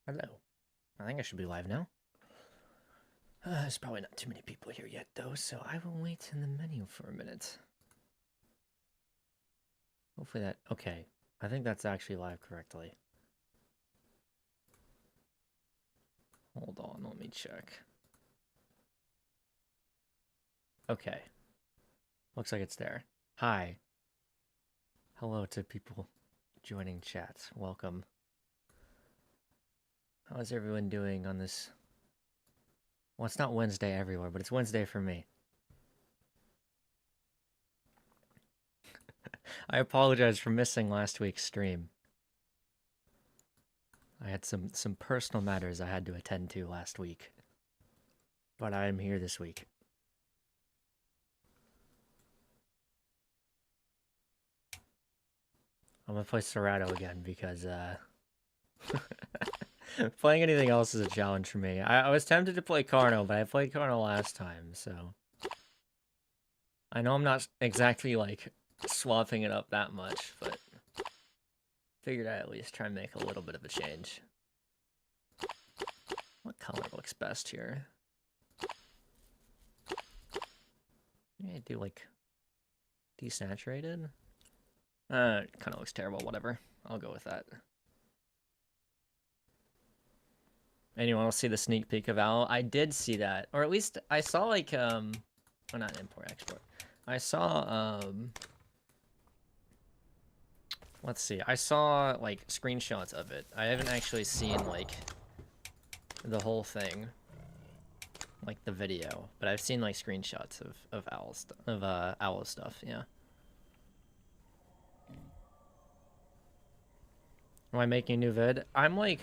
Hello. I think I should be live now. There's probably not too many people here yet, though, so I will wait in the menu for a minute. Hopefully that... Okay. I think that's actually live correctly. Hold on, let me check. Okay. Looks like it's there. Hi. Hello to people joining chat. Welcome. How is everyone doing on this... Well, it's not Wednesday everywhere, but it's Wednesday for me. I apologize for missing last week's stream. I had some personal matters I had to attend to last week. But I am here this week. I'm gonna play Cerato again because playing anything else is a challenge for me. I was tempted to play Carno, but I played Carno last time, so I know I'm not exactly like swapping it up that much, but figured I'd at least try and make a little bit of a change. What color looks best here? Yeah, do like desaturated. It kind of looks terrible. Whatever. I'll go with that. Anyone else see the sneak peek of Owl? I did see that, or at least I saw like well, not import export. I saw let's see. I saw like screenshots of it. I haven't actually seen like the whole thing, like the video, but I've seen like screenshots of Owl stuff. Yeah. Am I making a new vid? I'm like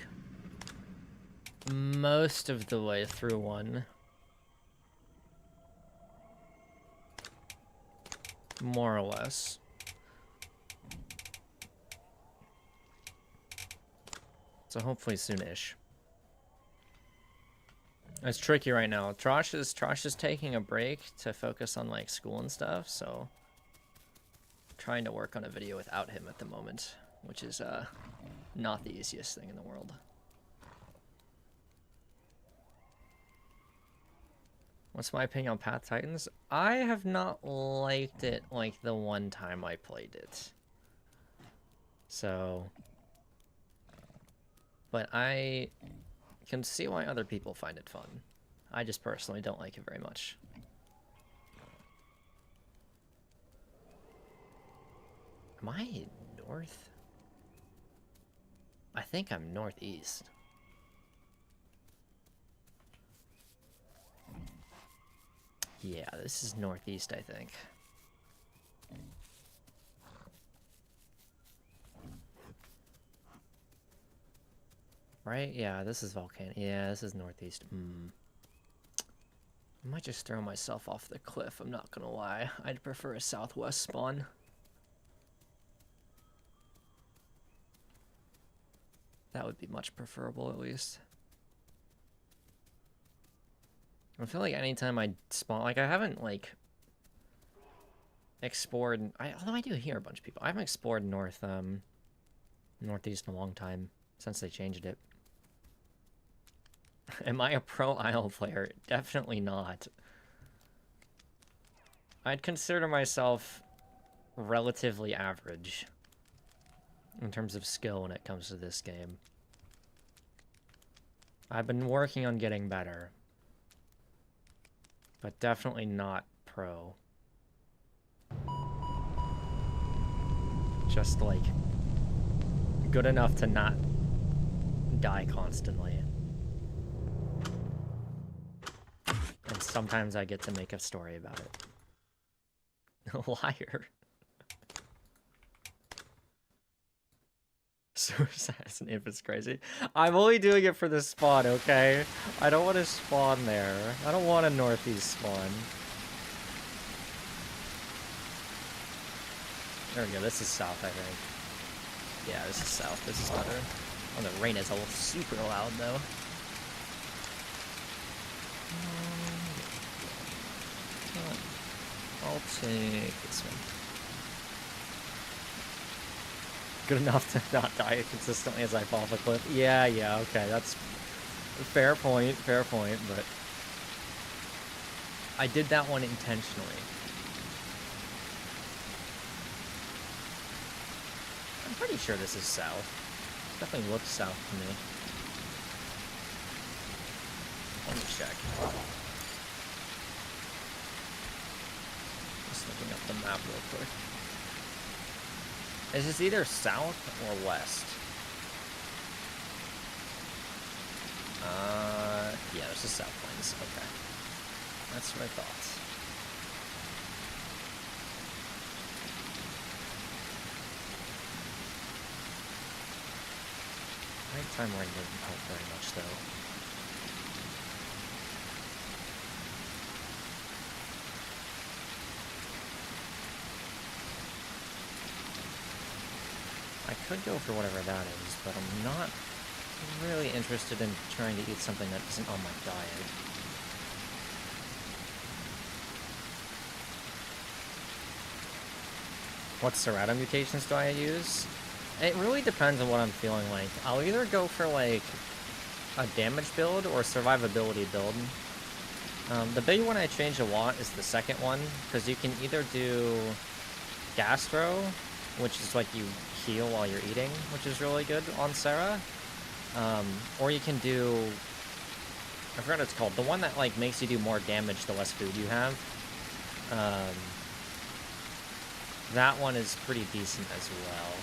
most of the way through one. More or less. So hopefully soonish. It's tricky right now. Trosh is taking a break to focus on like school and stuff, so I'm trying to work on a video without him at the moment, which is not the easiest thing in the world. What's my opinion on Path Titans? I have not liked it like the one time I played it. So... But I can see why other people find it fun. I just personally don't like it very much. Am I north? I think I'm northeast. Yeah, this is northeast, I think. Right? Yeah, this is volcano. Yeah, this is northeast. I might just throw myself off the cliff, I'm not gonna lie. I'd prefer a southwest spawn. That would be much preferable, at least. I feel like anytime I spawn, like I haven't like explored. Although I do hear a bunch of people. I haven't explored northeast in a long time since they changed it. Am I a pro Isle player? Definitely not. I'd consider myself relatively average in terms of skill when it comes to this game. I've been working on getting better, but definitely not pro. Just like good enough to not die constantly. And sometimes I get to make a story about it. Liar. Suicide if it's crazy. I'm only doing it for the spawn, okay? I don't want to spawn there. I don't want a northeast spawn. There we go. This is south, I think. Yeah, this is south. This is better. Oh, the rain is super loud, though. I'll take this one. good enough to not die consistently as I fall off a cliff. Yeah, okay, that's a fair point, but I did that one intentionally. I'm pretty sure this is south. Definitely looks south to me. Let me check. Just looking up the map real quick. Is this either south or west? Yeah, this is South Plains. Okay. That's what I thought. Nighttime rain doesn't help very much, though. I could go for whatever that is, but I'm not really interested in trying to eat something that isn't on my diet. What cerato mutations do I use? It really depends on what I'm feeling like. I'll either go for like a damage build or a survivability build. The big one I change a lot is the second one, because you can either do gastro, which is like you heal while you're eating, which is really good on Sarah. Or you can do, I forgot what it's called, the one that like makes you do more damage the less food you have. That one is pretty decent as well.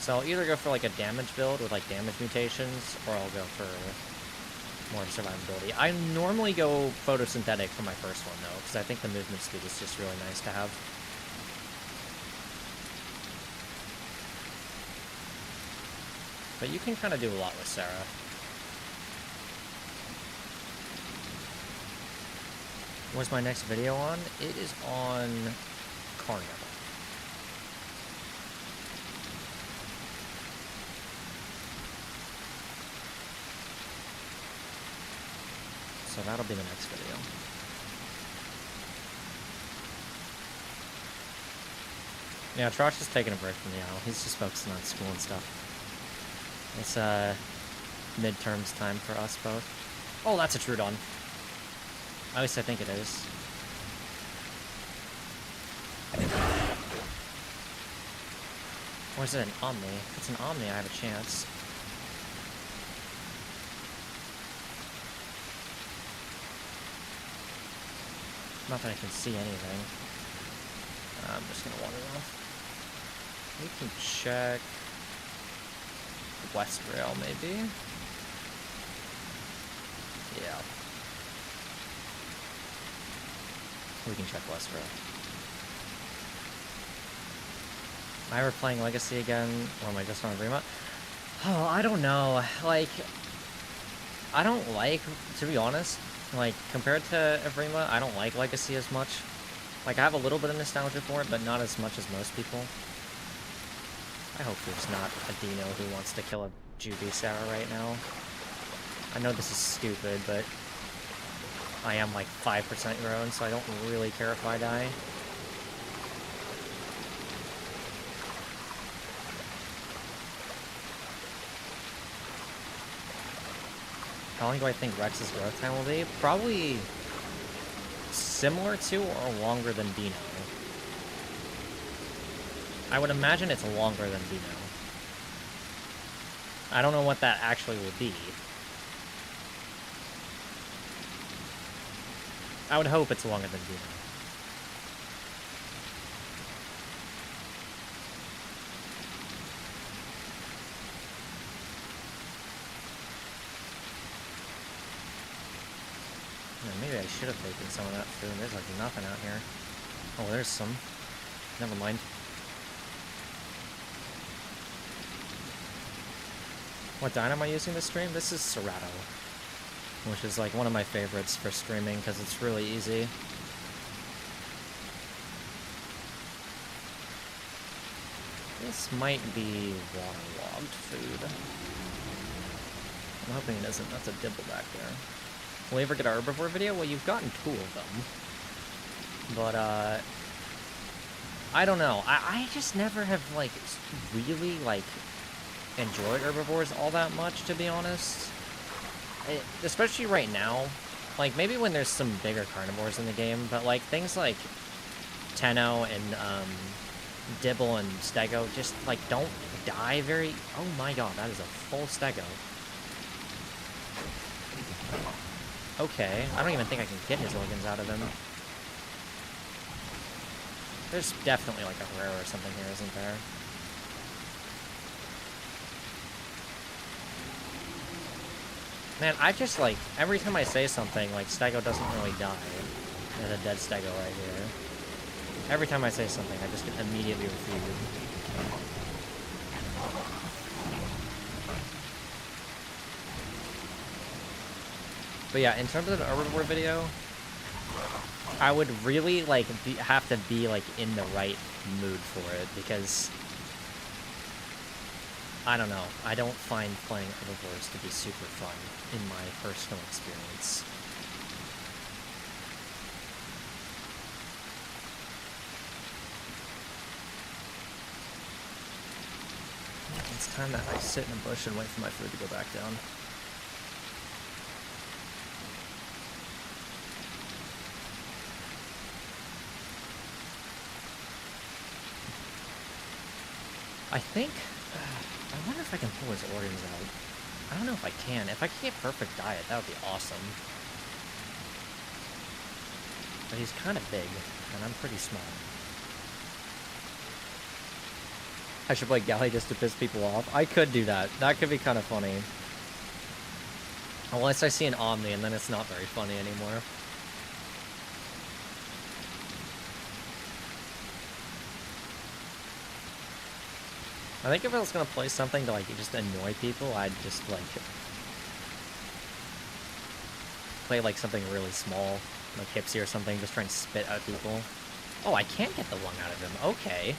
So I'll either go for like a damage build with like damage mutations, or I'll go for more survivability. I normally go photosynthetic for my first one though, because I think the movement speed is just really nice to have. But you can kind of do a lot with Sarah. What's my next video on? It is on Carnival. So that'll be the next video. Yeah, Trosh is taking a break from the Isle. He's just focusing on school and stuff. It's midterms time for us both. Oh, that's a Trudon. At least I think it is. Or is it an Omni? If it's an Omni, I have a chance. Not that I can see anything. I'm just gonna wander off. We can check West Rail, maybe? Yeah. We can check West Rail. Am I ever playing Legacy again? Or am I just on Evrima? Oh, I don't know. Like, I don't like, to be honest, like, compared to Evrima, I don't like Legacy as much. Like, I have a little bit of nostalgia for it, but not as much as most people. I hope there's not a Dino who wants to kill a Juby Sarah right now. I know this is stupid, but I am like 5% grown, so I don't really care if I die. How long do I think Rex's growth time will be? Probably similar to or longer than Dino. I would imagine it's longer than Dino. I don't know what that actually will be. I would hope it's longer than Dino. Maybe I should have taken some of that food. There's like nothing out here. Oh, there's some. Never mind. What dino am I using this stream? This is Cerato, which is like one of my favorites for streaming because it's really easy. This might be waterlogged food. I'm hoping it isn't. That's a dibble back there. Will you ever get a herbivore video? Well, you've gotten 2 of them. But, I don't know. I just never have, like, really, like, enjoyed herbivores all that much, to be honest. Especially right now. Like, maybe when there's some bigger carnivores in the game, but, like, things like Tenno and, Dibble and Stego just, like, don't die very... Oh my god, that is a full Stego. Okay, I don't even think I can get his organs out of him. There's definitely, like, a rare or something here, isn't there? Man, I just, like, every time I say something, like, Stego doesn't really die. There's a dead Stego right here. Every time I say something, I just get immediately refuted. But yeah, in terms of the herbivore video, I would really, like, have to be, like, in the right mood for it, because... I don't know. I don't find playing herbivores to be super fun, in my personal experience. It's time that I sit in a bush and wait for my food to go back down. I think... I wonder if I can pull his organs out. I don't know if I can. If I can get perfect diet, that would be awesome. But he's kind of big, and I'm pretty small. I should play Galley just to piss people off. I could do that. That could be kind of funny. Unless I see an Omni, and then it's not very funny anymore. I think if I was gonna play something to, like, just annoy people, I'd just, like, play, like, something really small, like Hipsy or something, just try and spit at people. Oh, I can't get the lung out of him. Okay.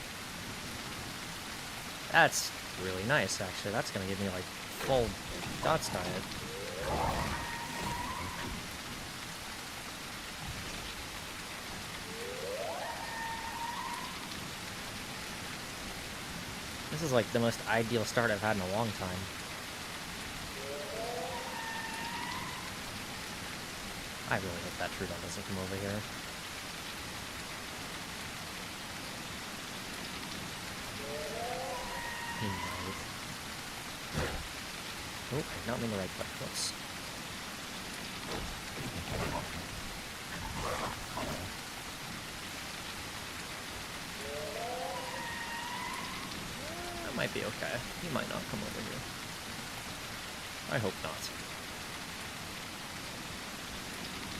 That's really nice, actually. That's gonna give me, like, full dots diet. This is, like, the most ideal start I've had in a long time. I really hope that Trudon doesn't come over here. He might. Oh, I did not mean the right click. Whoops. Might be okay. He might not come over here. I hope not.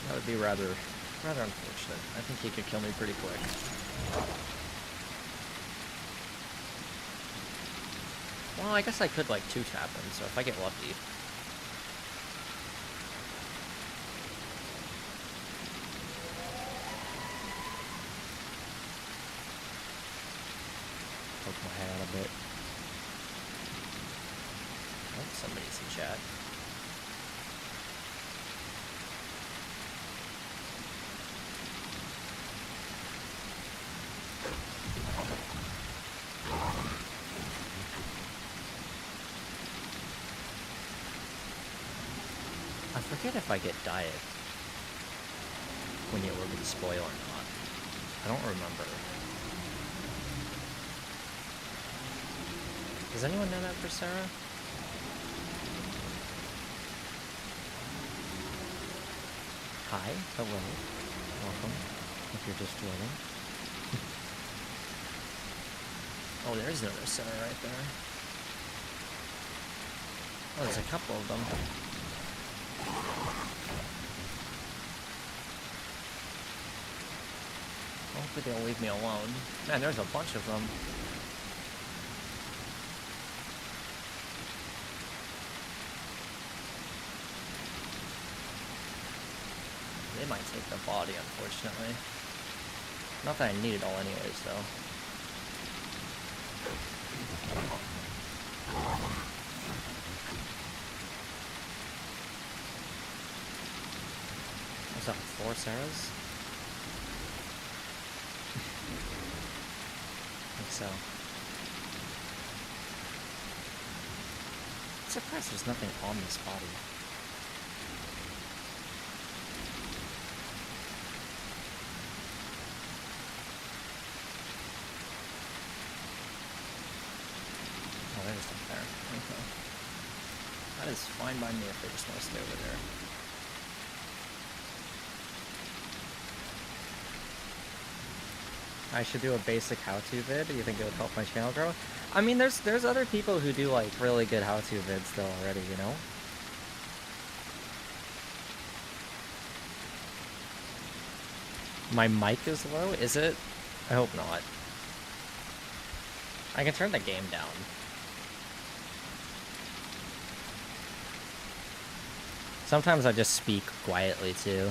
That would be rather unfortunate. I think he could kill me pretty quick. Well, I guess I could, like, two-tap him, so if I get lucky. Poke my head out a bit. Oh, somebody's in chat. I forget if I get diet when you organ spoil or not. I don't remember. Does anyone know that for Sarah? Hi, hello, welcome, if you're just joining. Oh, there's another Sarah right there. Oh, there's a couple of them. Hopefully they'll leave me alone. Man, there's a bunch of them. They might take the body, unfortunately. Not that I need it all anyways, though. What's up, 4 Sarahs? so. I'm surprised there's nothing on this body. Oh, there's stuff there. Okay. That is fine by me if they just want to stay over there. I should do a basic how-to vid. Do you think it would help my channel grow? I mean, there's other people who do like really good how-to vids still already, you know? My mic is low, is it? I hope not. I can turn the game down. Sometimes I just speak quietly too,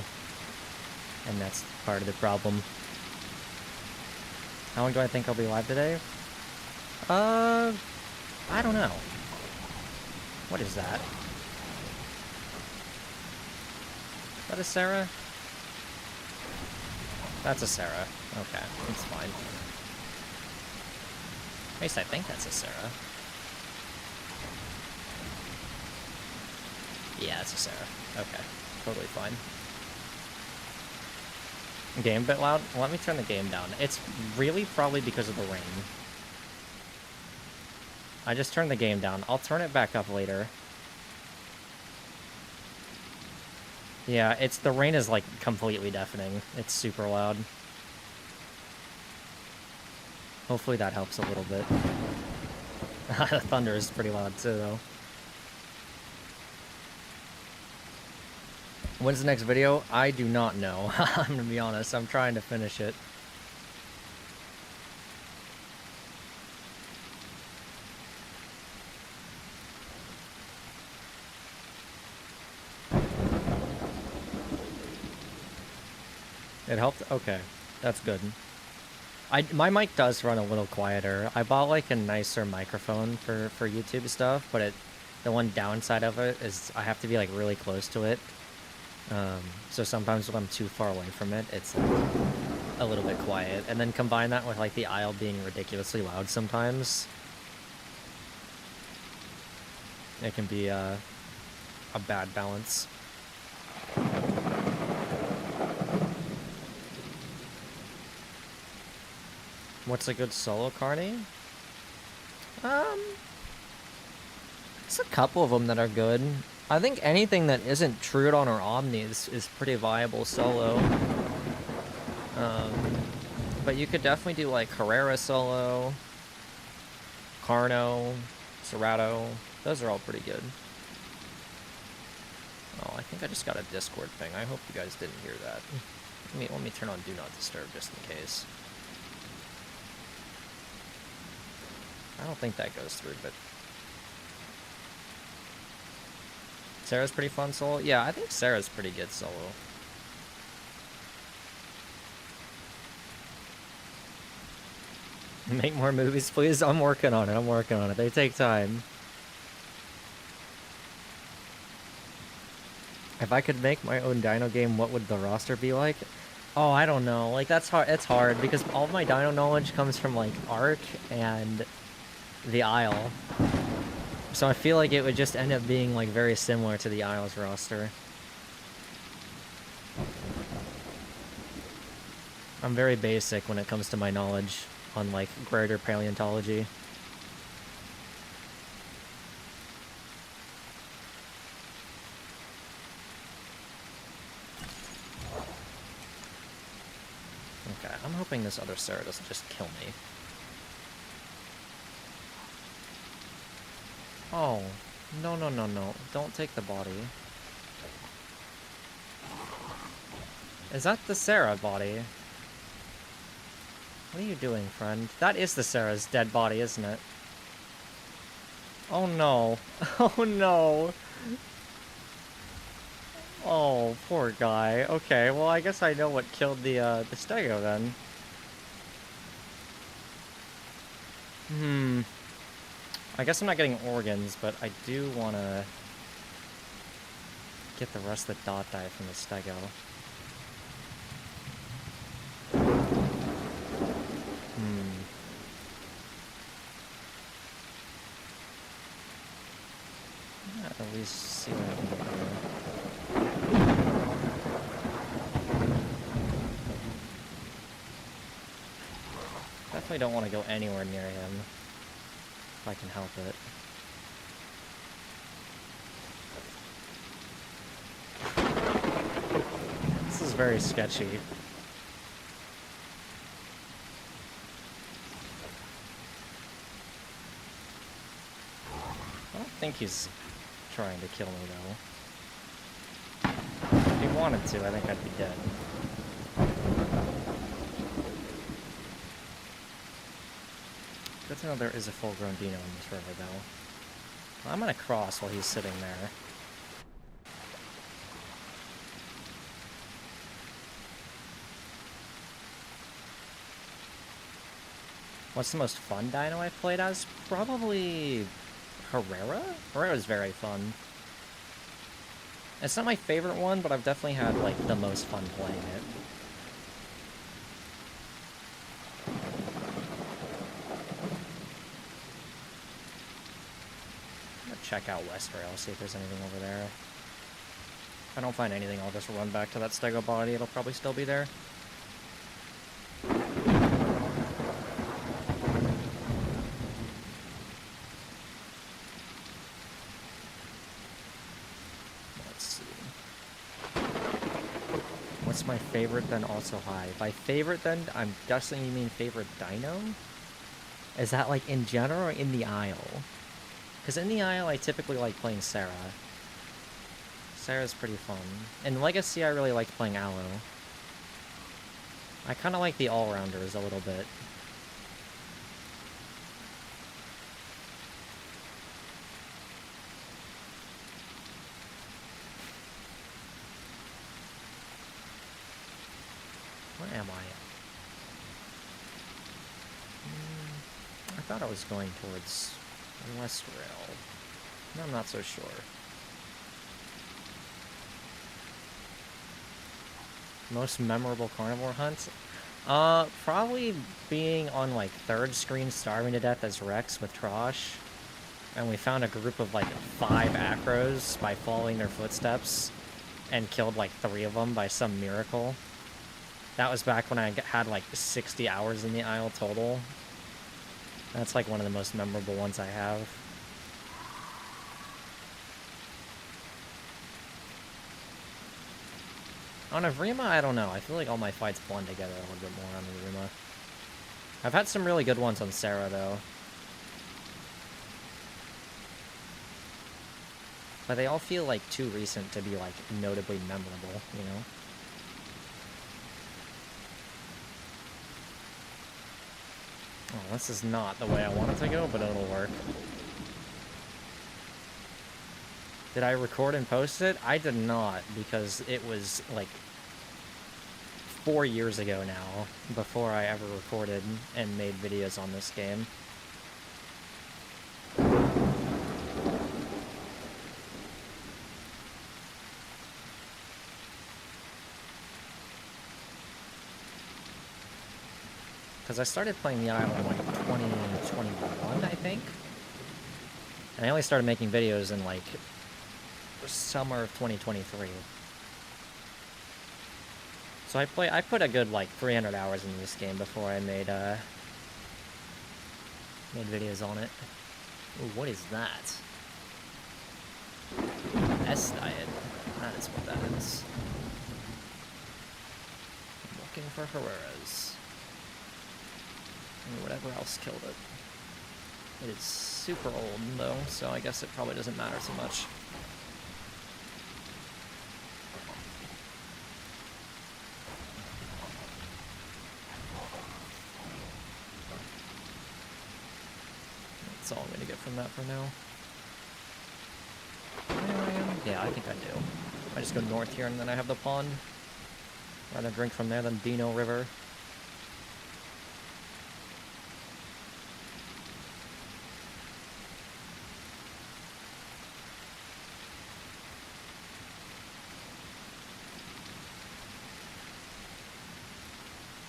and that's part of the problem. How long do I think I'll be live today? I don't know. What is that? Is that a Sarah? That's a Sarah. Okay, it's fine. At least I think that's a Sarah. Yeah, it's a Sarah. Okay, totally fine. Game a bit loud? Let me turn the game down. It's really probably because of the rain. I just turned the game down. I'll turn it back up later. Yeah, the rain is like completely deafening. It's super loud. Hopefully that helps a little bit. The thunder is pretty loud too, though. When's the next video? I do not know. I'm gonna be honest. I'm trying to finish it. It helped? Okay. That's good. My mic does run a little quieter. I bought like a nicer microphone for YouTube stuff, but the one downside of it is I have to be like really close to it. So sometimes when I'm too far away from it, it's like a little bit quiet. And then combine that with like the Isle being ridiculously loud sometimes. It can be a bad balance. What's a good solo carny? There's a couple of them that are good. I think anything that isn't Trudon or Omni is pretty viable solo. But you could definitely do like Herrera solo, Carno, Cerato. Those are all pretty good. Oh, I think I just got a Discord ping. I hope you guys didn't hear that. Let me turn on Do Not Disturb just in case. I don't think that goes through, but... Sarah's pretty fun solo? Yeah, I think Sarah's pretty good solo. Make more movies, please? I'm working on it. They take time. If I could make my own dino game, what would the roster be like? Oh, I don't know. Like, that's hard. It's hard because all of my dino knowledge comes from, like, Ark and the Isle. So I feel like it would just end up being, like, very similar to the Isle's roster. I'm very basic when it comes to my knowledge on, like, greater paleontology. Okay, I'm hoping this other Sarah doesn't just kill me. Oh, no, no, no, no. Don't take the body. Is that the Sarah body? What are you doing, friend? That is the Sarah's dead body, isn't it? Oh, no. Oh, no. Oh, poor guy. Okay, well, I guess I know what killed the Stego, then. I guess I'm not getting organs, but I do want to get the rest of the dot die from the Stego. At least see what I can do. Definitely don't want to go anywhere near him, if I can help it. This is very sketchy. I don't think he's trying to kill me, though. If he wanted to, I think I'd be dead. Good to know there is a full-grown dino in this river, though. I'm gonna cross while he's sitting there. What's the most fun dino I've played as? Probably Herrera? Herrera's very fun. It's not my favorite one, but I've definitely had, like, the most fun playing it. I'm gonna check out West Rail, see if there's anything over there. If I don't find anything, I'll just run back to that stego body. It'll probably still be there. What's my favorite, then also high? By favorite, then, I'm guessing you mean favorite dino? Is that, like, in general or in the Isle? Because in the Isle, I typically like playing Sarah. Sarah's pretty fun. In Legacy, I really liked playing Aloe. I kind of like the all-rounders a little bit. Where am I? I thought I was going towards West Rail. No, I'm not so sure. Most memorable carnivore hunts? Probably being on, like, third screen starving to death as Rex with Trosh. And we found a group of, like, 5 acros by following their footsteps. And killed, like, 3 of them by some miracle. That was back when I had, like, 60 hours in the Isle total. That's, like, one of the most memorable ones I have. On Evrima, I don't know. I feel like all my fights blend together a little bit more on Evrima. I've had some really good ones on Sarah, though. But they all feel, like, too recent to be, like, notably memorable, you know? Oh, this is not the way I want it to go, but it'll work. Did I record and post it? I did not, because it was, like, 4 years ago now, before I ever recorded and made videos on this game. Because I started playing the Isle in, like, 2021, I think? And I only started making videos in, like, summer of 2023. So I put a good, like, 300 hours into this game before I made videos on it. Ooh, what is that? S diet. That is what that is. I'm looking for Herrera's. Or whatever else killed it. It is super old, though, so I guess it probably doesn't matter so much. That's all I'm gonna get from that for now. Where I am? Yeah, I think I do. I just go north here and then I have the pond. Rather drink from there than Dino River.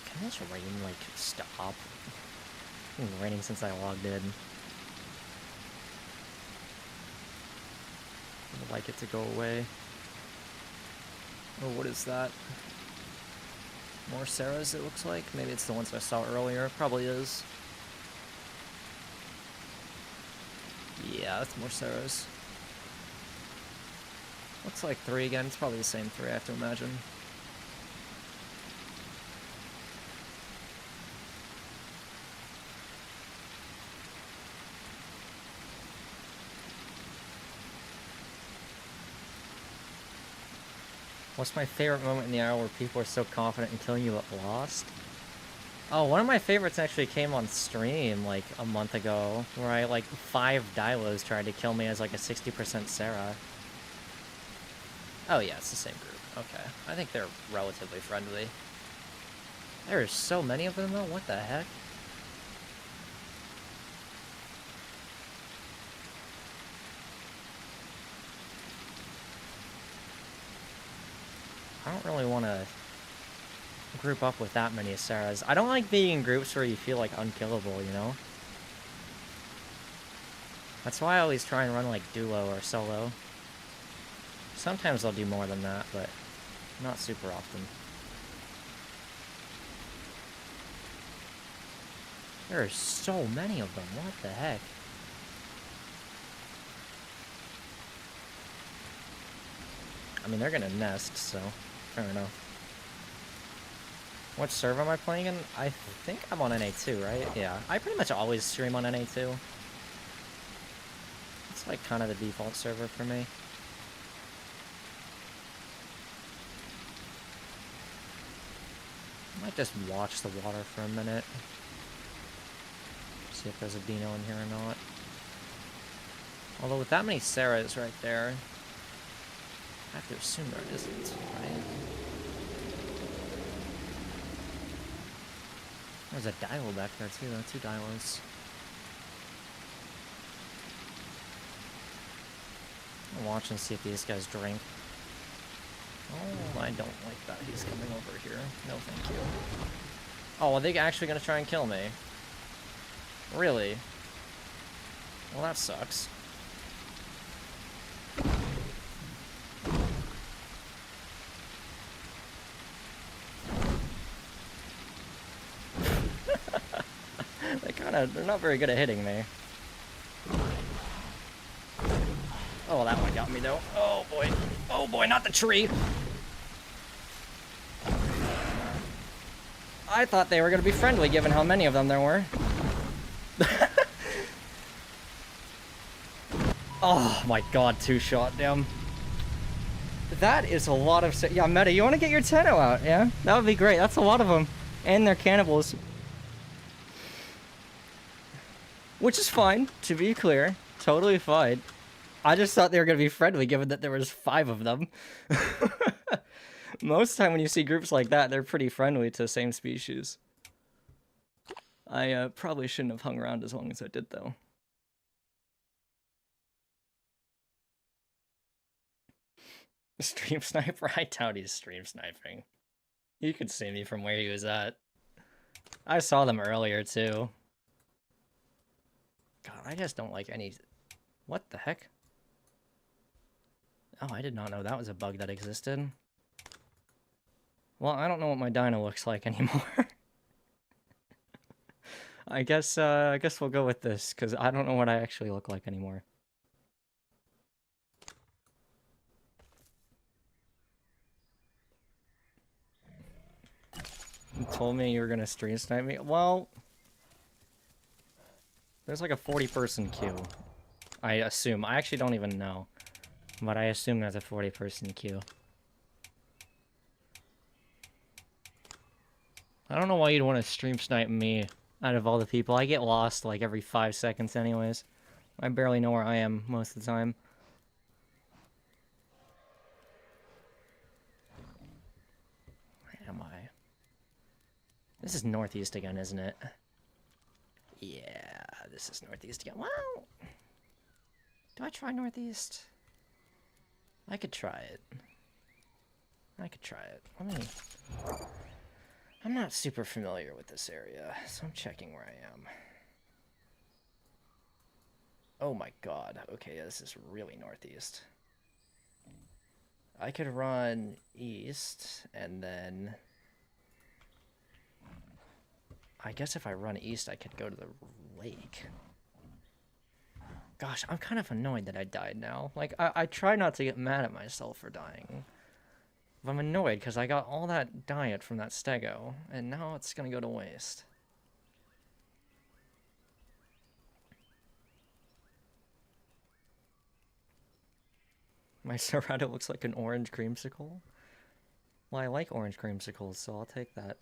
Can this rain, like, stop? It's been raining since I logged in. I would like it to go away. Oh, what is that? More Ceras, it looks like. Maybe it's the ones I saw earlier. Probably is. Yeah, that's more Ceras. Looks like 3 again. It's probably the same 3, I have to imagine. What's my favorite moment in the hour where people are so confident in killing you but lost? Oh, one of my favorites actually came on stream like a month ago, where I like 5 Dilos tried to kill me as like a 60% Sarah. Oh yeah, it's the same group. Okay. I think they're relatively friendly. There's so many of them though, what the heck? I don't really want to group up with that many Sarahs. I don't like being in groups where you feel like unkillable, you know? That's why I always try and run like duo or solo. Sometimes I'll do more than that, but not super often. There are so many of them, what the heck? I mean, they're gonna nest, so fair enough. What server am I playing in? I think I'm on NA2, right? Yeah, I pretty much always stream on NA2. It's like kind of the default server for me. I might just watch the water for a minute. See if there's a Dino in here or not. Although with that many Sarahs right there, I have to assume there isn't, right? There's a Dilo back there too, though. 2 Dilos. I'll watch and see if these guys drink. Oh, I don't like that he's coming over here. No, thank you. Oh, are they actually gonna try and kill me? Really? Well, that sucks. They're not very good at hitting me. Oh, that one got me though. Oh boy. Oh boy, not the tree. I thought they were gonna be friendly given how many of them there were. Oh my god, 2-shot, damn. That is a lot of... Yeah, Meta, you want to get your Tenno out, yeah? That would be great. That's a lot of them. And they're cannibals. Which is fine, to be clear. Totally fine. I just thought they were going to be friendly, given that there was 5 of them. Most of the time when you see groups like that, they're pretty friendly to the same species. I probably shouldn't have hung around as long as I did, though. Stream sniper? I doubt he's stream sniping. You could see me from where he was at. I saw them earlier, too. God, I just don't like any... What the heck? Oh, I did not know that was a bug that existed. Well, I don't know what my dino looks like anymore. I guess we'll go with this, because I don't know what I actually look like anymore. You told me you were gonna stream snipe me? Well... There's like a 40-person queue. I assume. I actually don't even know. But I assume there's a 40-person queue. I don't know why you'd want to stream snipe me out of all the people. I get lost like every 5 seconds anyways. I barely know where I am most of the time. Where am I? This is northeast again, isn't it? Yeah, this is northeast again. Well, do I try northeast? I could try it. I could try it. Let me... I'm not super familiar with this area, so I'm checking where I am. Oh my god. Okay, this is really northeast. I could run east, and then... I guess if I run east, I could go to the lake. Gosh, I'm kind of annoyed that I died now. Like, I try not to get mad at myself for dying. But I'm annoyed because I got all that diet from that stego, and now it's gonna go to waste. My cerato looks like an orange creamsicle. Well, I like orange creamsicles, so I'll take that.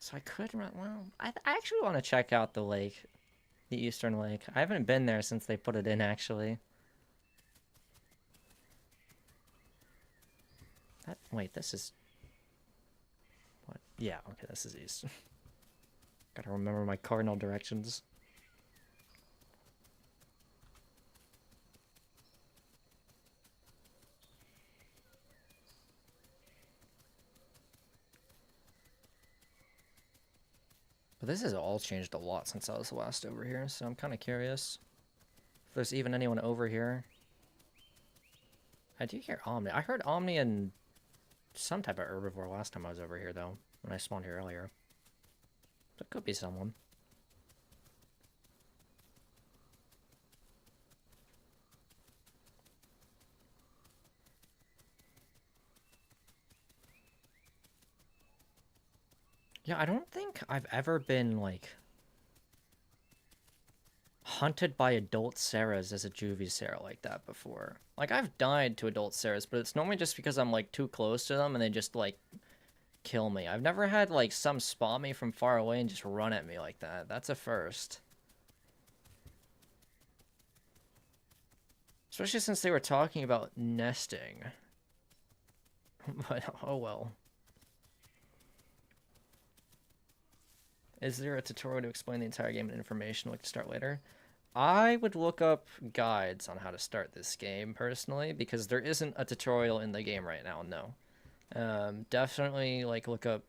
So I could run, well, I actually want to check out the lake, the eastern lake. I haven't been there since they put it in, actually. Wait, this is... What? Yeah, okay, this is east. Gotta remember my cardinal directions. But this has all changed a lot since I was last over here, so I'm kind of curious if there's even anyone over here. I do hear Omni. I heard Omni and some type of herbivore last time I was over here, though, when I spawned here earlier. There could be someone. Yeah, I don't think I've ever been, like, hunted by adult Ceras as a juvie Cera like that before. Like, I've died to adult Ceras, but it's normally just because I'm, like, too close to them and they just, like, kill me. I've never had, like, some spot me from far away and just run at me like that. That's a first. Especially since they were talking about nesting. But, oh well. Is there a tutorial to explain the entire game and information like to start later? I would look up guides on how to start this game, personally, because there isn't a tutorial in the game right now, no. Definitely, like, look up...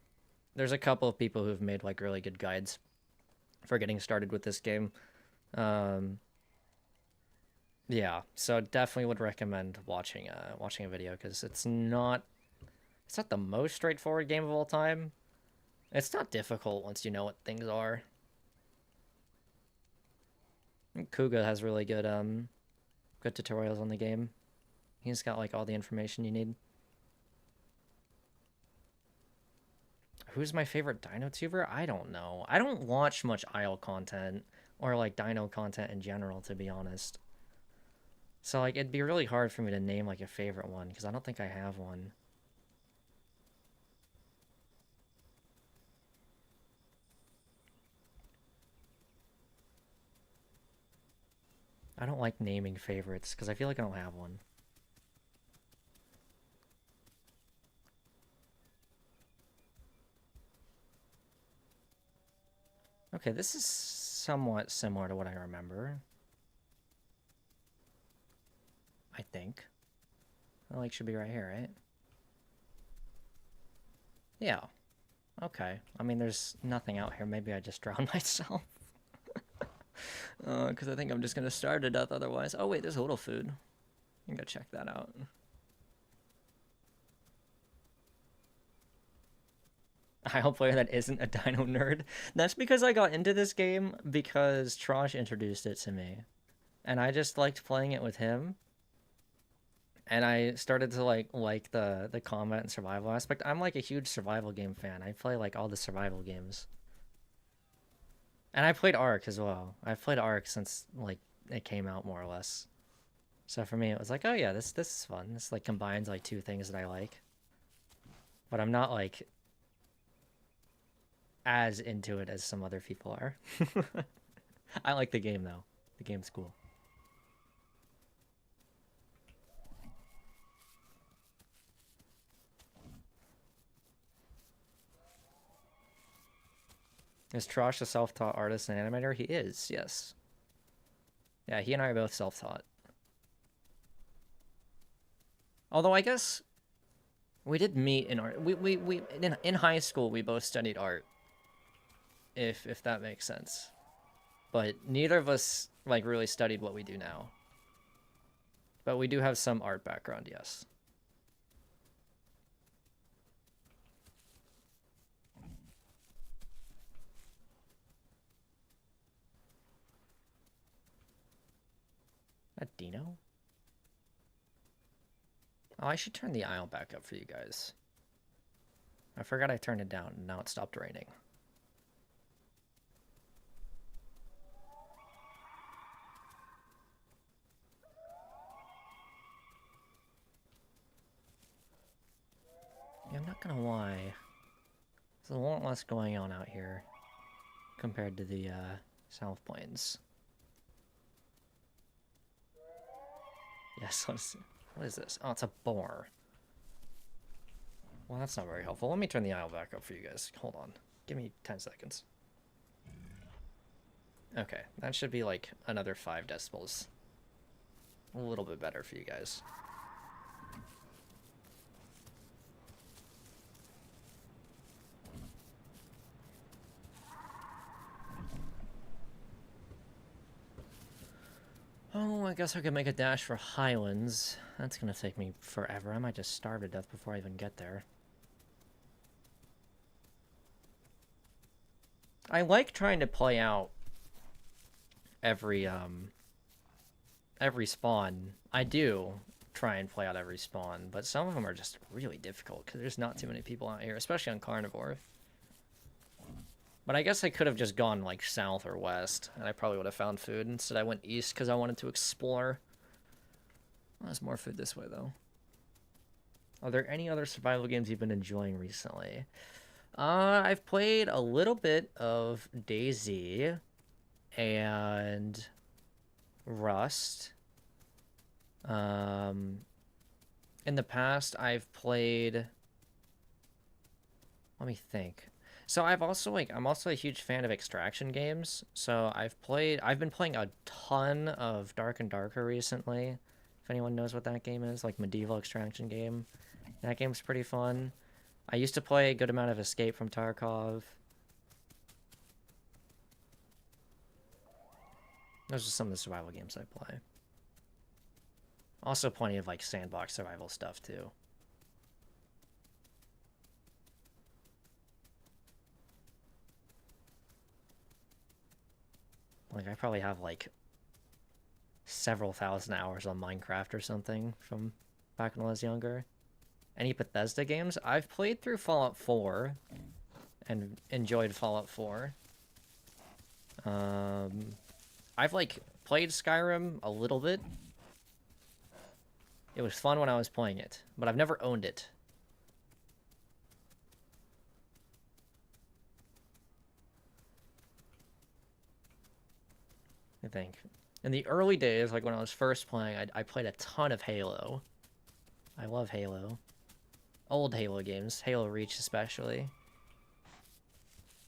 There's a couple of people who've made, like, really good guides for getting started with this game. Yeah, so definitely would recommend watching a video, because it's not the most straightforward game of all time. It's not difficult once you know what things are. Kuga has really good good tutorials on the game. He's got like all the information you need. Who's my favorite dino tuber? I don't know. I don't watch much Isle content or like dino content in general, to be honest. So like it'd be really hard for me to name like a favorite one because I don't think I have one. I don't like naming favorites because I feel like I don't have one. Okay, this is somewhat similar to what I remember. I think. The lake should be right here, right? Yeah. Okay. I mean, there's nothing out here. Maybe I just drowned myself. Because I think I'm just going to starve to death otherwise. Oh, wait, there's a little food. You gotta check that out. Isle player that isn't a dino nerd. That's because I got into this game because Trosh introduced it to me. And I just liked playing it with him. And I started to like the combat and survival aspect. I'm like a huge survival game fan. I play like all the survival games. And I played Ark as well. I've played Ark since like it came out more or less. So for me it was like, oh yeah, this is fun. This like combines like two things that I like. But I'm not like as into it as some other people are. I like the game though. The game's cool. Is Trosh a self-taught artist and animator? He is, yes. Yeah, he and I are both self-taught. Although I guess we did meet in art. In high school we both studied art. if that makes sense. But neither of us like really studied what we do now. But we do have some art background, yes. A Dino? Oh, I should turn the aisle back up for you guys. I forgot I turned it down, and now it stopped raining. Yeah, I'm not gonna lie. There's a lot less going on out here compared to the South Plains. Yes, what is this? Oh, it's a boar. Well, that's not very helpful. Let me turn the aisle back up for you guys. Hold on. Give me 10 seconds. Okay, that should be like another 5 decibels. A little bit better for you guys. Oh, I guess I could make a dash for Highlands. That's gonna take me forever. I might just starve to death before I even get there. I like trying to play out every spawn. I do try and play out every spawn, but some of them are just really difficult because there's not too many people out here, especially on Carnivore. But I guess I could have just gone like south or west, and I probably would have found food. Instead, I went east because I wanted to explore. Well, there's more food this way, though. Are there any other survival games you've been enjoying recently? I've played a little bit of DayZ and Rust. In the past, I've played... Let me think. So I've also I'm also a huge fan of extraction games. So I've been playing a ton of Dark and Darker recently. If anyone knows what that game is, like medieval extraction game. That game's pretty fun. I used to play a good amount of Escape from Tarkov. Those are some of the survival games I play. Also plenty of like sandbox survival stuff too. Like, I probably have, like, several thousand hours on Minecraft or something from back when I was younger. Any Bethesda games? I've played through Fallout 4 and enjoyed Fallout 4. I've, like, played Skyrim a little bit. It was fun when I was playing it, but I've never owned it. I think. In the early days, like when I was first playing, I played a ton of Halo. I love Halo. Old Halo games, Halo Reach especially.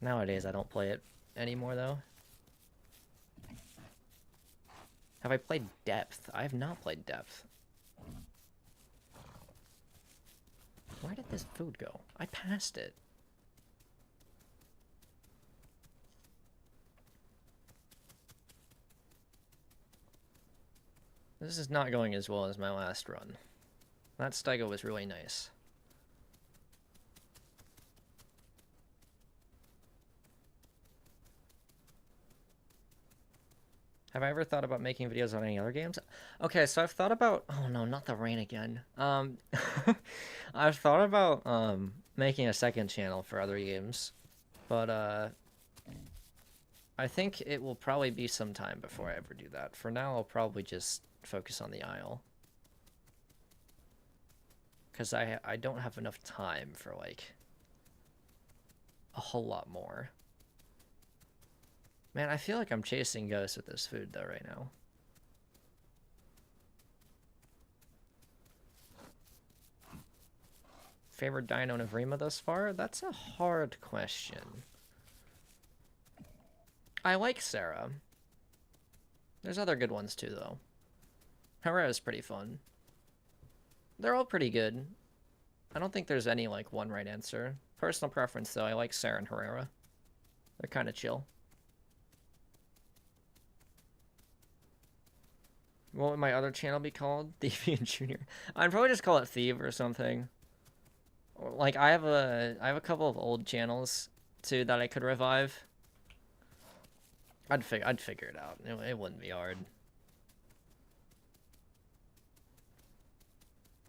Nowadays, I don't play it anymore, though. Have I played Depth? I have not played Depth. Where did this food go? I passed it. This is not going as well as my last run. That stego was really nice. Have I ever thought about making videos on any other games? Okay, so I've thought about... Oh no, not the rain again. I've thought about making a second channel for other games. But I think it will probably be some time before I ever do that. For now, I'll probably just focus on the Isle. Because I don't have enough time for, like, a whole lot more. Man, I feel like I'm chasing ghosts with this food, though, right now. Favorite dino in Evrima thus far? That's a hard question. I like Sarah. There's other good ones, too, though. Herrera's pretty fun. They're all pretty good. I don't think there's any, like, one right answer. Personal preference, though, I like Sarah and Herrera. They're kind of chill. What would my other channel be called? Deviant Junior. I'd probably just call it Thieve or something. Like I have a couple of old channels too that I could revive. I'd figure it out. It wouldn't be hard.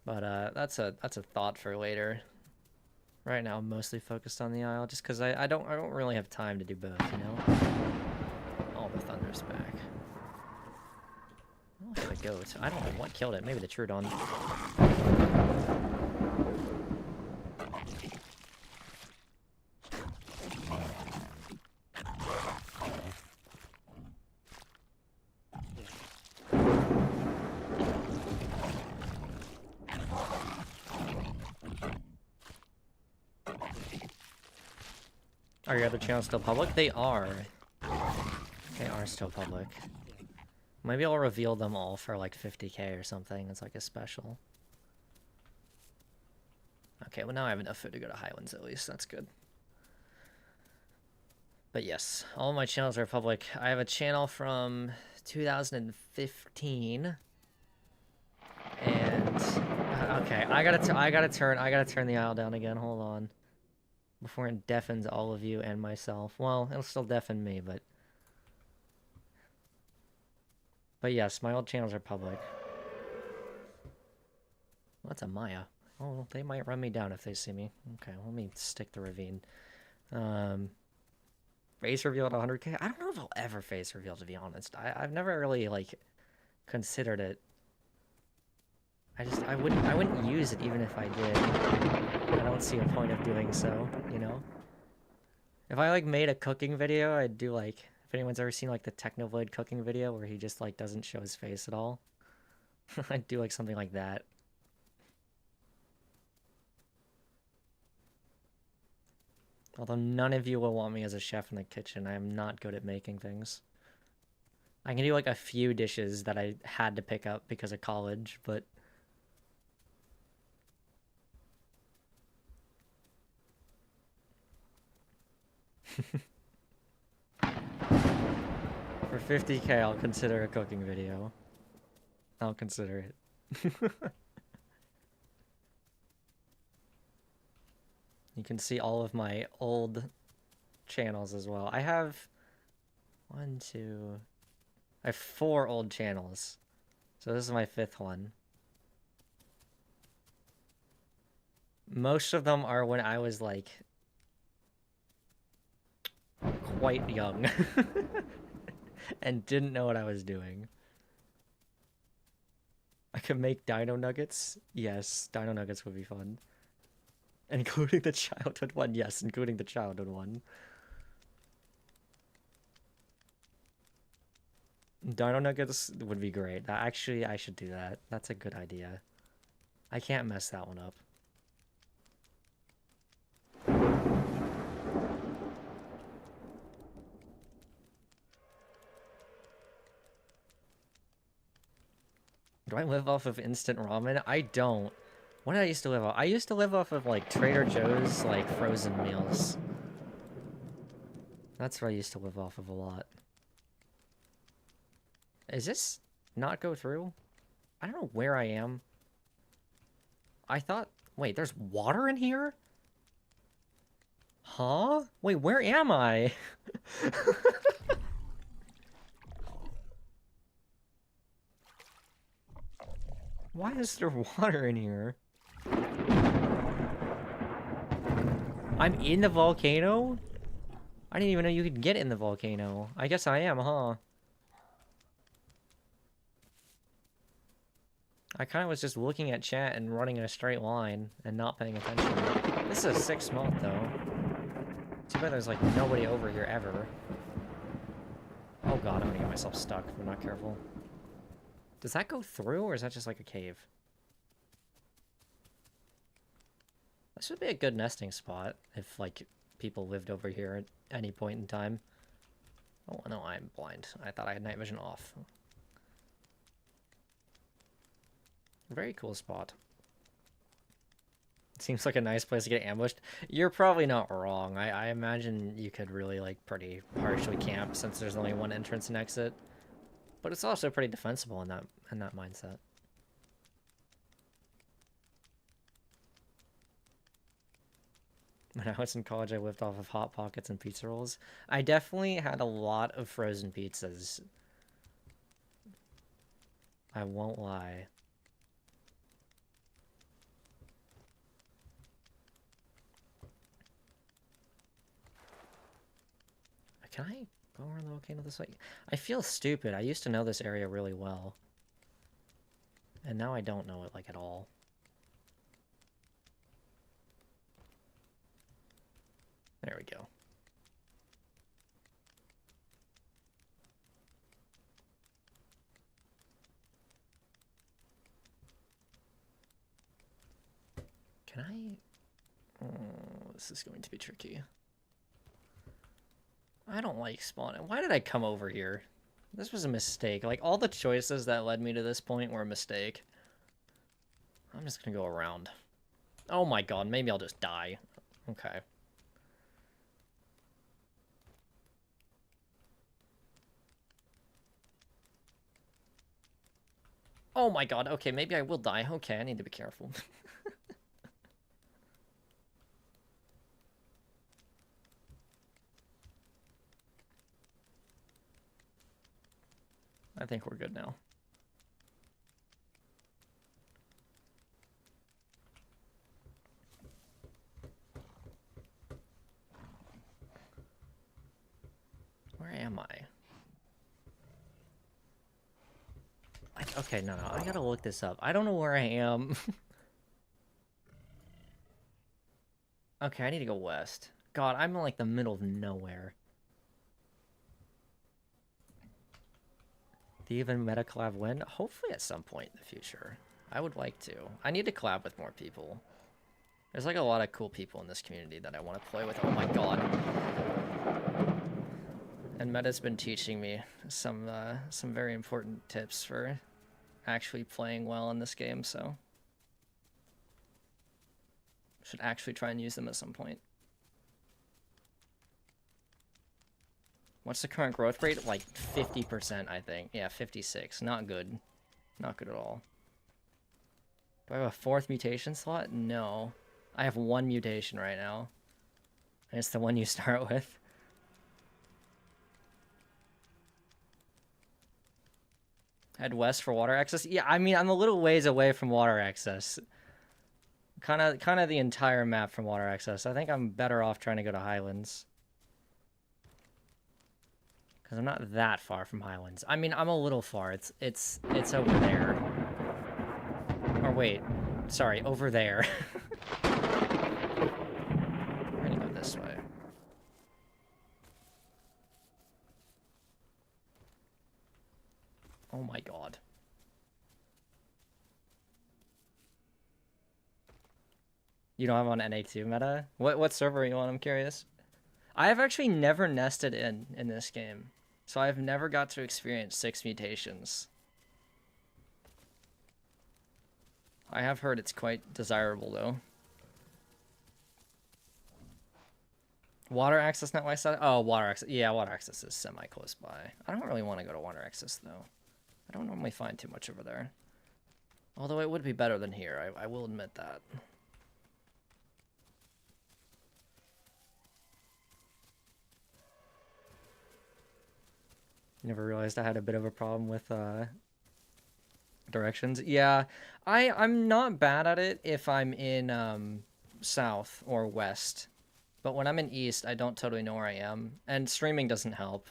But that's a thought for later. Right now I'm mostly focused on the Isle just because I don't really have time to do both, you know? Oh, the thunder's back. Oh, the goat. I don't know what killed it. Maybe the Trudon. Are your other channels still public? They are. They are still public. Maybe I'll reveal them all for like 50k or something. It's like a special. Okay, well now I have enough food to go to Highlands at least. That's good. But yes, all my channels are public. I have a channel from 2015. And okay, I gotta turn the Isle down again. Hold on. Before it deafens all of you and myself. Well, it'll still deafen me, but yes, my old channels are public. Well, that's a Maya. Oh, they might run me down if they see me. Okay, let me stick the ravine. Face reveal at 100k? I don't know if I'll ever face reveal, to be honest. I've never really, like, considered it. I wouldn't use it even if I did. I don't see a point of doing so, you know? If I, like, made a cooking video, I'd do, like... If anyone's ever seen, like, the Technoblade cooking video where he just, like, doesn't show his face at all. I'd do, like, something like that. Although none of you will want me as a chef in the kitchen. I am not good at making things. I can do, like, a few dishes that I had to pick up because of college, but... For 50k, I'll consider a cooking video. I'll consider it. You can see all of my old channels as well. I have... I have 4 old channels. So this is my 5th one. Most of them are when I was, like... quite young. And didn't know what I was doing. I could make dino nuggets. Yes, dino nuggets would be fun. Including the childhood one. Yes, including the childhood one. Dino nuggets would be great. Actually, I should do that. That's a good idea. I can't mess that one up. Do I live off of instant ramen? I don't. What did I used to live off? I used to live off of, like, Trader Joe's, like, frozen meals. That's what I used to live off of a lot. Is this not go through? I don't know where I am. I thought... Wait, there's water in here? Huh? Wait, where am I? Why is there water in here? I'm in the volcano? I didn't even know you could get in the volcano. I guess I am, huh? I kind of was just looking at chat and running in a straight line and not paying attention. This is a 6 month, though. Too bad there's, like, nobody over here ever. Oh god, I'm gonna get myself stuck if I'm not careful. Does that go through, or is that just, like, a cave? This would be a good nesting spot if, like, people lived over here at any point in time. Oh, no, I'm blind. I thought I had night vision off. Very cool spot. Seems like a nice place to get ambushed. You're probably not wrong. I imagine you could really, like, pretty partially camp since there's only one entrance and exit. But it's also pretty defensible in that mindset. When I was in college, I lived off of Hot Pockets and pizza rolls. I definitely had a lot of frozen pizzas. I won't lie. Can I go around the volcano this way? I feel stupid. I used to know this area really well. And now I don't know it, like, at all. There we go. Can I... Oh, this is going to be tricky. I don't like spawning. Why did I come over here? This was a mistake. Like, all the choices that led me to this point were a mistake. I'm just gonna go around. Oh my god, maybe I'll just die. Okay. Oh my god, okay, maybe I will die. Okay, I need to be careful. I think we're good now. Where am I? Okay, no, I gotta look this up. I don't know where I am. Okay, I need to go west. God, I'm in, like, the middle of nowhere. Do you even meta collab win? Hopefully at some point in the future. I would like to. I need to collab with more people. There's, like, a lot of cool people in this community that I want to play with. Oh my god. And Meta's been teaching me some very important tips for actually playing well in this game, so should actually try and use them at some point. What's the current growth rate? Like 50%, I think. Yeah, 56. Not good. Not good at all. Do I have a 4th mutation slot? No. I have 1 mutation right now. And it's the one you start with. Head west for water access? Yeah, I mean, I'm a little ways away from water access. Kind of the entire map from water access. I think I'm better off trying to go to Highlands. Because I'm not that far from Highlands. I mean, I'm a little far. It's over there. Or wait. Sorry, over there. We're gonna go this way. Oh my god. You don't have on NA2 meta? What server are you on? I'm curious. I have actually never nested in this game. So I've never got to experience 6 mutations. I have heard it's quite desirable, though. Water access not west side? Oh, water access. Yeah, water access is semi-close by. I don't really want to go to water access, though. I don't normally find too much over there. Although it would be better than here, I will admit that. Never realized I had a bit of a problem with directions. Yeah, I'm not bad at it if I'm in south or west. But when I'm in east, I don't totally know where I am. And streaming doesn't help.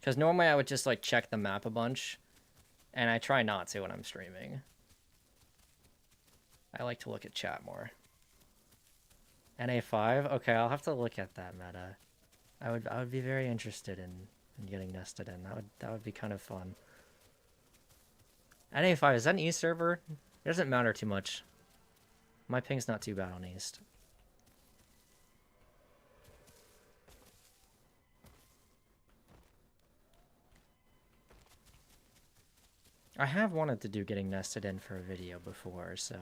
Because normally I would just, like, check the map a bunch. And I try not to when I'm streaming. I like to look at chat more. NA5? Okay, I'll have to look at that meta. I would be very interested in getting nested in. That would be kind of fun. NA5, is that an East server? It doesn't matter too much. My ping's not too bad on East. I have wanted to do getting nested in for a video before, so...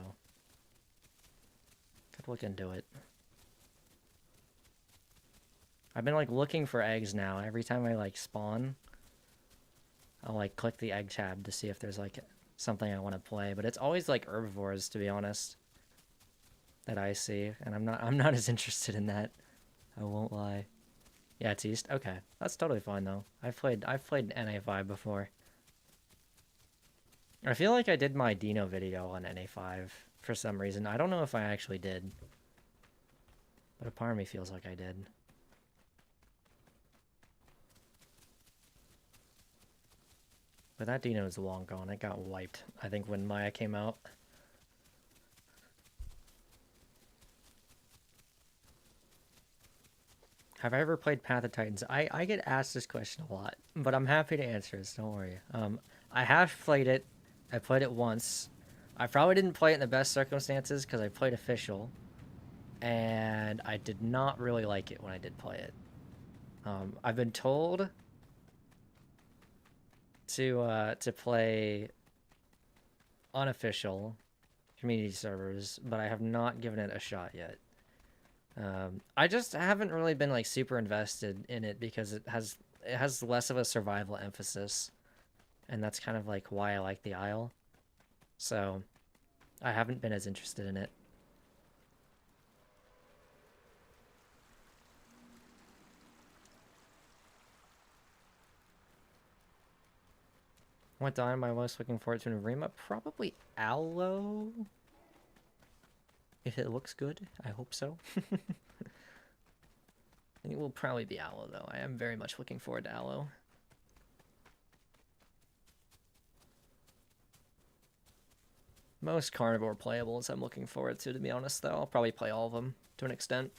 Should look into it. I've been like looking for eggs now. Every time I like spawn, I'll like click the egg tab to see if there's like something I want to play, but it's always like herbivores, to be honest, that I see, and I'm not as interested in that. I won't lie. Yeah, it's east. Okay, that's totally fine though. I've played NA5 before. I feel like I did my Dino video on NA5 for some reason. I don't know if I actually did, but a part of me feels like I did. But that Dino is long gone. It got wiped, I think, when Maya came out. Have I ever played Path of Titans? I get asked this question a lot, but I'm happy to answer this, don't worry. I have played it. I played it once. I probably didn't play it in the best circumstances because I played official, and I did not really like it when I did play it. I've been told to play unofficial community servers, but I have not given it a shot yet. I just haven't really been like super invested in it because it has less of a survival emphasis, and that's kind of like why I like the Isle. So I haven't been as interested in it. What time am I most looking forward to in Evrima? Probably Aloe. If it looks good, I hope so. I think it will probably be Aloe, though. I am very much looking forward to Aloe. Most carnivore playables I'm looking forward to be honest, though. I'll probably play all of them to an extent.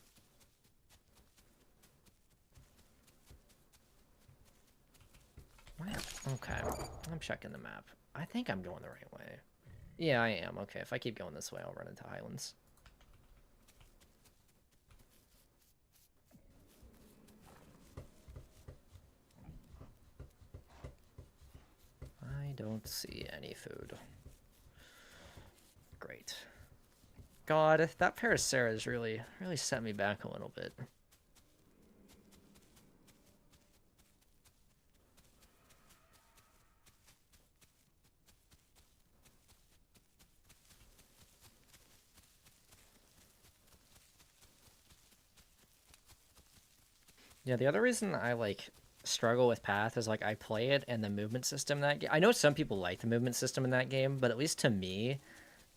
Okay, I'm checking the map. I think I'm going the right way. Yeah, I am. Okay, if I keep going this way, I'll run into Highlands. I don't see any food. Great. God, that pair of Sarahs really set me back a little bit. Yeah, the other reason I like struggle with Path is like I play it and the movement system in that game. I know some people like the movement system in that game, but at least to me,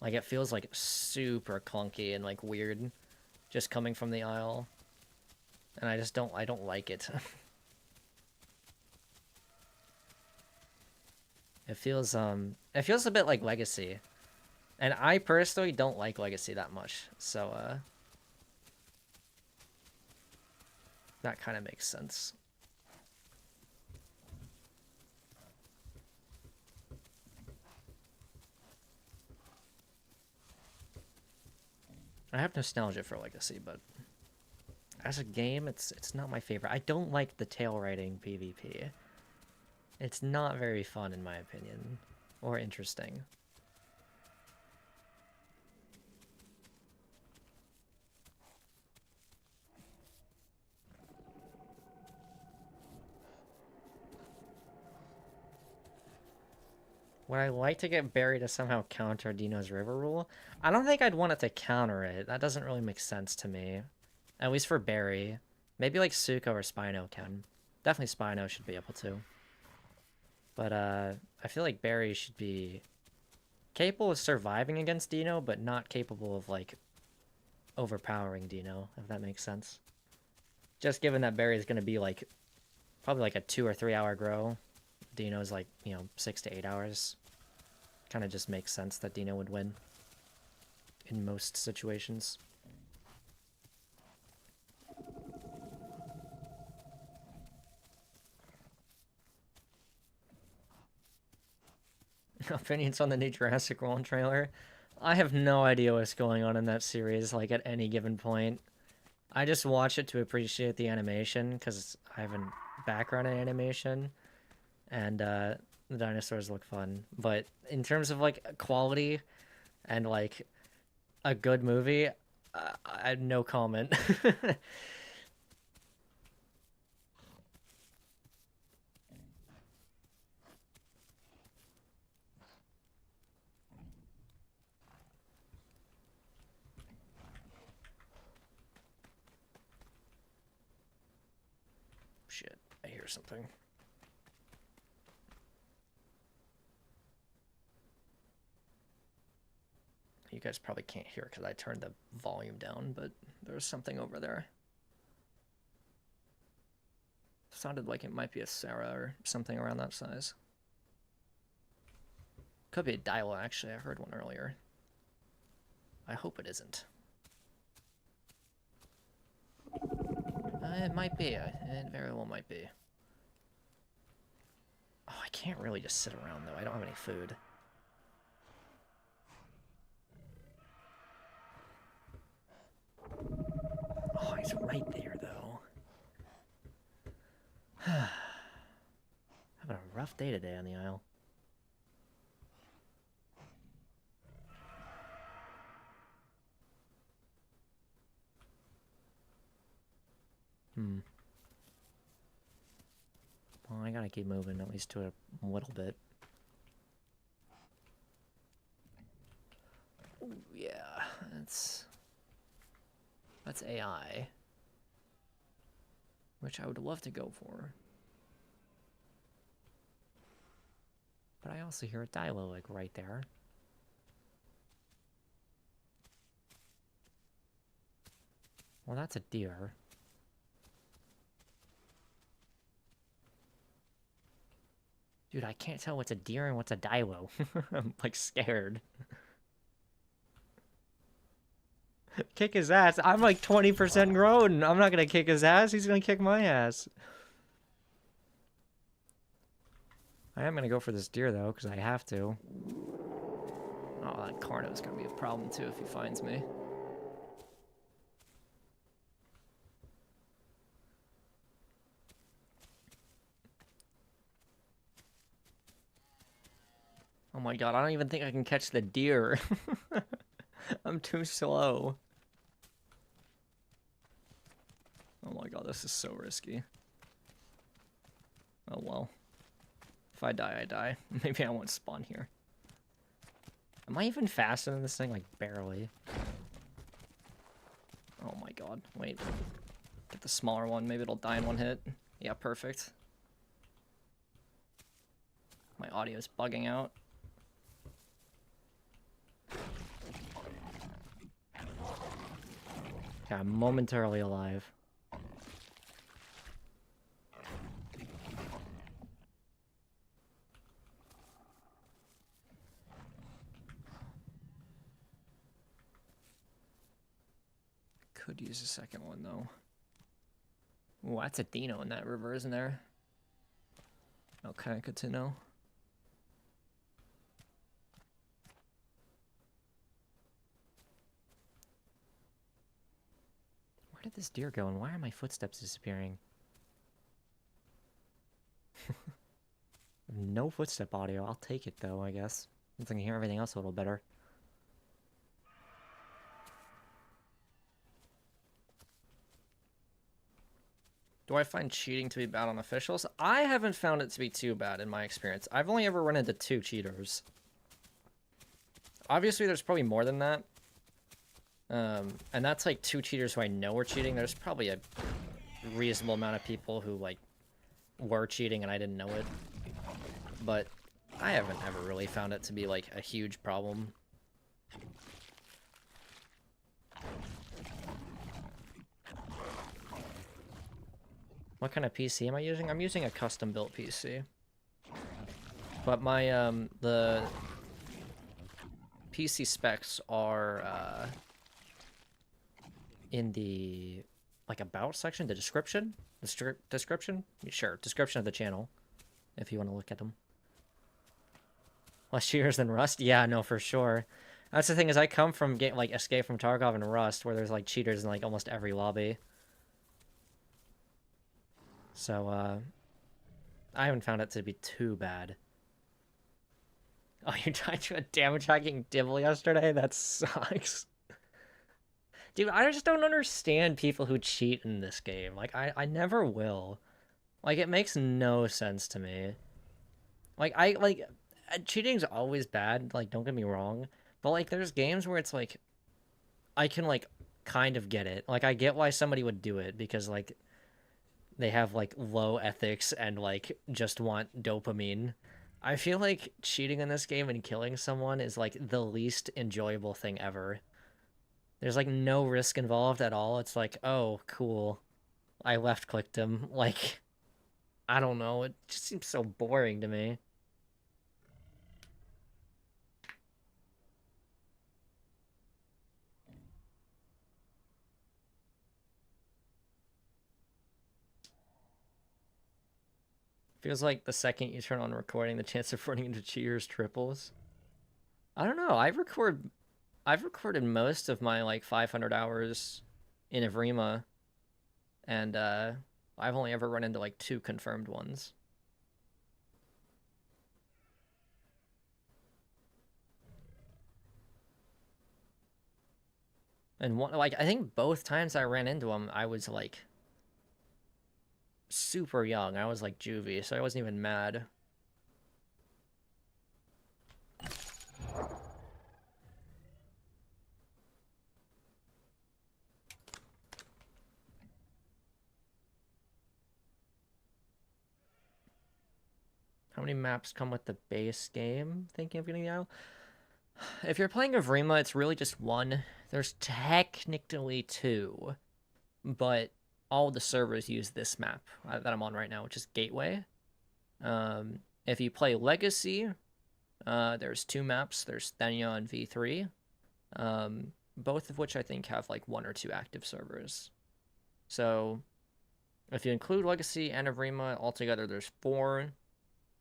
like it feels like super clunky and like weird just coming from the Isle. And I don't like it. It feels a bit like Legacy. And I personally don't like Legacy that much. So that kind of makes sense. I have nostalgia for Legacy, but as a game, it's not my favorite. I don't like the tail riding PvP. It's not very fun in my opinion, or interesting. Would I like to get Barry to somehow counter Dino's River Rule? I don't think I'd want it to counter it. That doesn't really make sense to me. At least for Barry. Maybe like Suko or Spino can. Definitely Spino should be able to. But I feel like Barry should be capable of surviving against Dino, but not capable of like overpowering Dino, if that makes sense. Just given that Barry is going to be like probably like a 2 or 3 hour grow. Dino's like, 6 to 8 hours. Kind of just makes sense that Dino would win in most situations. Opinions on the new Jurassic World trailer? I have no idea what's going on in that series, like, at any given point. I just watch it to appreciate the animation, because I have a background in animation, and the dinosaurs look fun. But in terms of, like, quality and, like, a good movie, I had no comment. Shit, I hear something. You guys probably can't hear because I turned the volume down, but there's something over there. Sounded like it might be a Sarah or something around that size. Could be a Dilo, actually. I heard one earlier. I hope it isn't. It might be. It very well might be. Oh, I can't really just sit around, though. I don't have any food. Oh, he's right there, though. Having a rough day today on the Isle. Well, I gotta keep moving, at least to a little bit. Ooh, yeah, that's AI. Which I would love to go for. But I also hear a Dilo, like, right there. Well, that's a deer. Dude, I can't tell what's a deer and what's a Dilo. I'm, like, scared. Kick his ass. I'm, like, 20% grown. I'm not gonna kick his ass. He's gonna kick my ass. I am gonna go for this deer, though, because I have to. Oh, that Carno's gonna be a problem, too, if he finds me. Oh my god, I don't even think I can catch the deer. I'm too slow. Oh my god, this is so risky. Oh well. If I die, I die. Maybe I won't spawn here. Am I even faster than this thing? Like, barely. Oh my god. Wait. Get the smaller one. Maybe it'll die in one hit. Yeah, perfect. My audio's bugging out. Okay, I'm momentarily alive. Could use a second one, though. Ooh, that's a Dino in that river, isn't there? Okay, good to know. Where did this deer go, and why are my footsteps disappearing? No footstep audio. I'll take it, though, I guess. Since I can hear everything else a little better. Do I find cheating to be bad on officials? I haven't found it to be too bad in my experience. I've only ever run into 2 cheaters. Obviously, there's probably more than that. And that's like 2 cheaters who I know are cheating. There's probably a reasonable amount of people who, like, were cheating and I didn't know it. But I haven't ever really found it to be, like, a huge problem. What kind of PC am I using? I'm using a custom-built PC. But my, the PC specs are, in the, like, about section, the description? The description? Sure, description of the channel, if you want to look at them. Less cheaters than Rust? Yeah, no, for sure. That's the thing, is I come from, like, Escape from Tarkov and Rust, where there's, like, cheaters in, like, almost every lobby. So, I haven't found it to be too bad. Oh, you died to a damage hacking Dibble yesterday? That sucks. Dude, I just don't understand people who cheat in this game. Like, I never will. Like, it makes no sense to me. Like, cheating's always bad, like, don't get me wrong. But, like, there's games where it's, like, I can, like, kind of get it. Like, I get why somebody would do it, because, like, they have, like, low ethics and, like, just want dopamine. I feel like cheating in this game and killing someone is, like, the least enjoyable thing ever. There's, like, no risk involved at all. It's like, oh, cool. I left-clicked him. Like, I don't know. It just seems so boring to me. Feels like the second you turn on recording, the chance of running into cheaters triples. I don't know. I've recorded most of my like 500 hours in Evrima, and I've only ever run into like 2 confirmed ones. And one, like, I think both times I ran into them, I was like super young. I was like juvie, so I wasn't even mad. How many maps come with the base game? Thinking of getting out. If you're playing Evrima, it's really just one. There's technically 2, but all the servers use this map that I'm on right now, which is Gateway. If you play Legacy, there's 2 maps. There's Thenya and V3, both of which I think have like 1 or 2 active servers. So if you include Legacy and Evrima, altogether there's 4.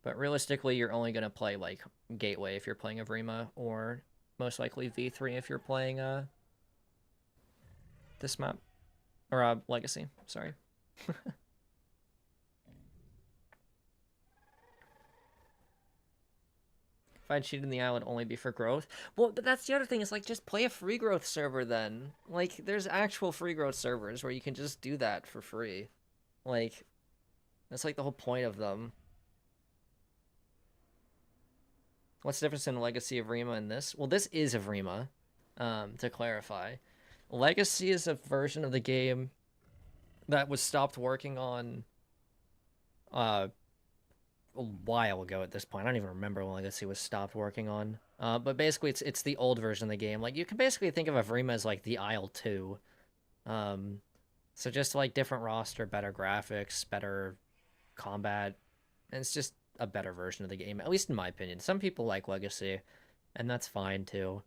But realistically, you're only going to play, like, Gateway if you're playing Evrima, or most likely V3 if you're playing this map. Or Legacy, sorry. If I cheated in the island, only be for growth. Well, but that's the other thing, is, like, just play a free growth server then. Like, there's actual free growth servers where you can just do that for free. Like, that's, like, the whole point of them. What's the difference in Legacy, Evrima, and this? Well, this is Evrima, to clarify. Legacy is a version of the game that was stopped working on a while ago at this point. I don't even remember when Legacy was stopped working on. But basically, it's the old version of the game. Like, you can basically think of Evrima as, like, the Isle 2. So just, like, different roster, better graphics, better combat. And it's just a better version of the game, at least in my opinion. Some people like Legacy, and that's fine too.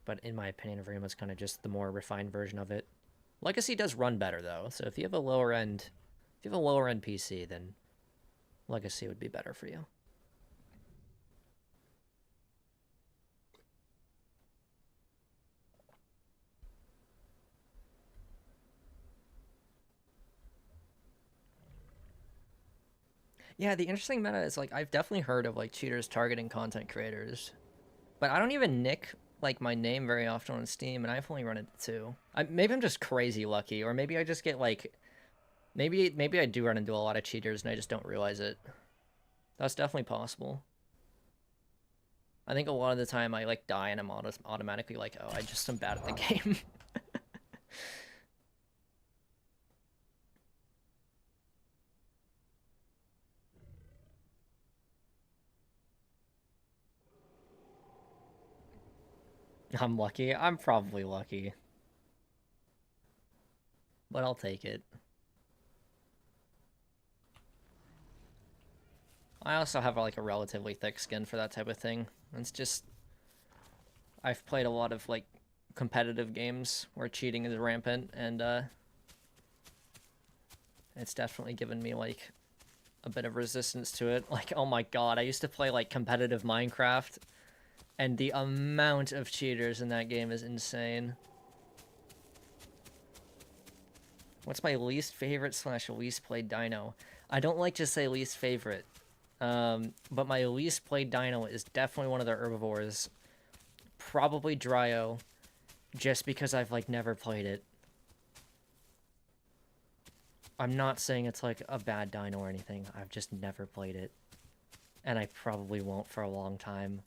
But in my opinion, Evrima is kind of just the more refined version of it. Legacy does run better though, so if you have a lower end PC, then Legacy would be better for you. Yeah, the interesting meta is, like, I've definitely heard of, like, cheaters targeting content creators. But I don't even nick, like, my name very often on Steam, and I've only run into 2. Maybe I'm just crazy lucky, or maybe I just get, like... Maybe I do run into a lot of cheaters, and I just don't realize it. That's definitely possible. I think a lot of the time I, like, die, and I'm automatically like, oh, I just am bad at the game. I'm lucky. I'm probably lucky. But I'll take it. I also have, like, a relatively thick skin for that type of thing. It's just... I've played a lot of, like, competitive games where cheating is rampant, and, it's definitely given me, like, a bit of resistance to it. Like, oh my god, I used to play, like, competitive Minecraft, and the amount of cheaters in that game is insane. What's my least favorite / least played dino? I don't like to say least favorite, but my least played dino is definitely one of the herbivores. Probably Dryo. just because I've, like, never played it. I'm not saying it's, like, a bad dino or anything. I've just never played it. And I probably won't for a long time.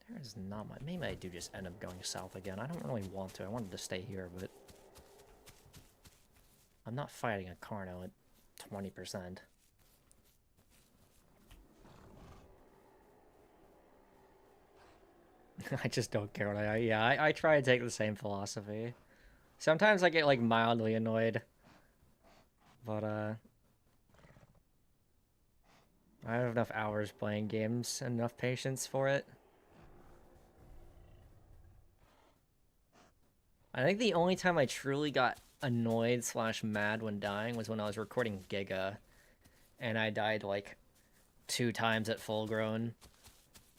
There is not much. Maybe I do just end up going south again. I don't really want to. I wanted to stay here, but... I'm not fighting a Carno at 20%. I just don't care what I try to take the same philosophy. Sometimes I get, like, mildly annoyed. But, I have enough hours playing games and enough patience for it. I think the only time I truly got annoyed / mad when dying was when I was recording Giga. And I died, like, 2 times at full grown.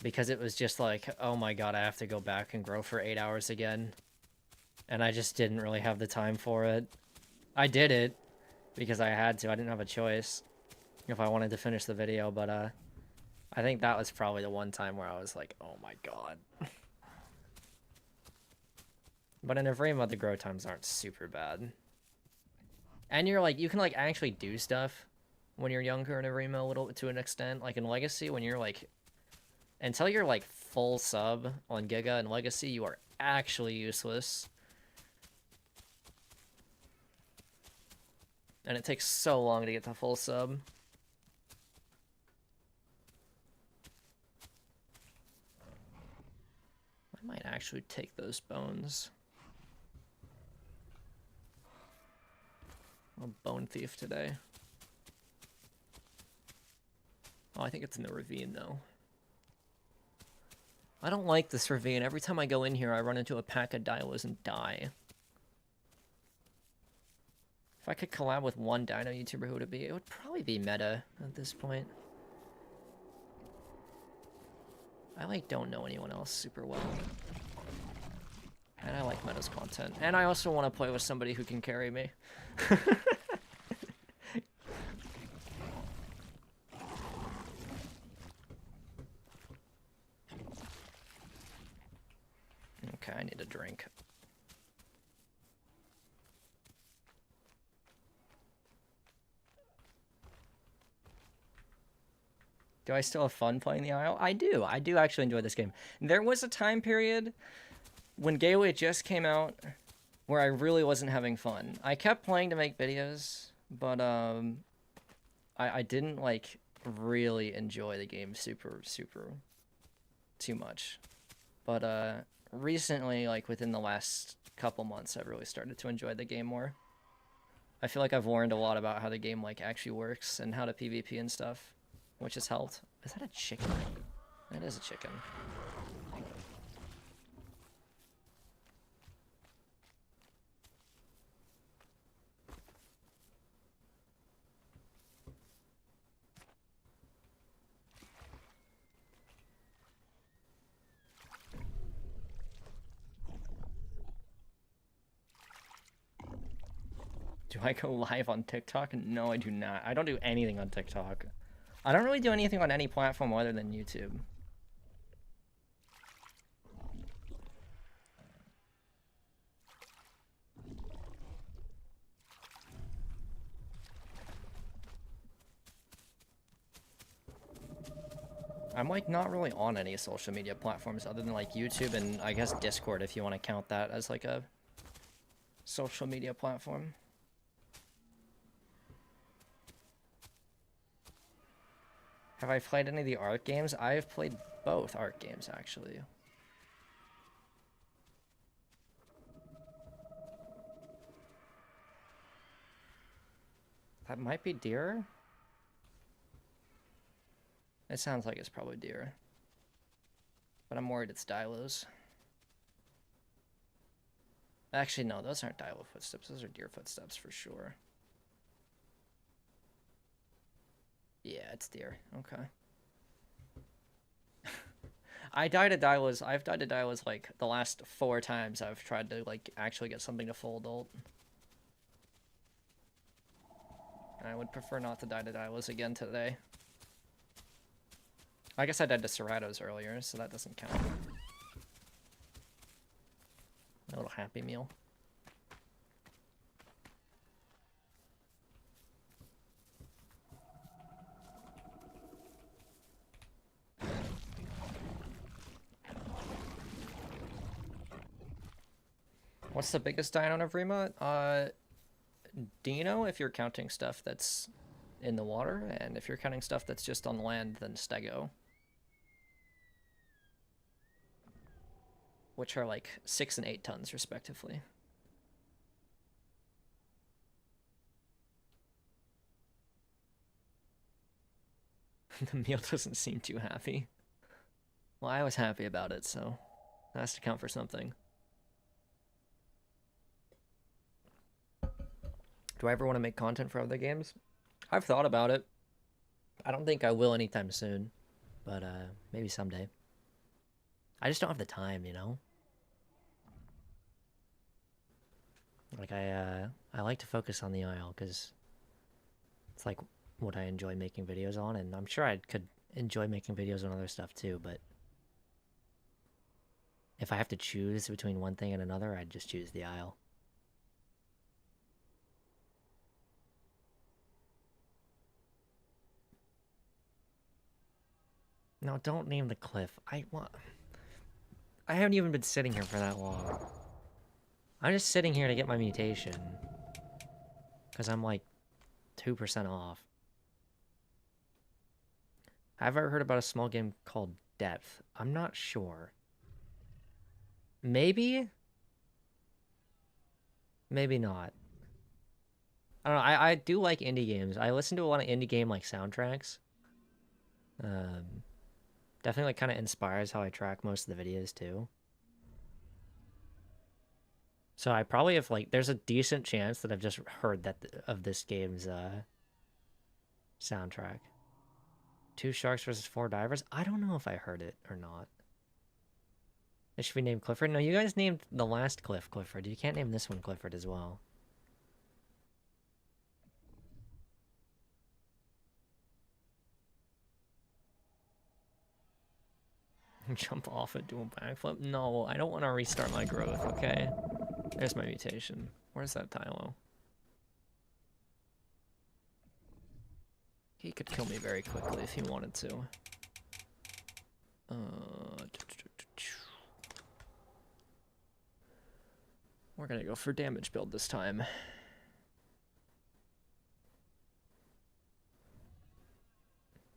Because it was just like, oh my god, I have to go back and grow for 8 hours again. And I just didn't really have the time for it. I did it, because I had to. I didn't have a choice if I wanted to finish the video, but I think that was probably the one time where I was like, oh my god. But in Evrima, the grow times aren't super bad. And you're like, you can like actually do stuff when you're younger in Evrima a little to an extent. Like in Legacy, when you're like, until you're like full sub on Giga and Legacy, you are actually useless. And it takes so long to get to full sub. I might actually take those bones. I'm a bone thief today. Oh, I think it's in the ravine, though. I don't like this ravine. Every time I go in here, I run into a pack of dilos and die. If I could collab with one dino YouTuber, who would it be? It would probably be Meta at this point. I, like, don't know anyone else super well. And I like Meta's content. And I also want to play with somebody who can carry me. Okay, I need a drink. Do I still have fun playing the Isle? I do. I do actually enjoy this game. There was a time period when Gateway just came out where I really wasn't having fun. I kept playing to make videos, but I didn't like really enjoy the game super too much. But recently, like within the last couple months, I've really started to enjoy the game more. I feel like I've learned a lot about how the game like actually works and how to PvP and stuff, which has helped. Is that a chicken? That is a chicken. Do I go live on TikTok? No, I do not. I don't do anything on TikTok. I don't really do anything on any platform other than YouTube. I'm like not really on any social media platforms other than like YouTube and I guess Discord if you want to count that as like a social media platform. Have I played any of the Ark games? I have played both Ark games, actually. That might be deer? It sounds like it's probably deer. But I'm worried it's Dilos. Actually, no, those aren't Dilo footsteps. Those are deer footsteps for sure. Yeah, it's deer. Okay. I've died to Daiwas like the last 4 times I've tried to like actually get something to full adult. I would prefer not to die to Daiwas again today. I guess I died to ceratos earlier, so that doesn't count. A little Happy Meal. What's the biggest dino in Evrima? Dino, if you're counting stuff that's in the water, and if you're counting stuff that's just on land, then Stego. Which are like 6 and 8 tons, respectively. The meal doesn't seem too happy. Well, I was happy about it, so that has to count for something. Do I ever want to make content for other games? I've thought about it. I don't think I will anytime soon, but maybe someday. I just don't have the time, you know? Like, I like to focus on the Isle, because it's like what I enjoy making videos on, and I'm sure I could enjoy making videos on other stuff too, but if I have to choose between one thing and another, I'd just choose the Isle. No, don't name the cliff. I haven't even been sitting here for that long. I'm just sitting here to get my mutation. Because I'm like 2% off. Have I ever heard about a small game called Depth? I'm not sure. Maybe? Maybe not. I don't know. I do like indie games. I listen to a lot of indie game like soundtracks. Definitely like kind of inspires how I track most of the videos too. So I probably have like there's a decent chance that I've just heard that of this game's soundtrack. 2 sharks versus 4 divers. I don't know if I heard it or not. It should be named Clifford. No, you guys named the last cliff Clifford. You can't name this one Clifford as well. Jump off it, do a backflip? No, I don't want to restart my growth, okay? There's my mutation. Where's that Tylo? He could kill me very quickly if he wanted to. We're gonna go for damage build this time.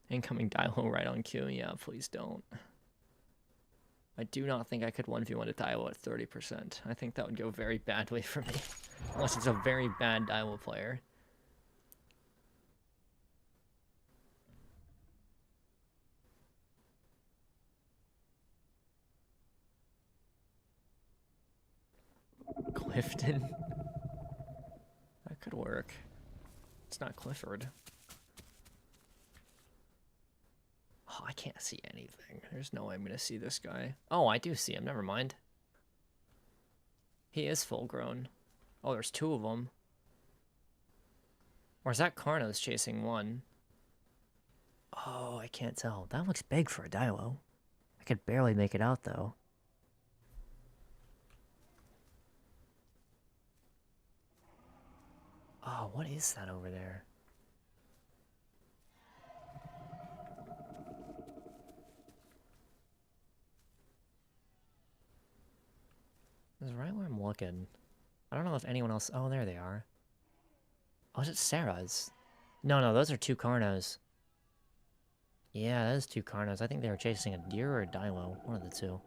Incoming Dilo right on cue. Yeah, please don't. I do not think I could 1v1 a Dilo at 30%. I think that would go very badly for me. Unless it's a very bad Dilo player. Clifton. That could work. It's not Clifford. Oh, I can't see anything. There's no way I'm gonna see this guy. Oh, I do see him. Never mind. He is full grown. Oh, there's 2 of them. Or is that Carnos chasing one? Oh, I can't tell. That looks big for a Dilo. I could barely make it out, though. Oh, what is that over there? This is right where I'm looking. I don't know if anyone else... Oh, there they are. Oh, is it Sarah's? No, those are 2 Carnos. Yeah, that is 2 Carnos. I think they were chasing a deer or a Dilo. One of the 2.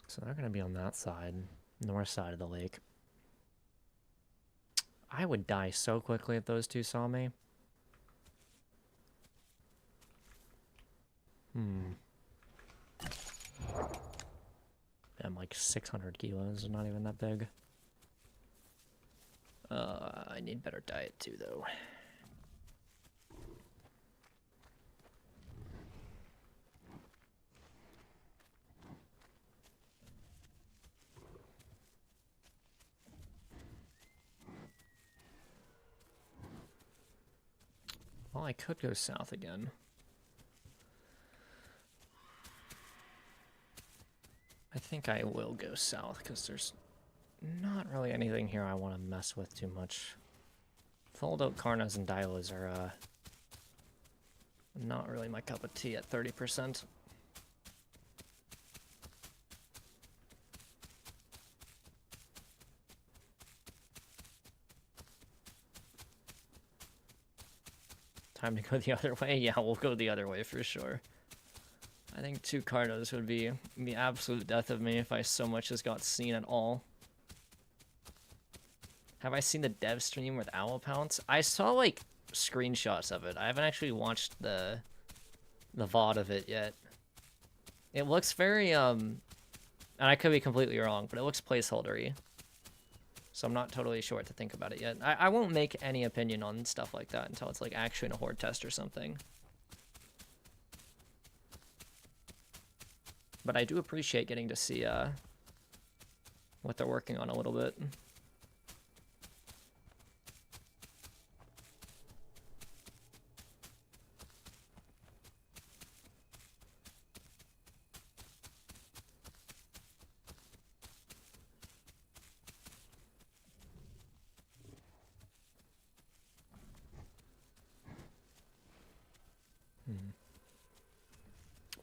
So they're gonna be on that side. North side of the lake. I would die so quickly if those 2 saw me. I'm like like 600 kilos, not even that big. I need better diet too, though. Well, I could go south again. I think I will go south because there's not really anything here I want to mess with too much. Fold out Carnas and Dialas are not really my cup of tea at 30%. Time to go the other way? Yeah, we'll go the other way for sure. I think 2 Carnos would be the absolute death of me if I so much as got seen at all. Have I seen the dev stream with Owl Pounce? I saw, like, screenshots of it. I haven't actually watched the VOD of it yet. It looks very, and I could be completely wrong, but it looks placeholdery. So I'm not totally sure what to think about it yet. I won't make any opinion on stuff like that until it's, like, actually in a horde test or something. But I do appreciate getting to see, what they're working on a little bit.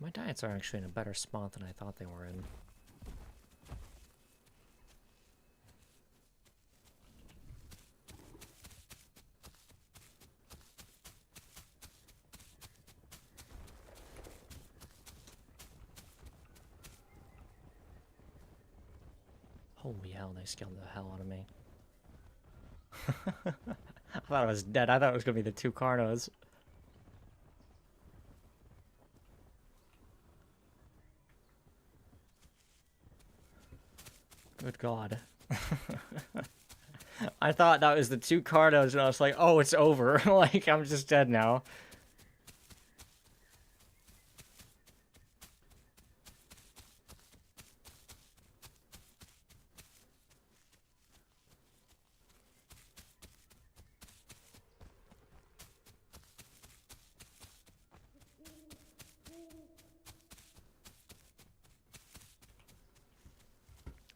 My diets are actually in a better spot than I thought they were in. Holy hell, they scaled the hell out of me. I thought I was dead. I thought it was going to be the 2 Carnos. Good God. I thought that was the 2 Carnos, and I was like, oh, it's over. Like, I'm just dead now.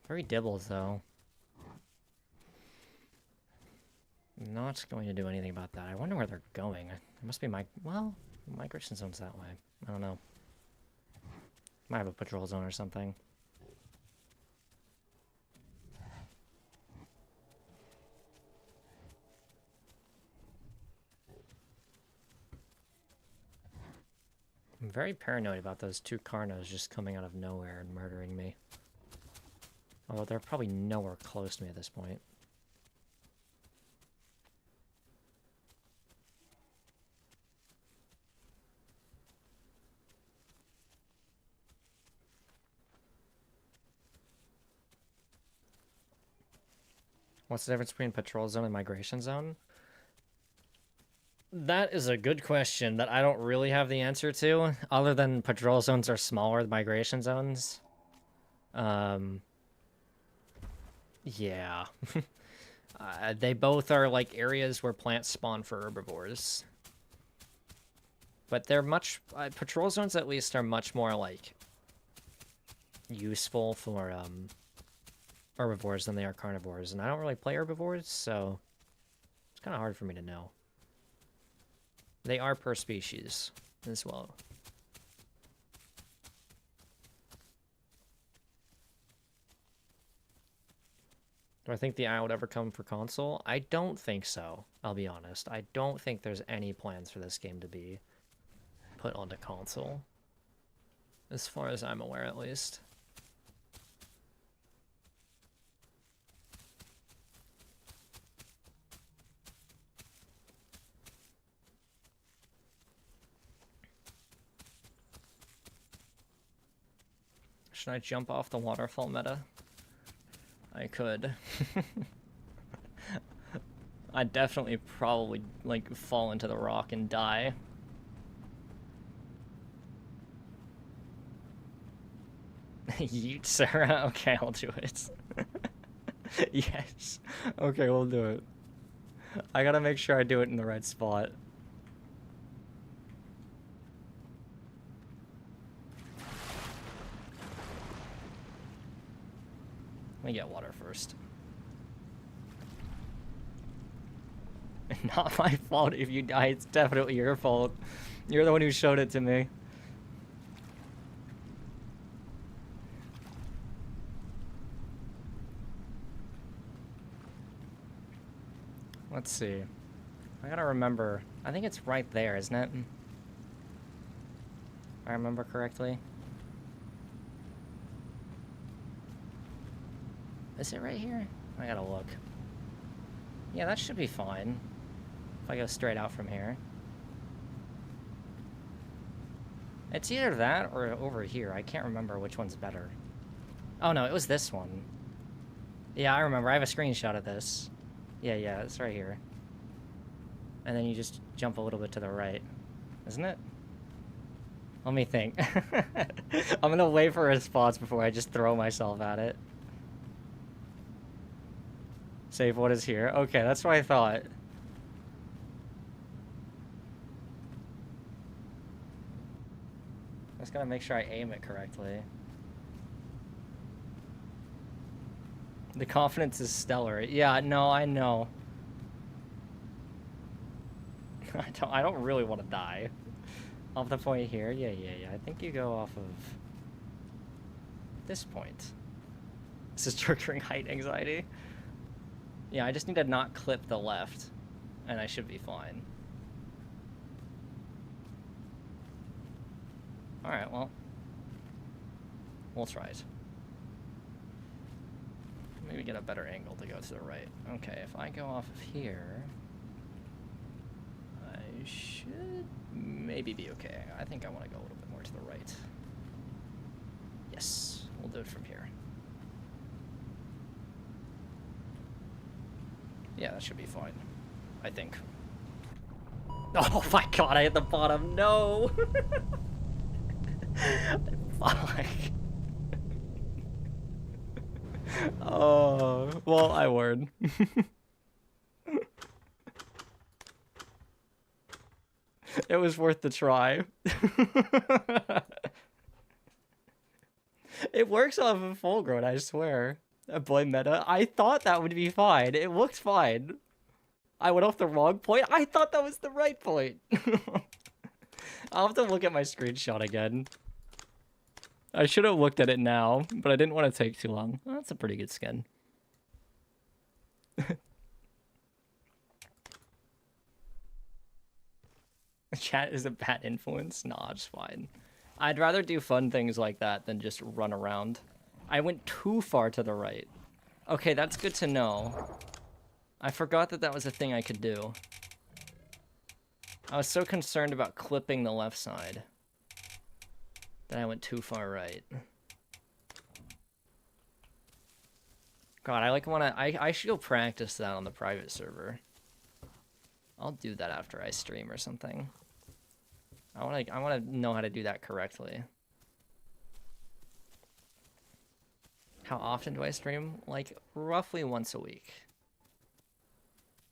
Very dibbles, though. Not going to do anything about that. I wonder where they're going. It must be well, migration zone's that way. I don't know. Might have a patrol zone or something. I'm very paranoid about those 2 Carnos just coming out of nowhere and murdering me. Although they're probably nowhere close to me at this point. What's the difference between patrol zone and migration zone? That is a good question that I don't really have the answer to, other than patrol zones are smaller than migration zones. Yeah. They both are, like, areas where plants spawn for herbivores. But they're patrol zones at least are much more, like, useful for, herbivores than they are carnivores. And I don't really play herbivores, so it's kind of hard for me to know. They are per species as well. Do I think the Isle would ever come for console? I don't think so, I'll be honest. I don't think there's any plans for this game to be put onto console. As far as I'm aware, at least. Should I jump off the waterfall meta? I could. I'd definitely probably, like, fall into the rock and die. Yeet, Sarah? Okay, I'll do it. Yes. Okay, we'll do it. I gotta make sure I do it in the right spot. Let me get water first. Not my fault if you die, it's definitely your fault. You're the one who showed it to me. Let's see. I gotta remember. I think it's right there, isn't it? If I remember correctly. Is it right here? I gotta look. Yeah, that should be fine. If I go straight out from here. It's either that or over here. I can't remember which one's better. Oh no, it was this one. Yeah, I remember. I have a screenshot of this. Yeah, it's right here. And then you just jump a little bit to the right. Isn't it? Let me think. I'm gonna wait for a response before I just throw myself at it. Save what is here. Okay, that's what I thought. I just gotta make sure I aim it correctly. The confidence is stellar. Yeah, no, I know. I don't really want to die. Off the point here? Yeah. I think you go off of this point. This is triggering height anxiety. Yeah, I just need to not clip the left, and I should be fine. Alright, well. We'll try it. Maybe get a better angle to go to the right. Okay, if I go off of here, I should maybe be okay. I think I want to go a little bit more to the right. Yes, we'll do it from here. Yeah, that should be fine. I think. Oh my god, I hit the bottom. No! Fuck. Oh, well, I won. It was worth the try. It works off of full grown, I swear. A boy meta. I thought that would be fine. It looked fine. I went off the wrong point. I thought that was the right point. I'll have to look at my screenshot again. I should have looked at it now, but I didn't want to take too long. Well, that's a pretty good skin. Chat is a bad influence? Nah, it's fine. I'd rather do fun things like that than just run around. I went too far to the right. Okay, that's good to know. I forgot that that was a thing I could do. I was so concerned about clipping the left side that I went too far right. God, I like wanna... I should go practice that on the private server. I'll do that after I stream or something. I wanna know how to do that correctly. How often do I stream? Like, roughly once a week.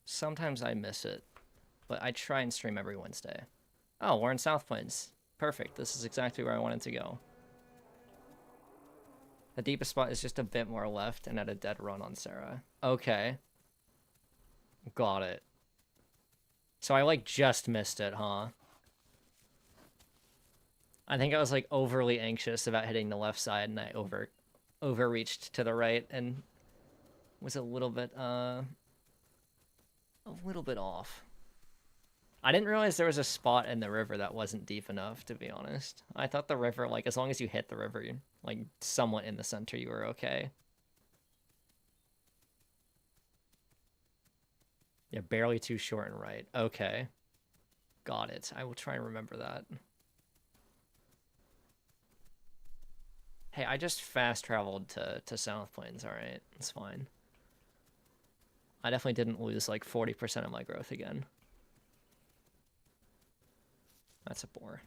Sometimes I miss it, but I try and stream every Wednesday. Oh, we're in South Plains. Perfect. This is exactly where I wanted to go. The deepest spot is just a bit more left and at a dead run on Sarah. Okay. Got it. So I, like, just missed it, huh? I think I was, like, overly anxious about hitting the left side, and I overreached to the right and was a little bit off. I didn't realize there was a spot in the river that wasn't deep enough, to be honest. I thought the river, like, as long as you hit the river, like, somewhat in the center, you were okay. Yeah, barely too short and right. Okay. Got it. I will try and remember that. Hey, I just fast traveled to South Plains, alright? It's fine. I definitely didn't lose like 40% of my growth again. That's a bore.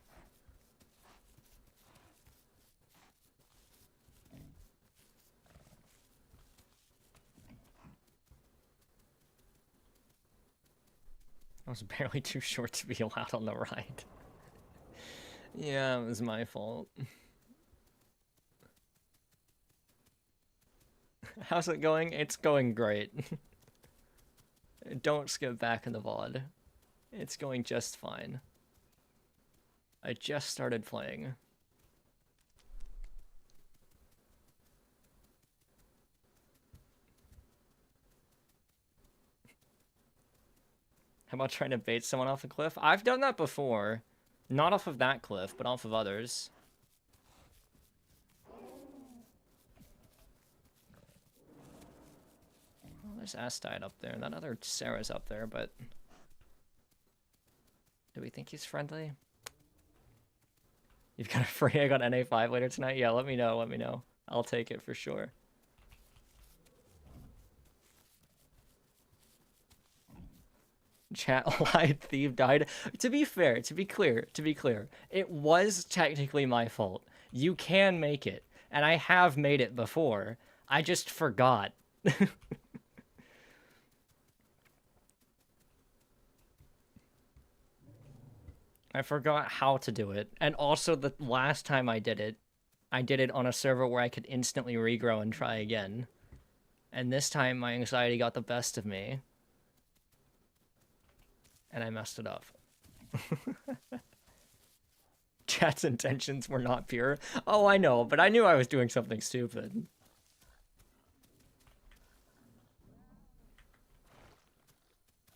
I was barely too short to be allowed on the ride. Yeah, it was my fault. How's it going? It's going great. Don't skip back in the VOD. It's going just fine. I just started playing. How about trying to bait someone off a cliff? I've done that before. Not off of that cliff, but off of others. Well, there's Astide up there, and that other Sarah's up there, but... Do we think he's friendly? You've got a free egg on NA5 later tonight? Yeah, let me know, let me know. I'll take it for sure. Chat lied, thief died. To be fair, to be clear, it was technically my fault. You can make it, and I have made it before. I just forgot. I forgot how to do it, and also the last time I did it on a server where I could instantly regrow and try again. And this time my anxiety got the best of me. And I messed it up. Chat's intentions were not pure. Oh, I know, but I knew I was doing something stupid.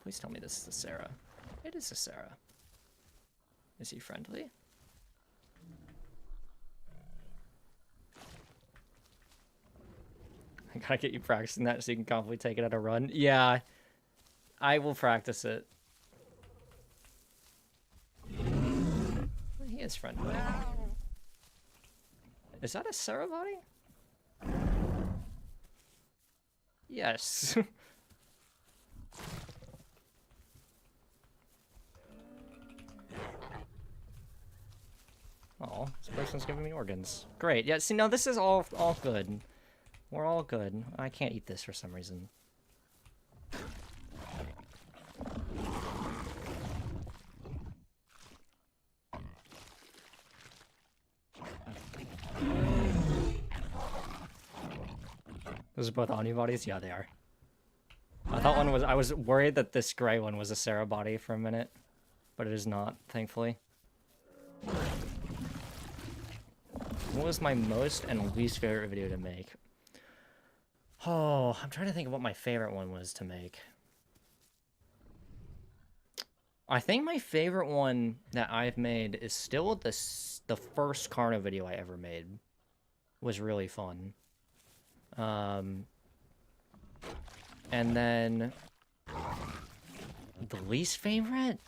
Please tell me this is a Sarah. It is a Sarah. Is he friendly? I gotta get you practicing that so you can confidently take it at a run. Yeah, I will practice it. He is friendly. Is that a Sarah body? Yes. Oh, this person's giving me organs. Great. Yeah, see, no, this is all good. We're all good. I can't eat this for some reason. Those are both Anu bodies? Yeah, they are. I thought one was... I was worried that this gray one was a Sarah body for a minute. But it is not, thankfully. What was my most and least favorite video to make? Oh, I'm trying to think of what my favorite one was to make. I think my favorite one that I've made is still the first Carno video I ever made. Was really fun. And then the least favorite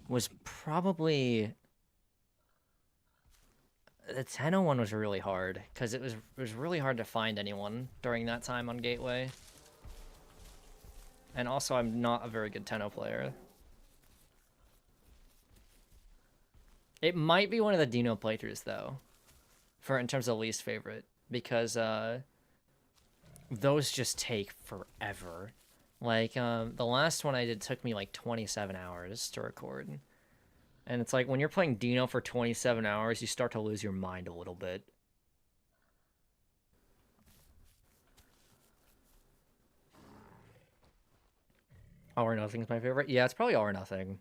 was probably the Tenno one. Was really hard because it was really hard to find anyone during that time on Gateway. And also I'm not a very good Tenno player. It might be one of the Dino playthroughs though, in terms of least favorite, because those just take forever. Like, the last one I did took me like 27 hours to record. And it's like, when you're playing Dino for 27 hours, you start to lose your mind a little bit. All or Nothing's my favorite? Yeah, it's probably All or Nothing.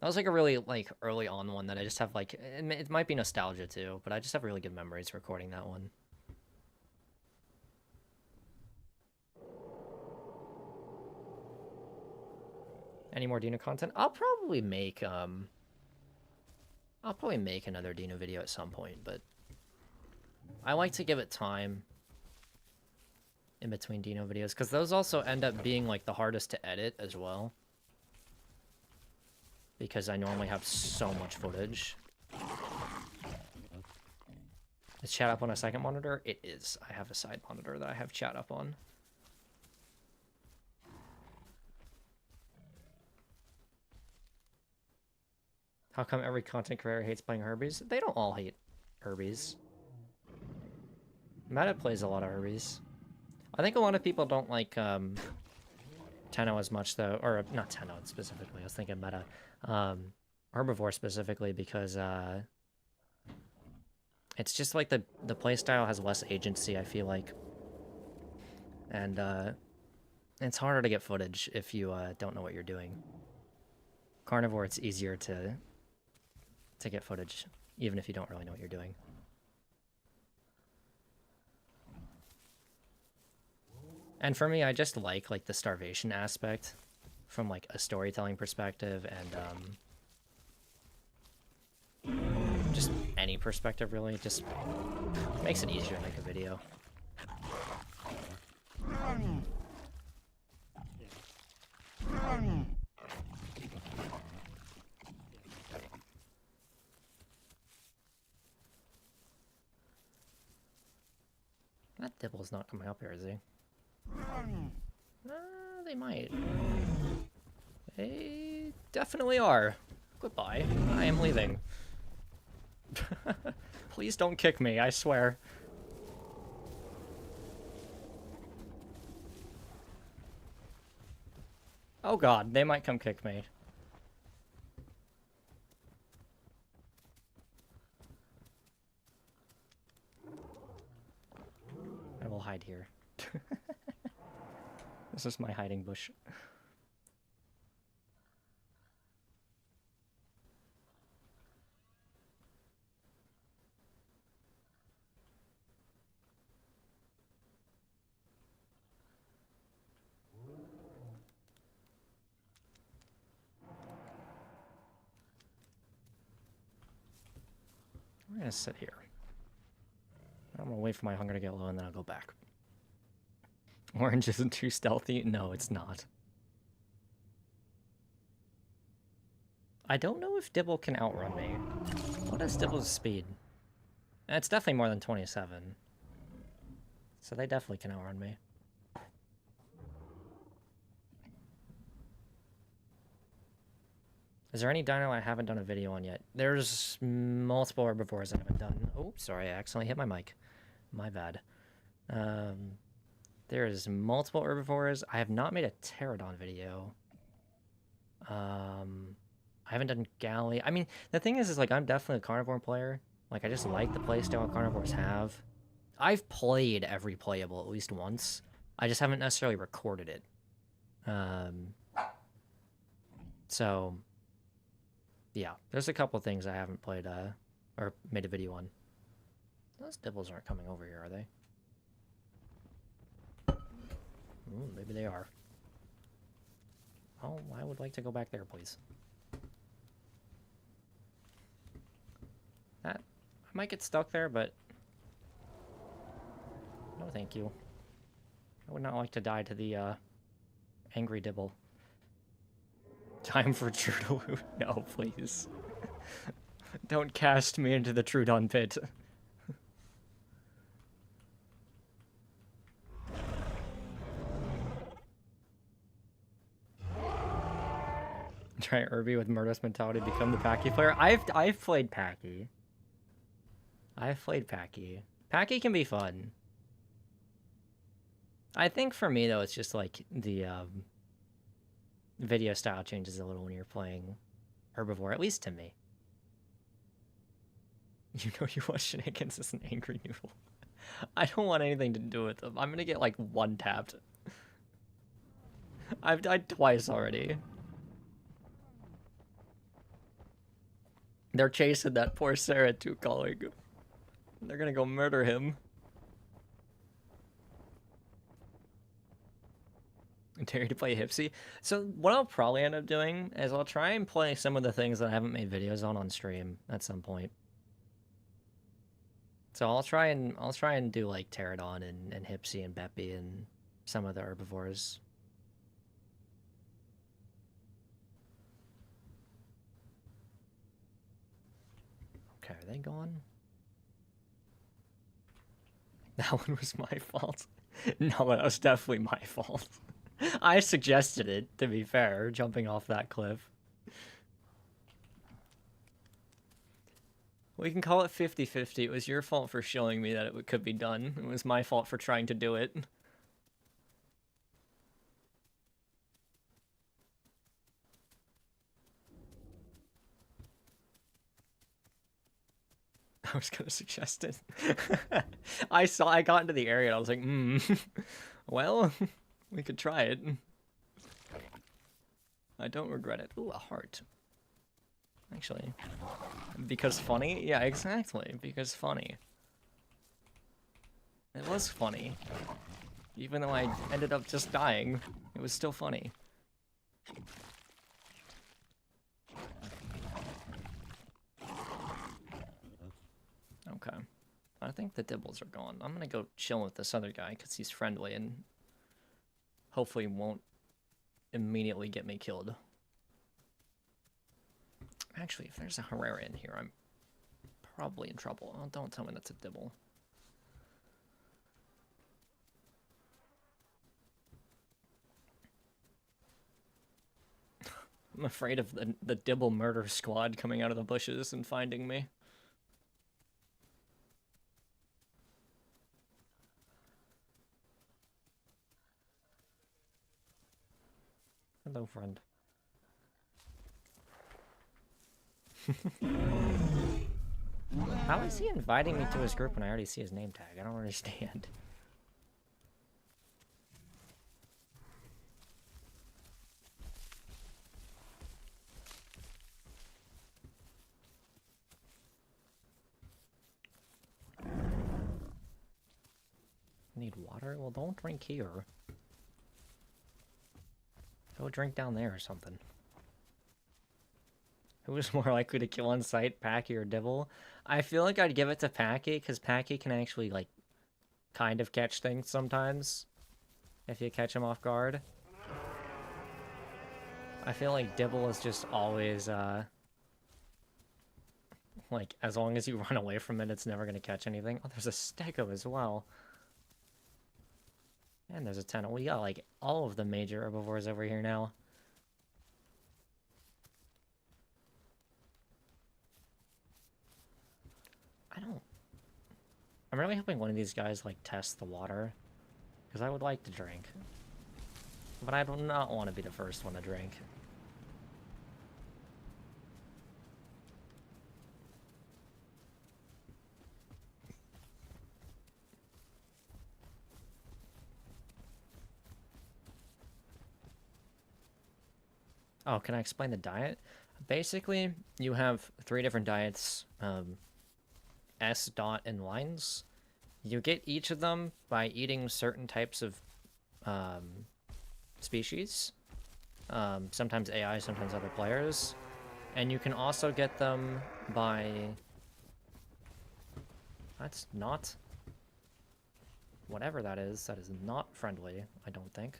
That was like a really, like, early on one that I just have, like, it might be nostalgia too, but I just have really good memories recording that one. Any more Dino content? I'll probably make another Dino video at some point, but I like to give it time in between Dino videos, because those also end up being like the hardest to edit as well, because I normally have so much footage. Is chat up on a second monitor? It is. I have a side monitor that I have chat up on. How come every content creator hates playing Herbies? They don't all hate Herbies. Meta plays a lot of Herbies. I think a lot of people don't like Tenno as much though, or not Tenno specifically. I was thinking Meta, Herbivore specifically because it's just like the playstyle has less agency. I feel like, and it's harder to get footage if you don't know what you're doing. Carnivore, it's easier to get footage, even if you don't really know what you're doing. And for me, I just like the starvation aspect from like a storytelling perspective and just any perspective really. It just makes it easier to make a video. That Dibble's not coming up here, is he? They might. They definitely are. Goodbye. I am leaving. Please don't kick me, I swear. Oh god, they might come kick me. I will hide here. This is my hiding bush. I'm gonna sit here. I'm gonna wait for my hunger to get low and then I'll go back. Orange isn't too stealthy? No, it's not. I don't know if Dibble can outrun me. What is Dibble's speed? It's definitely more than 27. So they definitely can outrun me. Is there any dino I haven't done a video on yet? There's multiple herbivores I haven't done. Oh, sorry, I accidentally hit my mic. My bad. There's multiple herbivores. I have not made a pterodon video. I haven't done galley. I mean, the thing is like, I'm definitely a carnivore player. Like, I just like the playstyle carnivores have. I've played every playable at least once. I just haven't necessarily recorded it. So, yeah, there's a couple things I haven't played, or made a video on. Those Dibbles aren't coming over here, are they? Ooh, maybe they are. Oh, I would like to go back there, please. I might get stuck there, but no thank you. I would not like to die to the angry Dibble. Time for Trudon. No, please. Don't cast me into the Trudon pit. Try Irby with Murderous Mentality to become the Packy player. I've played Packy. I've played Packy. Packy can be fun. I think for me though, it's just like the video style changes a little when you're playing Herbivore, at least to me. You know you watch Shenanigans as an angry noodle. I don't want anything to do with them. I'm gonna get like one tapped. I've died twice already. They're chasing that poor cerato colleague. They're gonna go murder him. Dare to play Hipsy. So what I'll probably end up doing is I'll try and play some of the things that I haven't made videos on stream at some point. So I'll try and do like Pterodon and Hipsy and Beppy and some of the herbivores. Okay, are they gone? That one was my fault. No, that was definitely my fault. I suggested it, to be fair, jumping off that cliff. We can call it 50-50. It was your fault for showing me that it could be done. It was my fault for trying to do it. I was gonna suggest it. I got into the area and I was like, well, we could try it. I don't regret it. Ooh, a heart. Actually. Because funny? Yeah, exactly. Because funny. It was funny. Even though I ended up just dying, it was still funny. Okay. I think the dibbles are gone. I'm gonna go chill with this other guy because he's friendly and hopefully won't immediately get me killed. Actually, if there's a Herrera in here, I'm probably in trouble. Oh, don't tell me that's a dibble. I'm afraid of the dibble murder squad coming out of the bushes and finding me. Hello, friend. How is he inviting me to his group when I already see his name tag? I don't understand. Need water? Well, don't drink here. Go drink down there or something. Who is more likely to kill on sight, Packy or Dibble? I feel like I'd give it to Packy, because Packy can actually, like, kind of catch things sometimes. If you catch him off guard. I feel like Dibble is just always, like, as long as you run away from it, it's never going to catch anything. Oh, there's a Stego as well. And there's a Tenno. We got, like, all of the major herbivores over here now. I'm really hoping one of these guys, like, tests the water. Because I would like to drink. But I do not want to be the first one to drink. Oh, can I explain the diet? Basically, you have 3 different diets. S, dot, and lines. You get each of them by eating certain types of species. Sometimes AI, sometimes other players. And you can also get them by... That's not... Whatever that is not friendly, I don't think.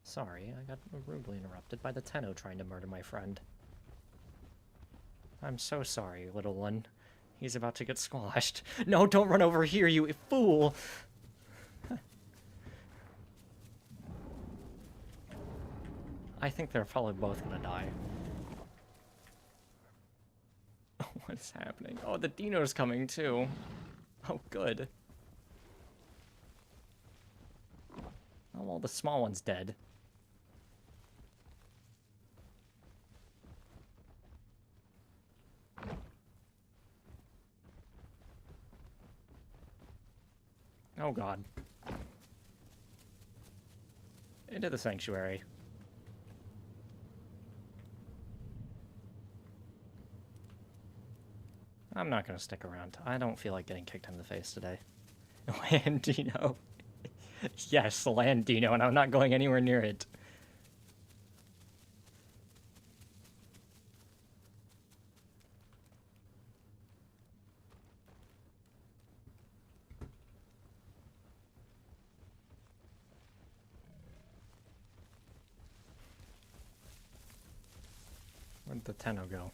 Sorry, I got rudely interrupted by the Tenno trying to murder my friend. I'm so sorry, little one. He's about to get squashed. No, don't run over here, you fool! I think they're probably both gonna die. What is happening? Oh, the Dino's coming too. Oh, good. Oh, well, the small one's dead. Oh god. Into the sanctuary. I'm not gonna stick around. I don't feel like getting kicked in the face today. Landino. Yes, Landino, and I'm not going anywhere near it. Where'd the Tenno go?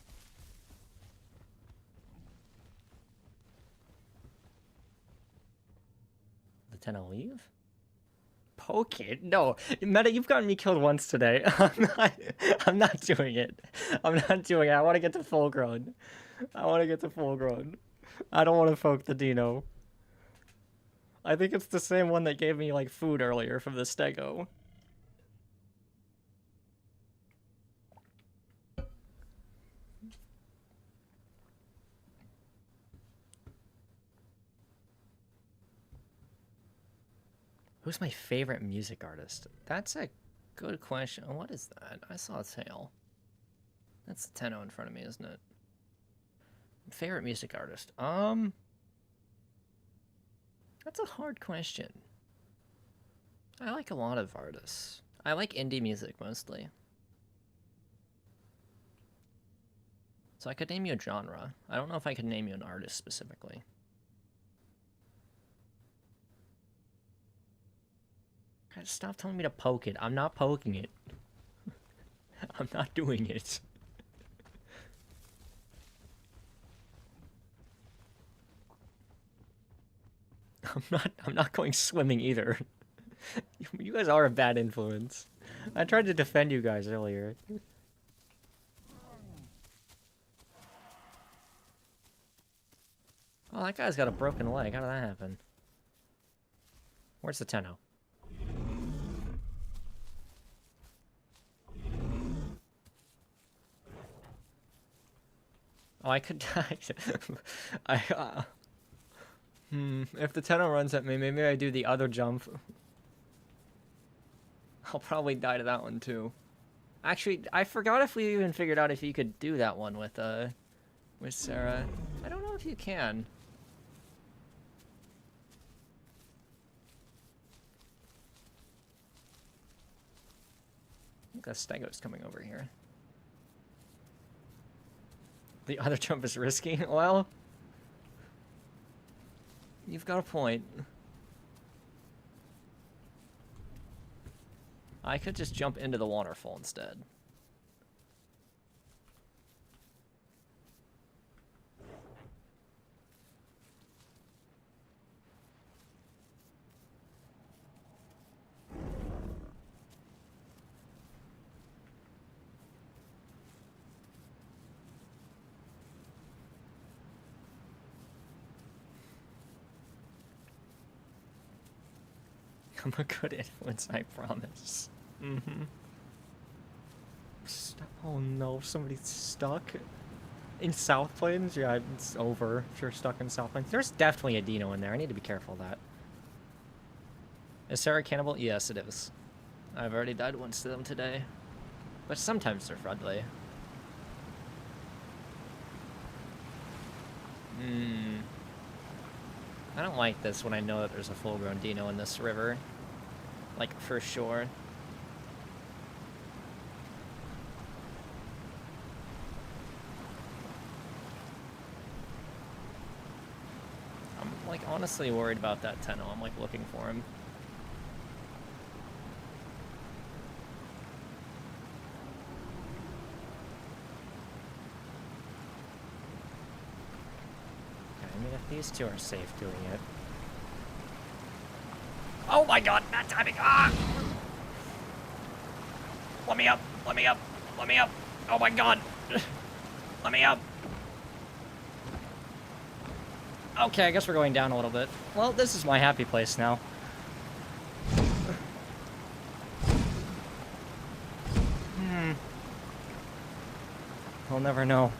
Tenno leave? Poke it? No. Meta, you've gotten me killed once today. I'm not doing it. I'm not doing it. I want to get to full grown. I want to get to full grown. I don't want to poke the Dino. I think it's the same one that gave me, like, food earlier from the Stego. Who's my favorite music artist? That's a good question. What is that? I saw a tail. That's the Tenno in front of me, isn't it? Favorite music artist? That's a hard question. I like a lot of artists. I like indie music mostly. So I could name you a genre. I don't know if I could name you an artist specifically. God, stop telling me to poke it. I'm not poking it. I'm not doing it. I'm not going swimming either. You guys are a bad influence. I tried to defend you guys earlier. Oh, that guy's got a broken leg. How did that happen? Where's the Tenno? Oh, I could die. If the Tenno runs at me, maybe I do the other jump. I'll probably die to that one too. Actually, I forgot if we even figured out if you could do that one with Sarah. I don't know if you can. I think that Stego's coming over here. The other jump is risky? Well, you've got a point. I could just jump into the waterfall instead. I'm a good influence, I promise. Oh no, somebody's stuck. In South Plains? Yeah, it's over. If you're stuck in South Plains. There's definitely a Dino in there. I need to be careful of that. Is Sarah cannibal? Yes, it is. I've already died once to them today. But sometimes they're friendly. I don't like this when I know that there's a full-grown Dino in this river. Like, for sure. I'm, like, honestly worried about that Tenno. I'm, like, looking for him. Okay, I mean, if these two are safe doing it. Oh my god, bad timing! Ah! Let me up! Let me up! Let me up! Oh my god! Let me up! Okay, I guess we're going down a little bit. Well, this is my happy place now. I'll never know.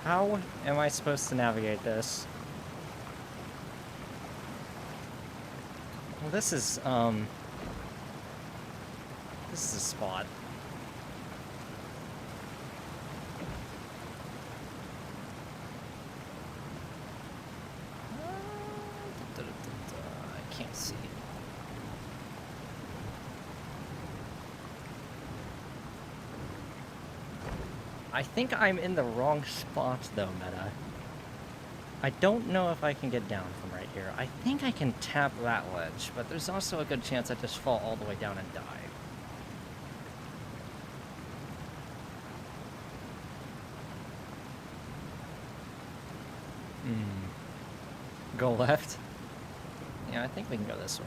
How am I supposed to navigate this? Well, this is a spot. I can't see. I think I'm in the wrong spot, though, Meta. I don't know if I can get down from right here. I think I can tap that ledge, but there's also a good chance I just fall all the way down and die. Go left? Yeah, I think we can go this way.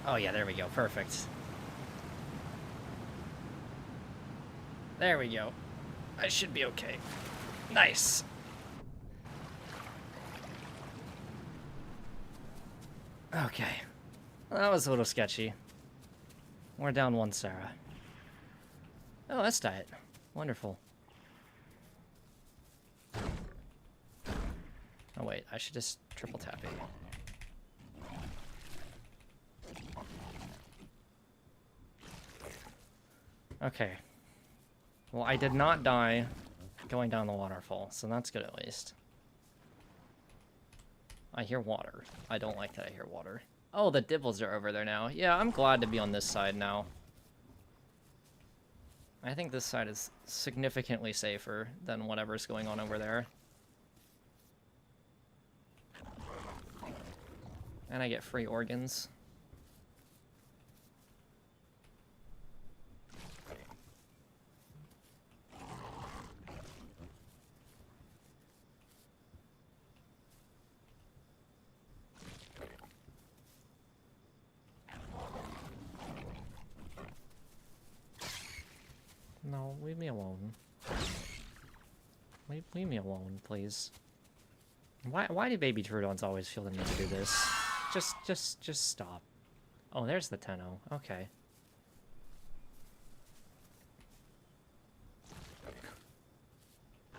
Oh yeah, there we go. Perfect. There we go. I should be okay. Nice. Okay. Well, that was a little sketchy. We're down one Sarah. Oh, that's diet. Wonderful. Oh wait, I should just triple tap it. Okay. Well, I did not die going down the waterfall, so that's good at least. I hear water. I don't like that I hear water. Oh, the dibbles are over there now. Yeah, I'm glad to be on this side now. I think this side is significantly safer than whatever's going on over there. And I get free organs. No, leave me alone. Leave me alone, please. Why do baby Trudons always feel the need to do this? Just stop. Oh, there's the Tenno. Okay.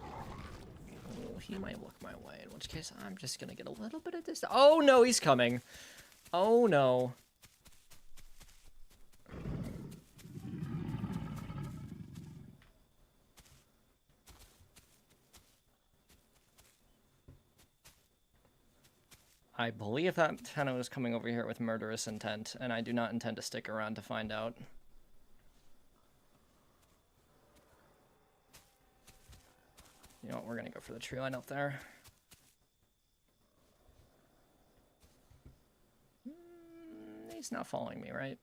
Oh, he might look my way, in which case I'm just gonna get a little bit of distance. Oh no, he's coming. Oh no. I believe that Tenno is coming over here with murderous intent, and I do not intend to stick around to find out. You know what, we're gonna go for the tree line up there. He's not following me, right?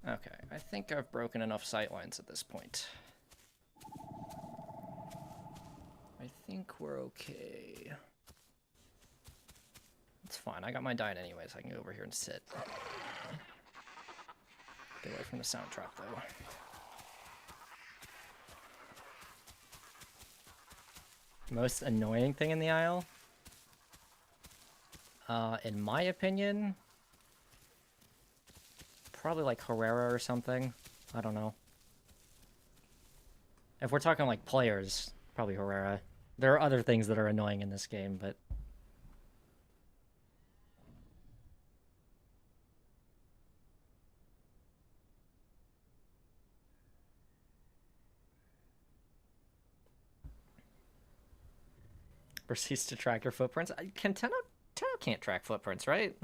Okay, I think I've broken enough sight lines at this point. I think we're okay. It's fine, I got my diet anyways, I can go over here and sit. Get away from the sound trap, though. Most annoying thing in the Isle? In my opinion, probably like Herrera or something. I don't know. If we're talking like players, probably Herrera. There are other things that are annoying in this game, but... proceeds to track your footprints. Tenno can't track footprints, right?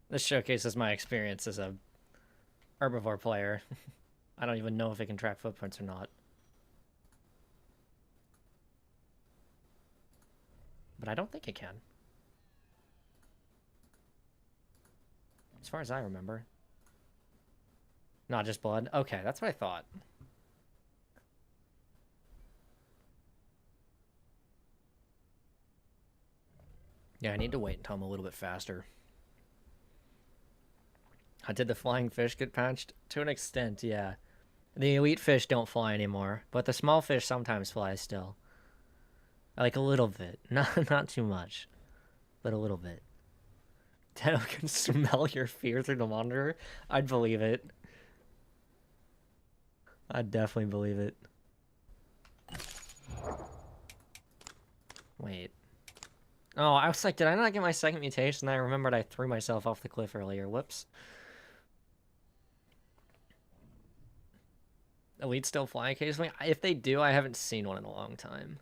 This showcases my experience as a herbivore player. I don't even know if it can track footprints or not. But I don't think it can. As far as I remember. Not just blood? Okay, that's what I thought. Yeah, I need to wait until I'm a little bit faster. Did the flying fish get patched? To an extent, yeah. The elite fish don't fly anymore, but the small fish sometimes fly still. Like a little bit. Not too much, but a little bit. Tenno can smell your fear through the monitor? I'd believe it. I'd definitely believe it. Wait. Oh, I was like, did I not get my second mutation? I remembered I threw myself off the cliff earlier. Whoops. Elites still fly occasionally? If they do, I haven't seen one in a long time.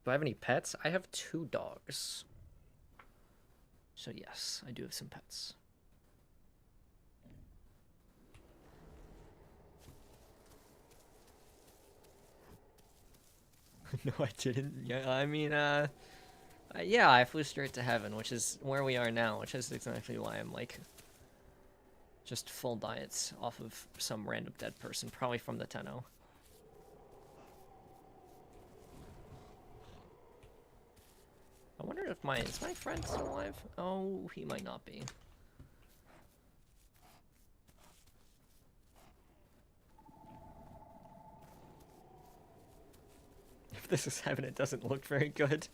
Do I have any pets? I have 2 dogs. So yes, I do have some pets. No, I didn't. Yeah, I mean, yeah, I flew straight to heaven, which is where we are now, which is exactly why I'm, like, Just full diets off of some random dead person, probably from the Tenno. I wonder if is my friend still alive? Oh, he might not be. If this is heaven, it doesn't look very good.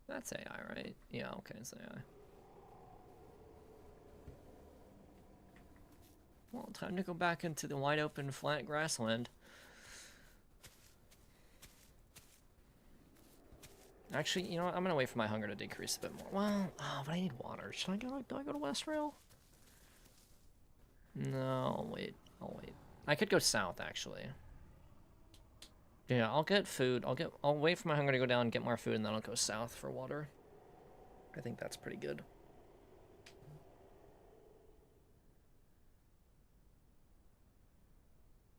That's AI, right? Yeah, okay, it's AI. Well, time to go back into the wide open flat grassland. Actually, you know what? I'm gonna wait for my hunger to decrease a bit more. Well, oh, but I need water. Should I go? Do I go to West Rail? No, I'll wait. I'll wait. I could go south, actually. Yeah, I'll get food. I'll wait for my hunger to go down and get more food, and then I'll go south for water. I think that's pretty good.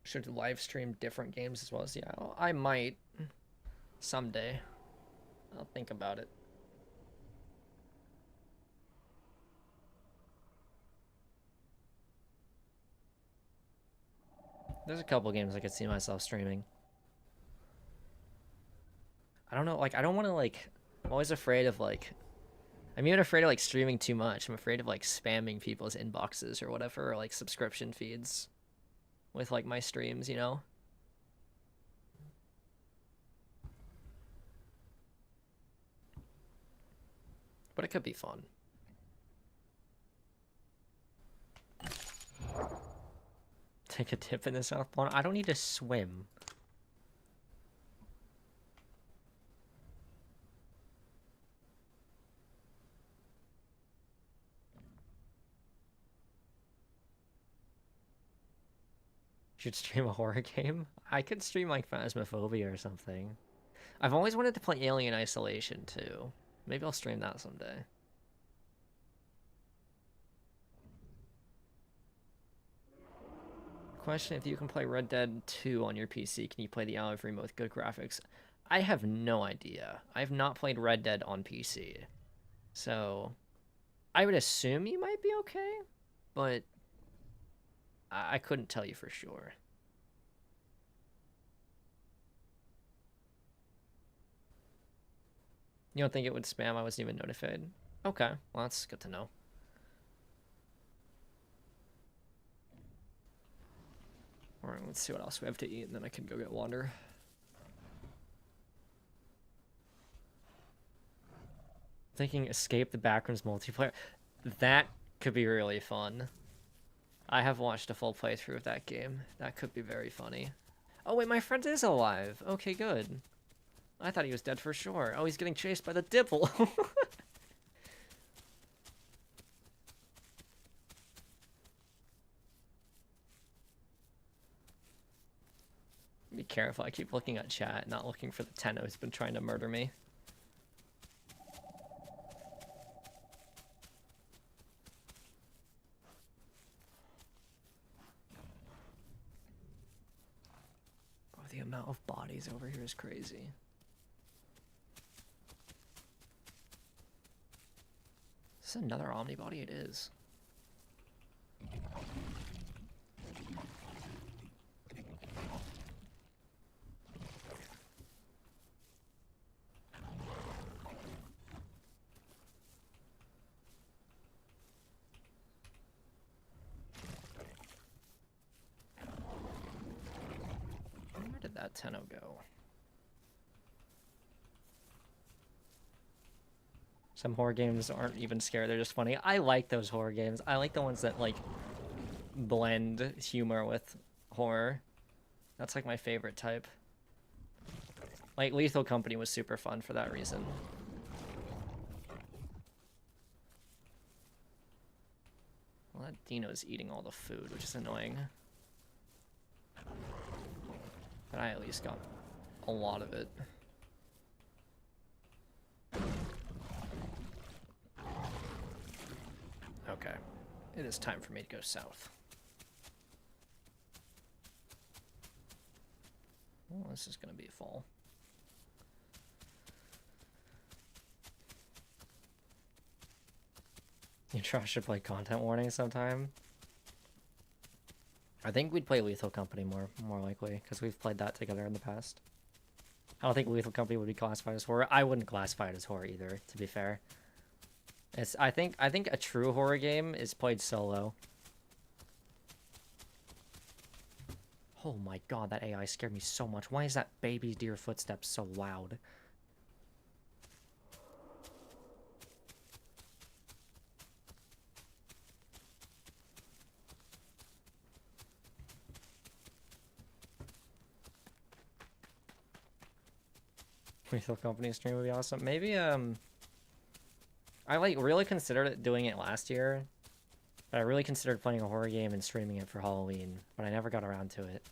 Should live stream different games as well as I might someday. I'll think about it. There's a couple games I could see myself streaming. I don't know, like, I don't want to, like, I'm always afraid of, like, I'm even afraid of, like, streaming too much. I'm afraid of, like, spamming people's inboxes or whatever, or, like, subscription feeds with, like, my streams, you know? But it could be fun. Take a dip in the South Pond? I don't need to swim. Should stream a horror game? I could stream like Phasmophobia or something. I've always wanted to play Alien Isolation too. Maybe I'll stream that someday. Question, if you can play Red Dead 2 on your PC, can you play the Isle Evrima with good graphics? I have no idea. I've not played Red Dead on PC. So, I would assume you might be okay, but I couldn't tell you for sure. You don't think it would spam? I wasn't even notified. Okay, well, that's good to know. Alright, let's see what else we have to eat, and then I can go get water. Thinking escape the backrooms multiplayer. That could be really fun. I have watched a full playthrough of that game. That could be very funny. Oh wait, my friend is alive. Okay, good. I thought he was dead for sure. Oh, he's getting chased by the Dipple. Be careful, I keep looking at chat, not looking for the Tenno who's been trying to murder me. Oh, the amount of bodies over here is crazy. Is this another Omnibody? It is. Where did that Tenno go? Some horror games aren't even scary, they're just funny. I like those horror games. I like the ones that, like, blend humor with horror. That's, like, my favorite type. Like, Lethal Company was super fun for that reason. Well, that Dino's eating all the food, which is annoying. But I at least got a lot of it. Okay, it is time for me to go south. Well, this is gonna be a fall. You try should play content warning sometime. I think we'd play Lethal Company more likely, because we've played that together in the past. I don't think Lethal Company would be classified as horror. I wouldn't classify it as horror either, to be fair. I think a true horror game is played solo. Oh my god, that AI scared me so much. Why is that baby deer footsteps so loud? Lethal Company stream would be awesome. Maybe, I, like, really considered doing it last year. But I really considered playing a horror game and streaming it for Halloween. But I never got around to it.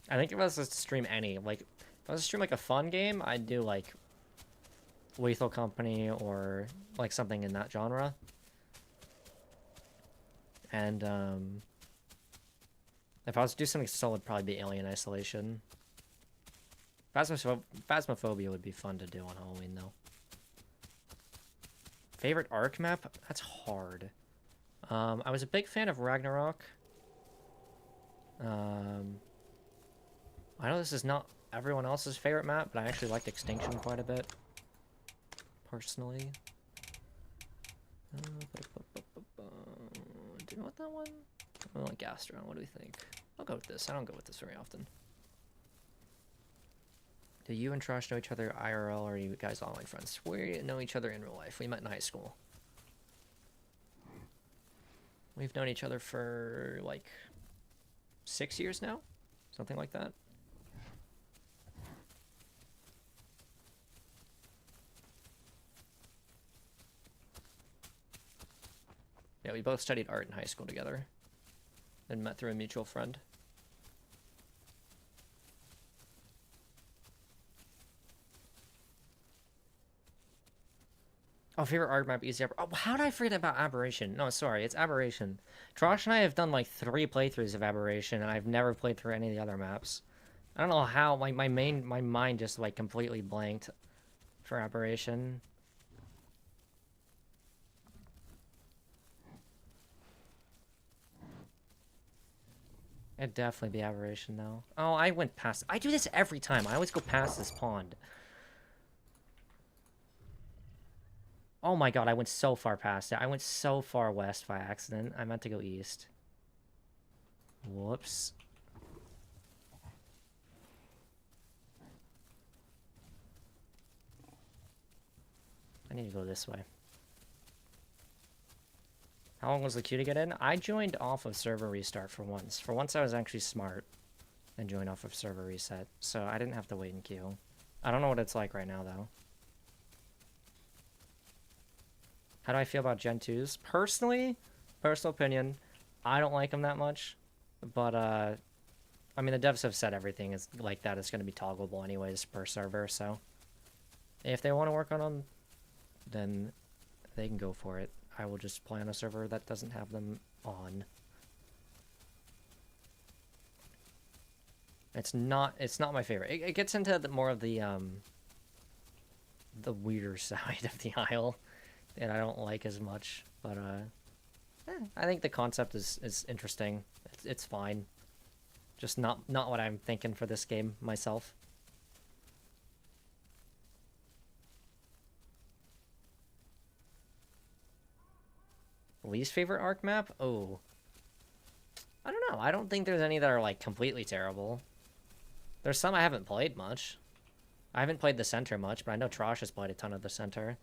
I think if I was to stream any, like, if I was to stream, like, a fun game, I'd do, like, Lethal Company or, like, something in that genre. And, if I was to do something solo, it'd probably be Alien Isolation. Phasmophobia would be fun to do on Halloween, though. Favorite Ark map? That's hard. I was a big fan of Ragnarok. I know this is not everyone else's favorite map, but I actually liked Extinction quite a bit. Personally. Do you want that one? I want Gastron. What do we think? I'll go with this. I don't go with this very often. Do you and Trosh know each other IRL, or are you guys online friends? We know each other in real life. We met in high school. We've known each other for, like, 6 years now? Something like that. Yeah, we both studied art in high school together. And met through a mutual friend. Oh, favorite art map, easy. Oh, how did I forget about Aberration? No, sorry, it's Aberration. Trosh and I have done like 3 playthroughs of Aberration, and I've never played through any of the other maps. I don't know how, like, my mind just, like, completely blanked for Aberration. It'd definitely be Aberration, though. Oh, I went past... I do this every time. I always go past this pond. Oh my god, I went so far past it. I went so far west by accident. I meant to go east. Whoops. I need to go this way. How long was the queue to get in? I joined off of server restart for once. For once I was actually smart and joined off of server reset, so I didn't have to wait in queue. I don't know what it's like right now, though. How do I feel about Gen 2s? Personally, personal opinion, I don't like them that much. But, I mean, the devs have said everything is like that. It's going to be toggleable anyways per server, so... If they want to work on them, then they can go for it. I will just play on a server that doesn't have them on. It's not my favorite. It gets into more of the weirder side of the Isle that I don't like as much, but I think the concept is interesting. It's fine. Just not what I'm thinking for this game myself. Least favorite Ark map? Oh. I don't know. I don't think there's any that are, like, completely terrible. There's some I haven't played much. I haven't played the center much, but I know Trosh has played a ton of the center.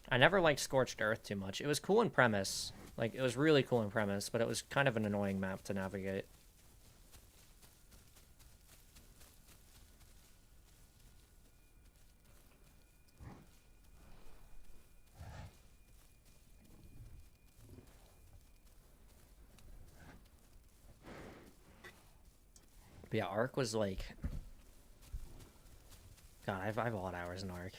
I never liked Scorched Earth too much. It was cool in premise. Like, it was really cool in premise, but it was kind of an annoying map to navigate. But yeah, Ark was like... God, I have a lot of hours in Ark.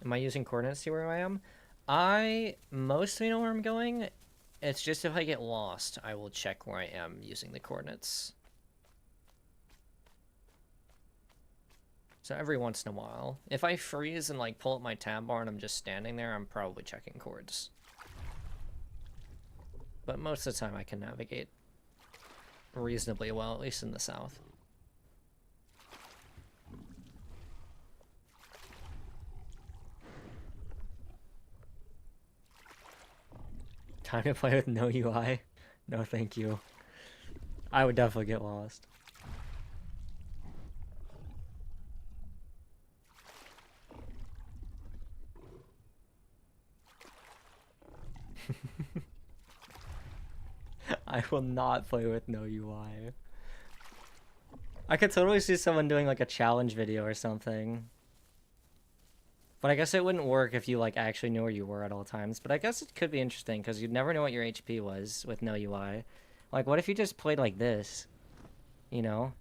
Am I using coordinates to see where I am? I mostly know where I'm going. It's just if I get lost, I will check where I am using the coordinates. So every once in a while. If I freeze and like pull up my tab bar and I'm just standing there, I'm probably checking chords. But most of the time I can navigate reasonably well, at least in the south. Time to play with no UI? No thank you. I would definitely get lost. I will not play with no UI. I could totally see someone doing like a challenge video or something. But I guess it wouldn't work if you like actually knew where you were at all times. But I guess it could be interesting because you'd never know what your HP was with no UI. Like, what if you just played like this? You know?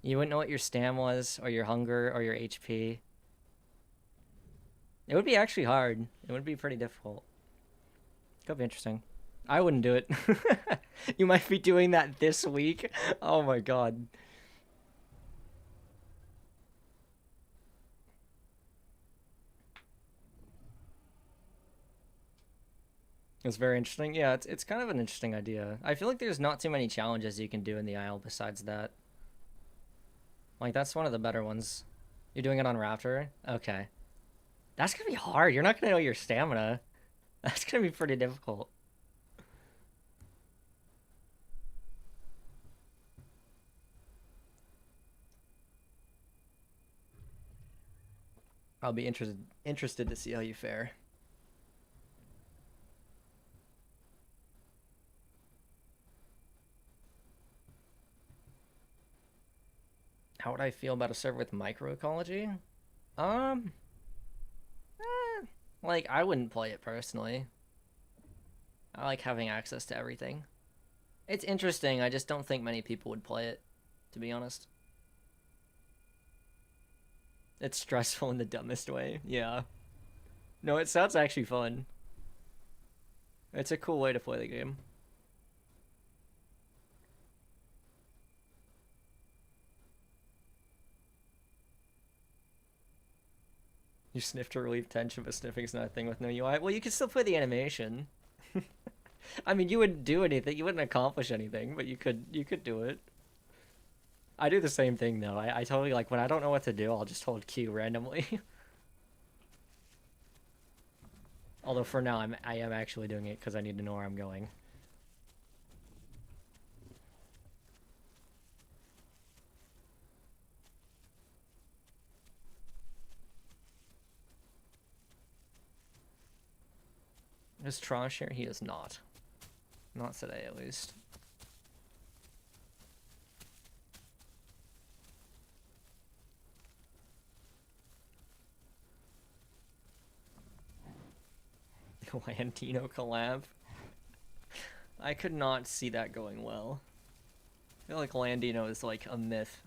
You wouldn't know what your stam was, or your hunger, or your HP. It would be actually hard. It would be pretty difficult. Could be interesting. I wouldn't do it. You might be doing that this week. Oh my god. It's very interesting. Yeah, it's kind of an interesting idea. I feel like there's not too many challenges you can do in the Isle besides that. Like, that's one of the better ones. You're doing it on Raptor? Okay. That's gonna be hard. You're not gonna know your stamina. That's gonna be pretty difficult. I'll be interested to see how you fare. How would I feel about a server with microecology? Um, like, I wouldn't play it personally. I like having access to everything. It's interesting, I just don't think many people would play it, to be honest. It's stressful in the dumbest way, yeah. No, it sounds actually fun. It's a cool way to play the game. You sniff to relieve tension, but sniffing's not a thing with no UI. Well, you can still play the animation. I mean, you wouldn't do anything. You wouldn't accomplish anything, but you could do it. I do the same thing though. I totally like when I don't know what to do, I'll just hold Q randomly. Although for now, I am actually doing it because I need to know where I'm going. Is Trosh here? He is not. Not today, at least. Landino collab. I could not see that going well. I feel like Landino is like a myth.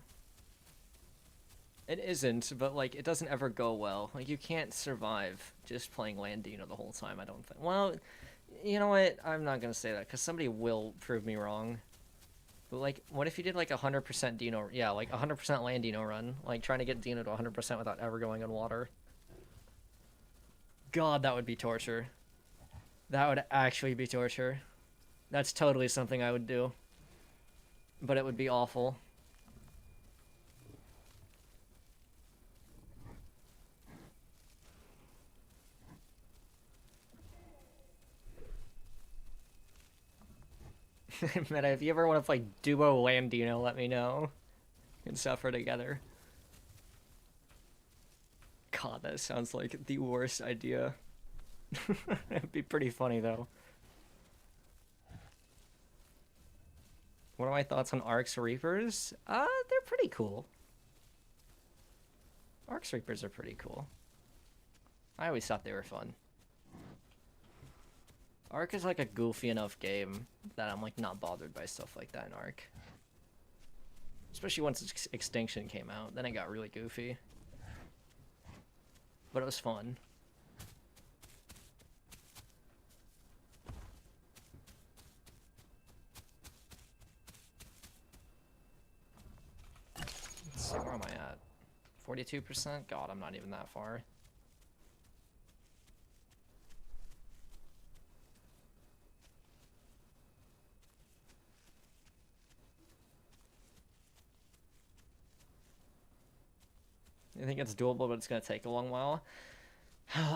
It isn't, but like it doesn't ever go well. Like you can't survive just playing Landino the whole time, I don't think. Well, you know what? I'm not gonna say that because somebody will prove me wrong. But like, what if you did like 100% Dino? Yeah, like 100% Landino run, like trying to get Dino to 100% without ever going in water. God, that would be torture. That would actually be torture. That's totally something I would do. But it would be awful. Meta, if you ever want to play duo Landino, let me know. We can suffer together. God, that sounds like the worst idea. It'd be pretty funny, though. What are my thoughts on Arcs Reapers? They're pretty cool. Arcs Reapers are pretty cool. I always thought they were fun. Arc is like a goofy enough game that I'm like not bothered by stuff like that in Arc. Especially once Extinction came out, then it got really goofy. But it was fun. 42%? God, I'm not even that far. I think it's doable, but it's gonna take a long while.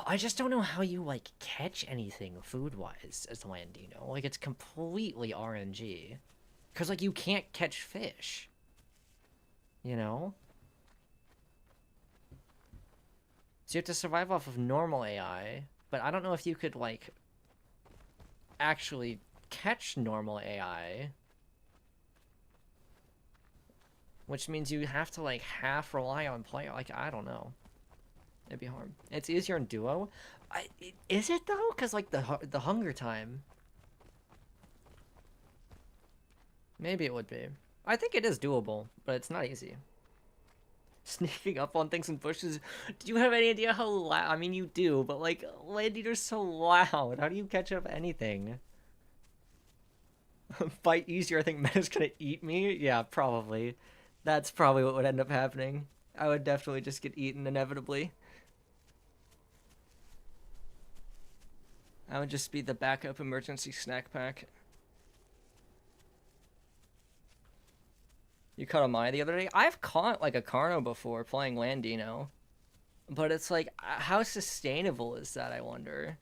I just don't know how you, like, catch anything food-wise as Landino. Like, it's completely RNG. Because, like, you can't catch fish. You know? So you have to survive off of normal AI, but I don't know if you could, like, actually catch normal AI. Which means you have to, like, half rely on player. Like, I don't know. It'd be hard. It's easier in duo. Is it, though? Because, like, the hunger time. Maybe it would be. I think it is doable, but it's not easy. Sneaking up on things in bushes. Do you have any idea how loud? I mean, you do, but, like, land eater's so loud. How do you catch up anything? Fight easier. I think Meta's gonna eat me. Yeah, probably. That's probably what would end up happening. I would definitely just get eaten inevitably. I would just be the backup emergency snack pack. You caught a Mai the other day? I've caught, like, a Carno before playing Landino. But it's like, how sustainable is that, I wonder?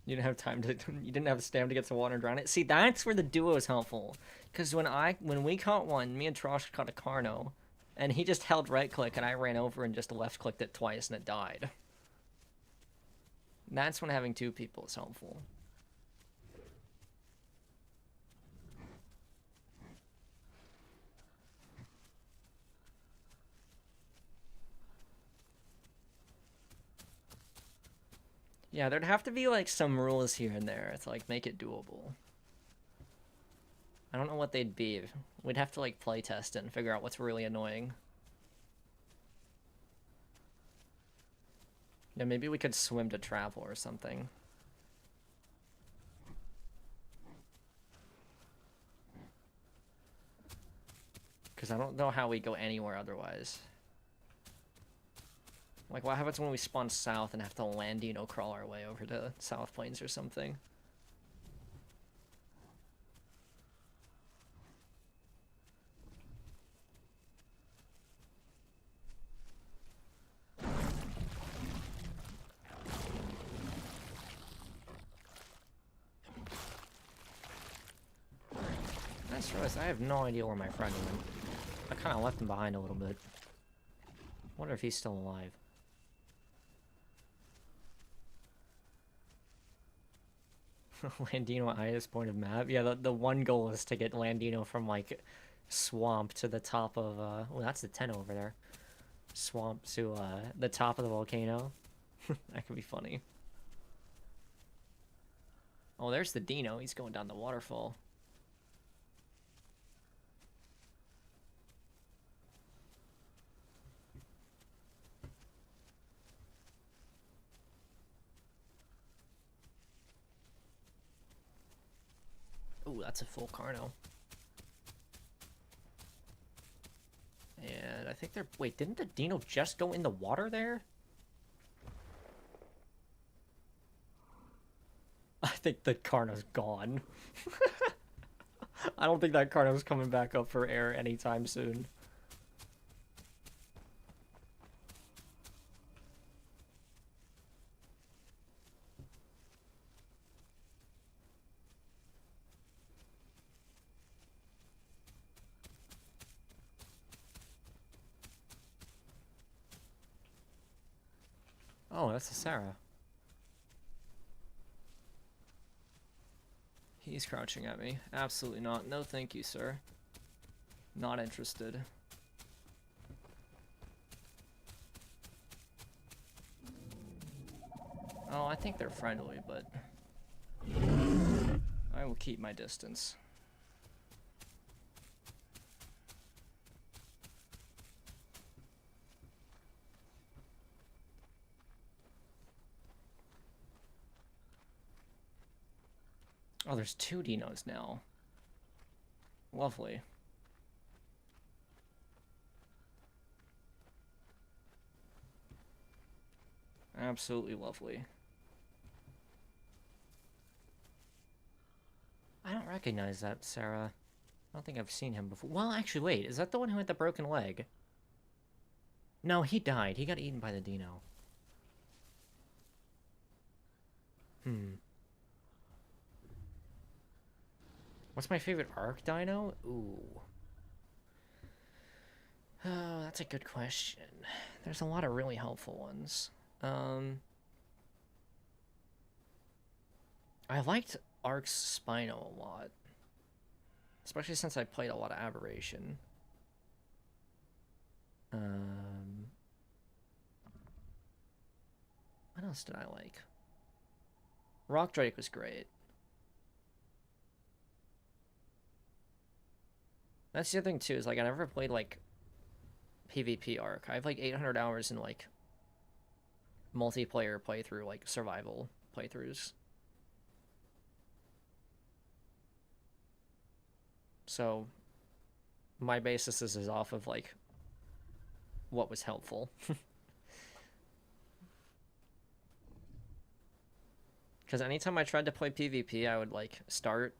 You didn't have time to. You didn't have stamina to get some water and drown it. See, that's where the duo is helpful. Because when we caught one, me and Trosh caught a Carno, and he just held right click, and I ran over and just left clicked it twice, and it died. That's when having two people is helpful. Yeah, there'd have to be, like, some rules here and there to, like, make it doable. I don't know what they'd be. We'd have to, like, play test it and figure out what's really annoying. Yeah, maybe we could swim to travel or something. Because I don't know how we go anywhere otherwise. Like, what happens when we spawn south and have to Landino crawl our way over to South Plains or something? Nice Rose. I have no idea where my friend went. I kind of left him behind a little bit. Wonder if he's still alive. Landino highest point of map. Yeah, the one goal is to get Landino from, like, swamp to the top of well, that's the 10 over there. Swamp to the top of the volcano. That could be funny. Oh, there's the Dino. He's going down the waterfall. Ooh, that's a full Carno. And I think they're... Wait, didn't the Dino just go in the water there? I think the Carno's gone. I don't think that Carno's coming back up for air anytime soon. Oh, that's a Sarah. He's crouching at me. Absolutely not. No thank you, sir. Not interested. Oh, I think they're friendly, but I will keep my distance. Oh, there's 2 dinos now. Lovely. Absolutely lovely. I don't recognize that, Sarah. I don't think I've seen him before. Well, actually, wait. Is that the one who had the broken leg? No, he died. He got eaten by the dino. What's my favorite Ark dino? Ooh. Oh, that's a good question. There's a lot of really helpful ones. I liked Ark's Spino a lot. Especially since I played a lot of Aberration. What else did I like? Rock Drake was great. That's the other thing too, is like I never played like PvP Ark. I have like 800 hours in like multiplayer playthrough, like survival playthroughs. So my basis is off of like what was helpful. Because anytime I tried to play PvP, I would like start,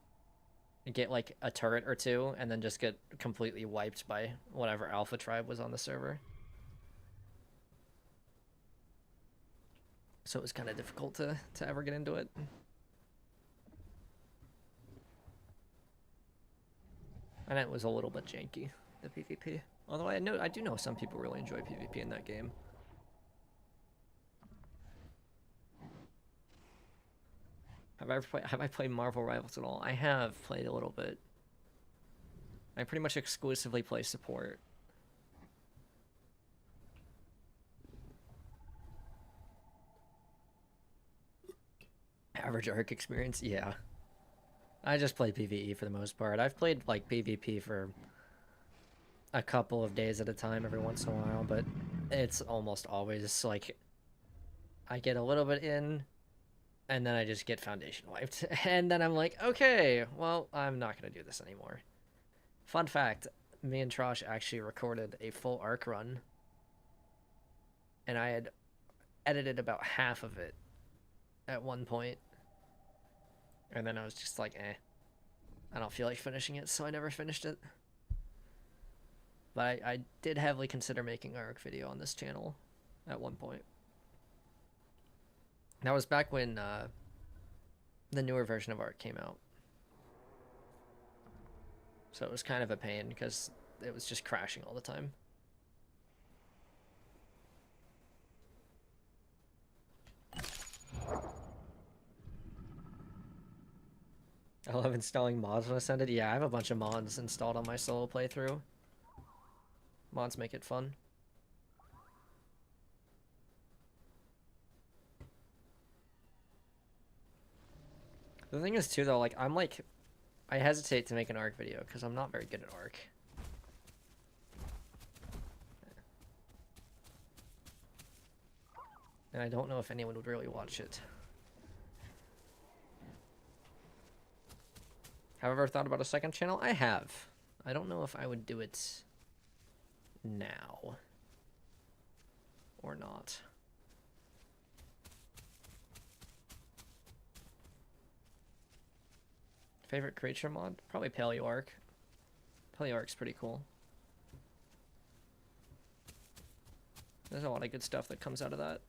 get like a turret or two, and then just get completely wiped by whatever alpha tribe was on the server. So it was kind of difficult to ever get into it. And it was a little bit janky, the PvP. Although I do know some people really enjoy PvP in that game. Have I played Marvel Rivals at all? I have played a little bit. I pretty much exclusively play support. Average Arc experience? Yeah. I just play PvE for the most part. I've played like PvP for a couple of days at a time every once in a while, but it's almost always like I get a little bit in and then I just get foundation wiped. And then I'm like, okay, well, I'm not going to do this anymore. Fun fact, me and Trosh actually recorded a full Arc run, and I had edited about half of it at one point. And then I was just like, I don't feel like finishing it, so I never finished it. But I did heavily consider making an Arc video on this channel at one point. That was back when the newer version of Arc came out. So it was kind of a pain because it was just crashing all the time. I love installing mods when Ascended. Yeah, I have a bunch of mods installed on my solo playthrough. Mods make it fun. The thing is too though, like I hesitate to make an Arc video because I'm not very good at Arc. And I don't know if anyone would really watch it. Have I ever thought about a second channel? I have. I don't know if I would do it now or not. Favorite creature mod? Probably Paleoarc. Paleoarc's pretty cool. There's a lot of good stuff that comes out of that.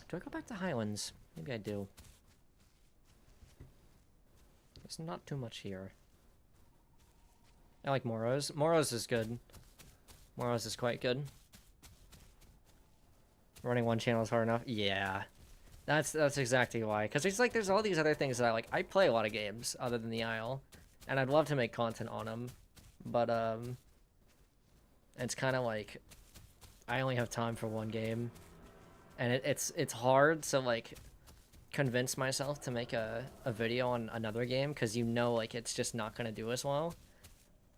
Do I go back to Highlands? Maybe I do. There's not too much here. I like Moros. Moros is good. Moros is quite good. Running one channel is hard enough? Yeah. That's exactly why. Because there's all these other things that I play a lot of games other than the Isle, and I'd love to make content on them, but it's kind of like I only have time for one game, and it's hard to convince myself to make a video on another game because it's just not gonna do as well.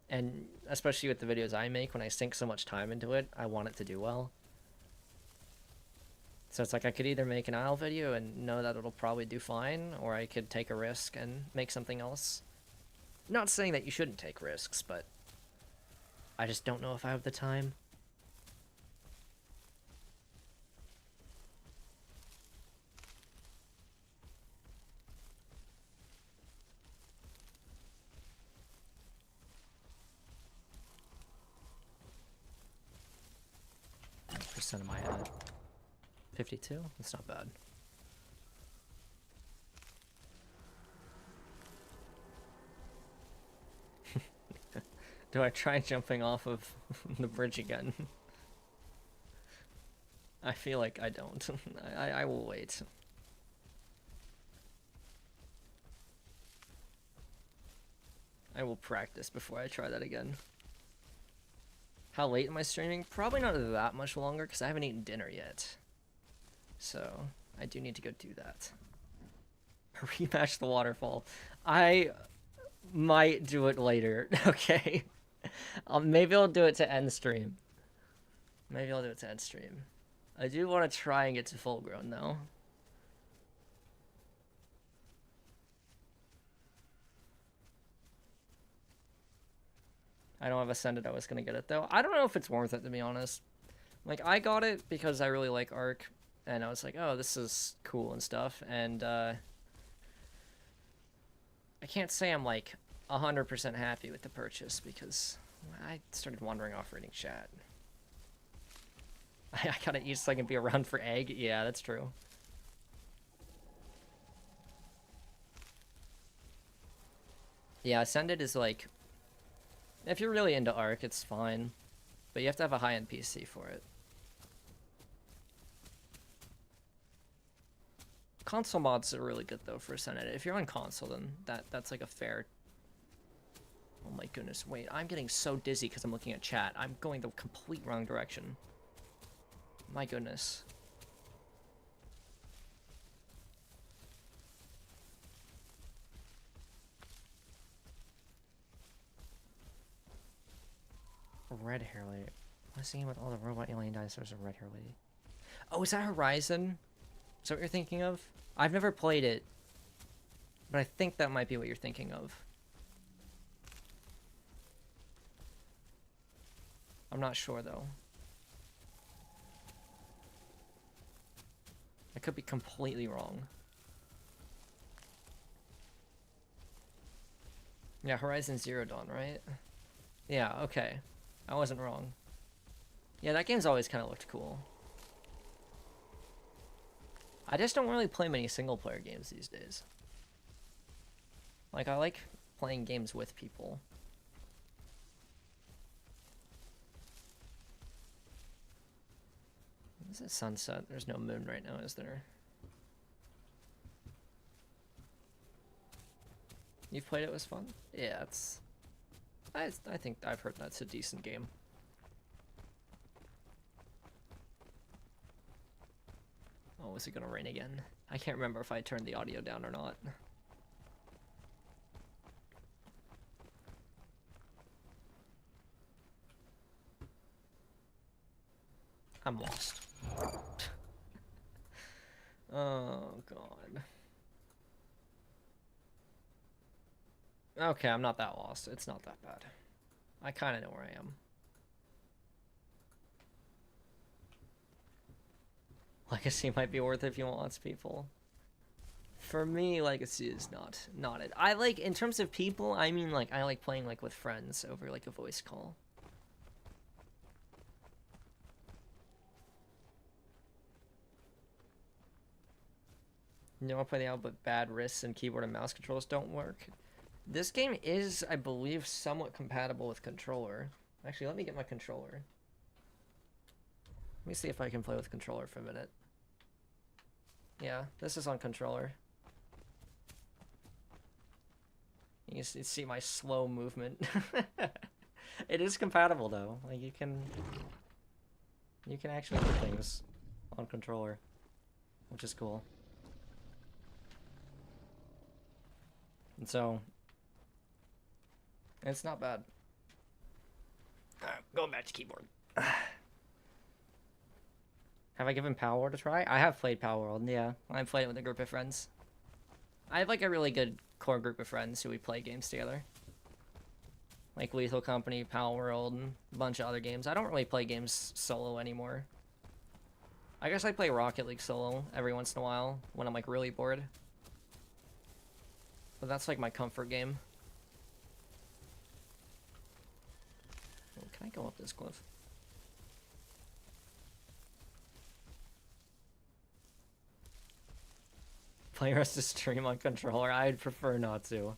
And especially with the videos I make, when I sink so much time into it, I want it to do well. So it's like I could either make an Isle video and know that it'll probably do fine, or I could take a risk and make something else. Not saying that you shouldn't take risks, but I just don't know if I have the time. Percent of my head. 52? That's not bad. Do I try jumping off of the bridge again? I feel like I don't. I will wait. I will practice before I try that again. How late am I streaming? Probably not that much longer because I haven't eaten dinner yet. So, I do need to go do that. Rematch the waterfall. I might do it later, okay? Maybe I'll do it to end stream. Maybe I'll do it to end stream. I do want to try and get to full grown though. I don't have Ascended. I was gonna get it though. I don't know if it's worth it to be honest. I got it because I really like Ark, and I was like, oh, this is cool and stuff. And I can't say I'm 100% happy with the purchase because I started wandering off reading chat. I gotta eat so I can be around for egg. Yeah, that's true. Yeah, Ascended is if you're really into Ark, it's fine. But you have to have a high-end PC for it. Console mods are really good though for Ascended. If you're on console, then that's a fair... Oh my goodness, wait, I'm getting so dizzy because I'm looking at chat. I'm going the complete wrong direction. My goodness. Red hair lady. I was thinking with all the robot alien dinosaurs, a red hair lady. Oh, is that Horizon? Is that what you're thinking of? I've never played it, but I think that might be what you're thinking of. I'm not sure though. I could be completely wrong. Yeah, Horizon Zero Dawn, right? Yeah, okay. I wasn't wrong. Yeah, that game's always kind of looked cool. I just don't really play many single-player games these days. I like playing games with people. Is it sunset? There's no moon right now, is there? You've played it, was fun? Yeah, it's... I think I've heard that's a decent game. Oh, is it gonna rain again? I can't remember if I turned the audio down or not. I'm lost. Oh, God. Okay, I'm not that lost. It's not that bad. I kind of know where I am. Legacy might be worth it if you want lots of people. For me, Legacy is not it. I in terms of people, I mean I like playing with friends over a voice call. No, I play the Isle, but bad wrists and keyboard and mouse controls don't work. This game is, I believe, somewhat compatible with controller. Actually, let me get my controller. Let me see if I can play with controller for a minute. Yeah, this is on controller. You see my slow movement. It is compatible though. Like you can actually do things on controller, which is cool. And so it's not bad. Going back to keyboard. Have I given Power World a try? I have played Power World, yeah. I've played it with a group of friends. I have like a really good core group of friends who we play games together. Like Lethal Company, Power World, and a bunch of other games. I don't really play games solo anymore. I guess I play Rocket League solo every once in a while when I'm like really bored. But that's like my comfort game. Oh, can I go up this cliff? Play us to stream on controller? I'd prefer not to.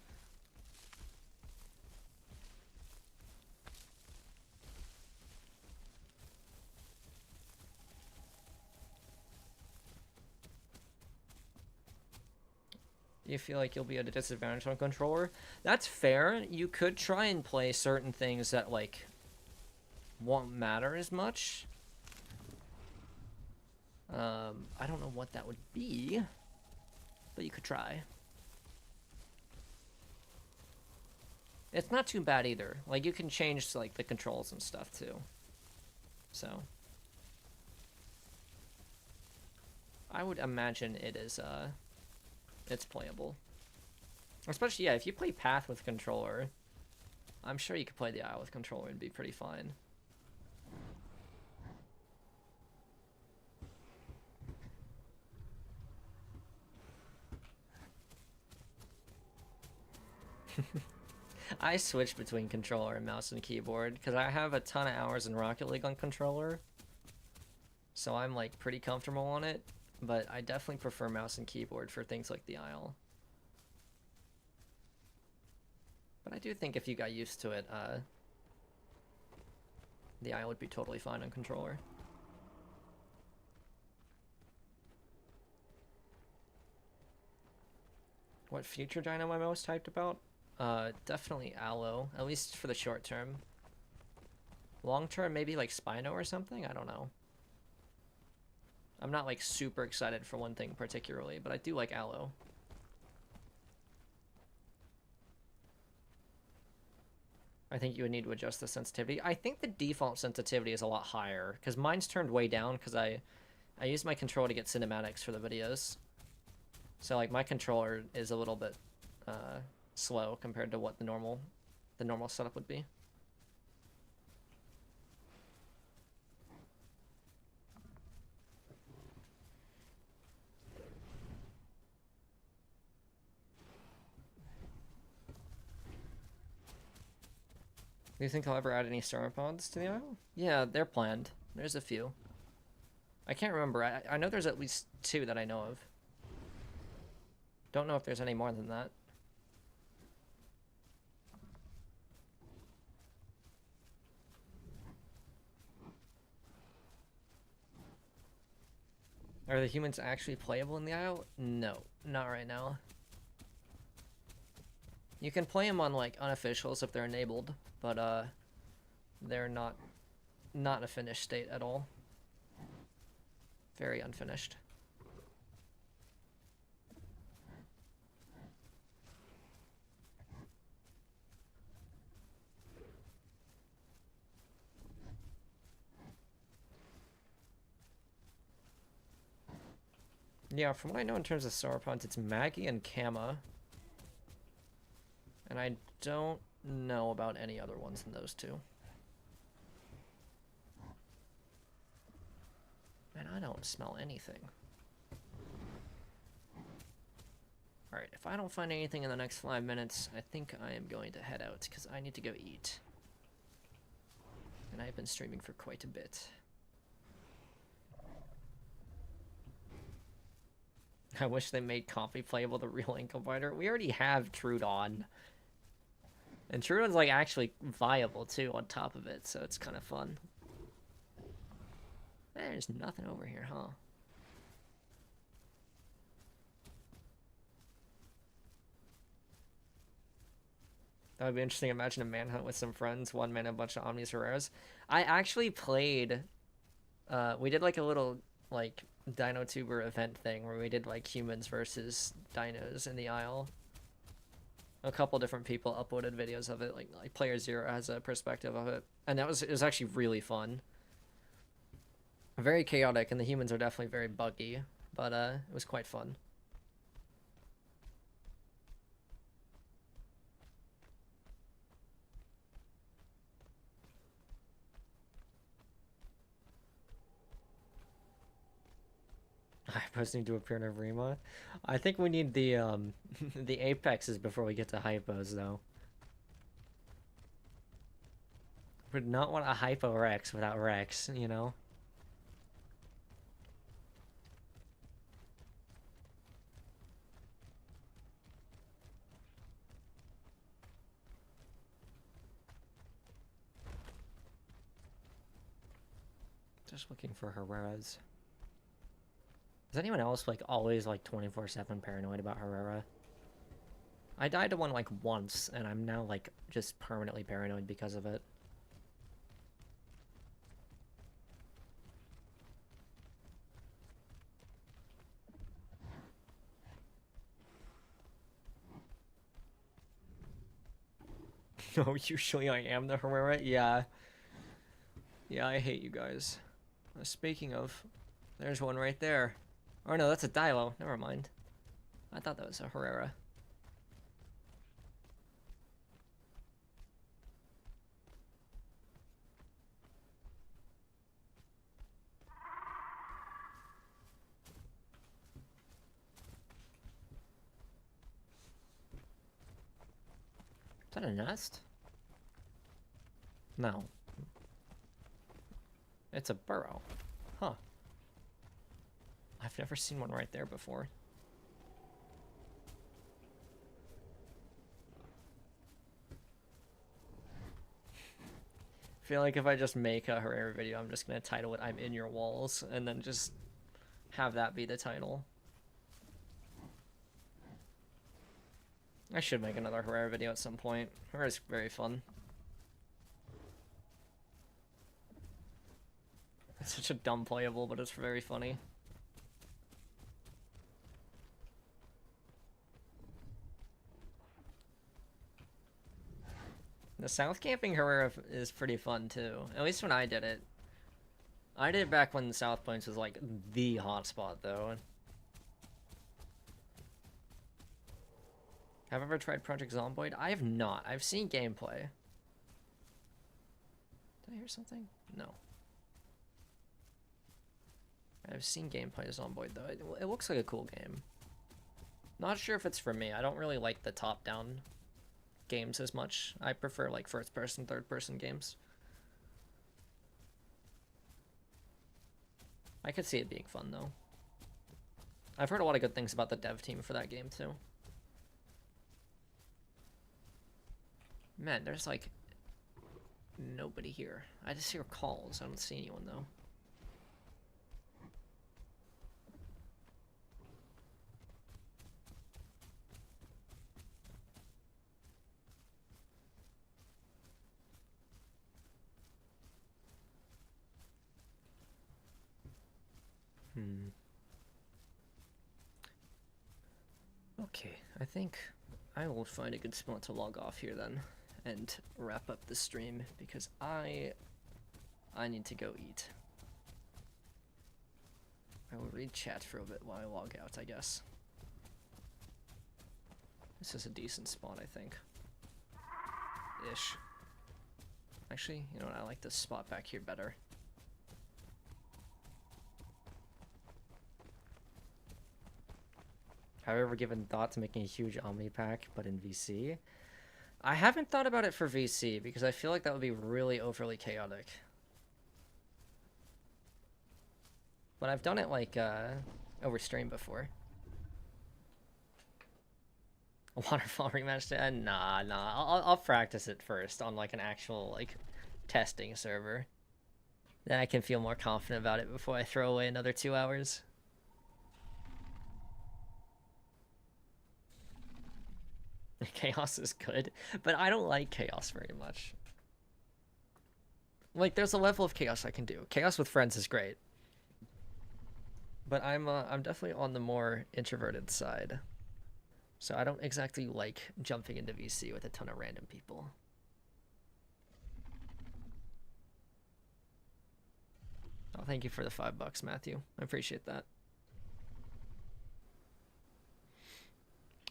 You feel like you'll be at a disadvantage on controller? That's fair. You could try and play certain things that like won't matter as much. I don't know what that would be, but you could try. It's not too bad either. Like you can change like the controls and stuff too. So I would imagine it is it's playable. Especially yeah, if you play Path with controller, I'm sure you could play the Isle with controller and be pretty fine. I switch between controller and mouse and keyboard because I have a ton of hours in Rocket League on controller. So I'm like pretty comfortable on it, but I definitely prefer mouse and keyboard for things like the Isle. But I do think if you got used to it, the Isle would be totally fine on controller. What future dino am I most hyped about? Definitely Aloe, at least for the short term. Long term, maybe like Spino or something? I don't know. I'm not like super excited for one thing particularly, but I do like Aloe. I think you would need to adjust the sensitivity. I think the default sensitivity is a lot higher, because mine's turned way down because I use my controller to get cinematics for the videos. So like my controller is a little bit slow compared to what the normal setup would be. Do you think I'll ever add any sauropods to the Isle? Yeah, they're planned. There's a few. I can't remember. I know there's at least 2 that I know of. Don't know if there's any more than that. Are the humans actually playable in the Isle? No, not right now. You can play them on like unofficials if they're enabled, but they're not a finished state at all. Very unfinished. Yeah, from what I know in terms of sauropods, it's Maggie and Kama. And I don't know about any other ones than those 2. Man, I don't smell anything. Alright, if I don't find anything in the next 5 minutes, I think I am going to head out, because I need to go eat. And I've been streaming for quite a bit. I wish they made Coffee playable the real ankle biter. We already have Trudon. And Trudon's like actually viable too on top of it, so it's kind of fun. There's nothing over here, huh? That would be interesting. Imagine a manhunt with some friends, one man, a bunch of Omnis Herreras. I actually played. We did like a little like Dino Tuber event thing where we did like humans versus dinos in the Isle. A couple different people uploaded videos of it. Like Player Zero has a perspective of it, and it was actually really fun. Very chaotic, and the humans are definitely very buggy, but it was quite fun. Hypos need to appear in Evrima. I think we need the the apexes before we get to hypos though. Would not want a hypo Rex without Rex, you know? Just looking for Herreras. Is anyone else like always like 24/7 paranoid about Herrera? I died to one like once, and I'm now like just permanently paranoid because of it. No, usually I am the Herrera. Yeah. Yeah, I hate you guys. Speaking of, there's one right there. Oh no, that's a Dilo. Never mind. I thought that was a Herrera. Is that a nest? No. It's a burrow. Huh. I've never seen one right there before. I feel like if I just make a Herrera video, I'm just gonna title it "I'm in your walls" and then just have that be the title. I should make another Herrera video at some point. Herrera's very fun. It's such a dumb playable, but it's very funny. The South Camping Herrera is pretty fun too. At least when I did it. I did it back when the South Plains was like the hotspot though. Have I ever tried Project Zomboid? I have not. I've seen gameplay. Did I hear something? No. I've seen gameplay of Zomboid though. It looks like a cool game. Not sure if it's for me. I don't really like the top-down games as much. I prefer like first-person, third-person games. I could see it being fun though. I've heard a lot of good things about the dev team for that game too. Man, there's like nobody here. I just hear calls. I don't see anyone though. Okay, I think I will find a good spot to log off here then and wrap up the stream because I need to go eat. I will read chat for a bit while I log out, I guess. This is a decent spot, I think. Ish. Actually, you know what? I like this spot back here better. Have I ever given thought to making a huge Omni pack, but in VC? I haven't thought about it for VC because I feel like that would be really overly chaotic. But I've done it like over stream before. A waterfall rematch? Nah. I'll practice it first on like an actual like testing server. Then I can feel more confident about it before I throw away another 2 hours. Chaos is good, but I don't like chaos very much. Like, there's a level of chaos I can do. Chaos with friends is great, but I'm definitely on the more introverted side, so I don't exactly like jumping into VC with a ton of random people. Oh, thank you for the $5, Matthew. I appreciate that.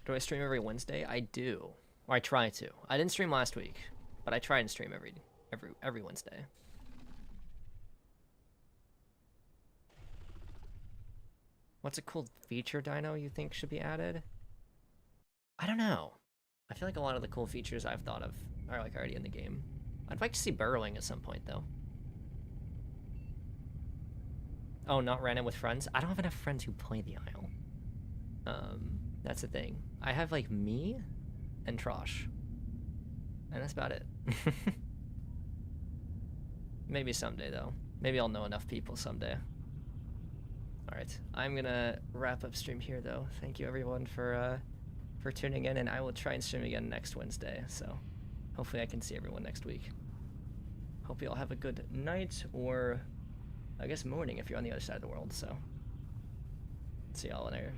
Do I stream every Wednesday? I do, or I try to. I didn't stream last week, but I try and stream every Wednesday. What's a cool feature dino you think should be added? I don't know. I feel like a lot of the cool features I've thought of are like already in the game. I'd like to see burrowing at some point though. Oh, not random with friends? I don't have enough friends who play the Isle. That's the thing. I have like me and Trosh. And that's about it. Maybe someday though. Maybe I'll know enough people someday. Alright, I'm gonna wrap up stream here though. Thank you everyone for tuning in, and I will try and stream again next Wednesday, so hopefully I can see everyone next week. Hope you all have a good night, or I guess morning if you're on the other side of the world, so see y'all later.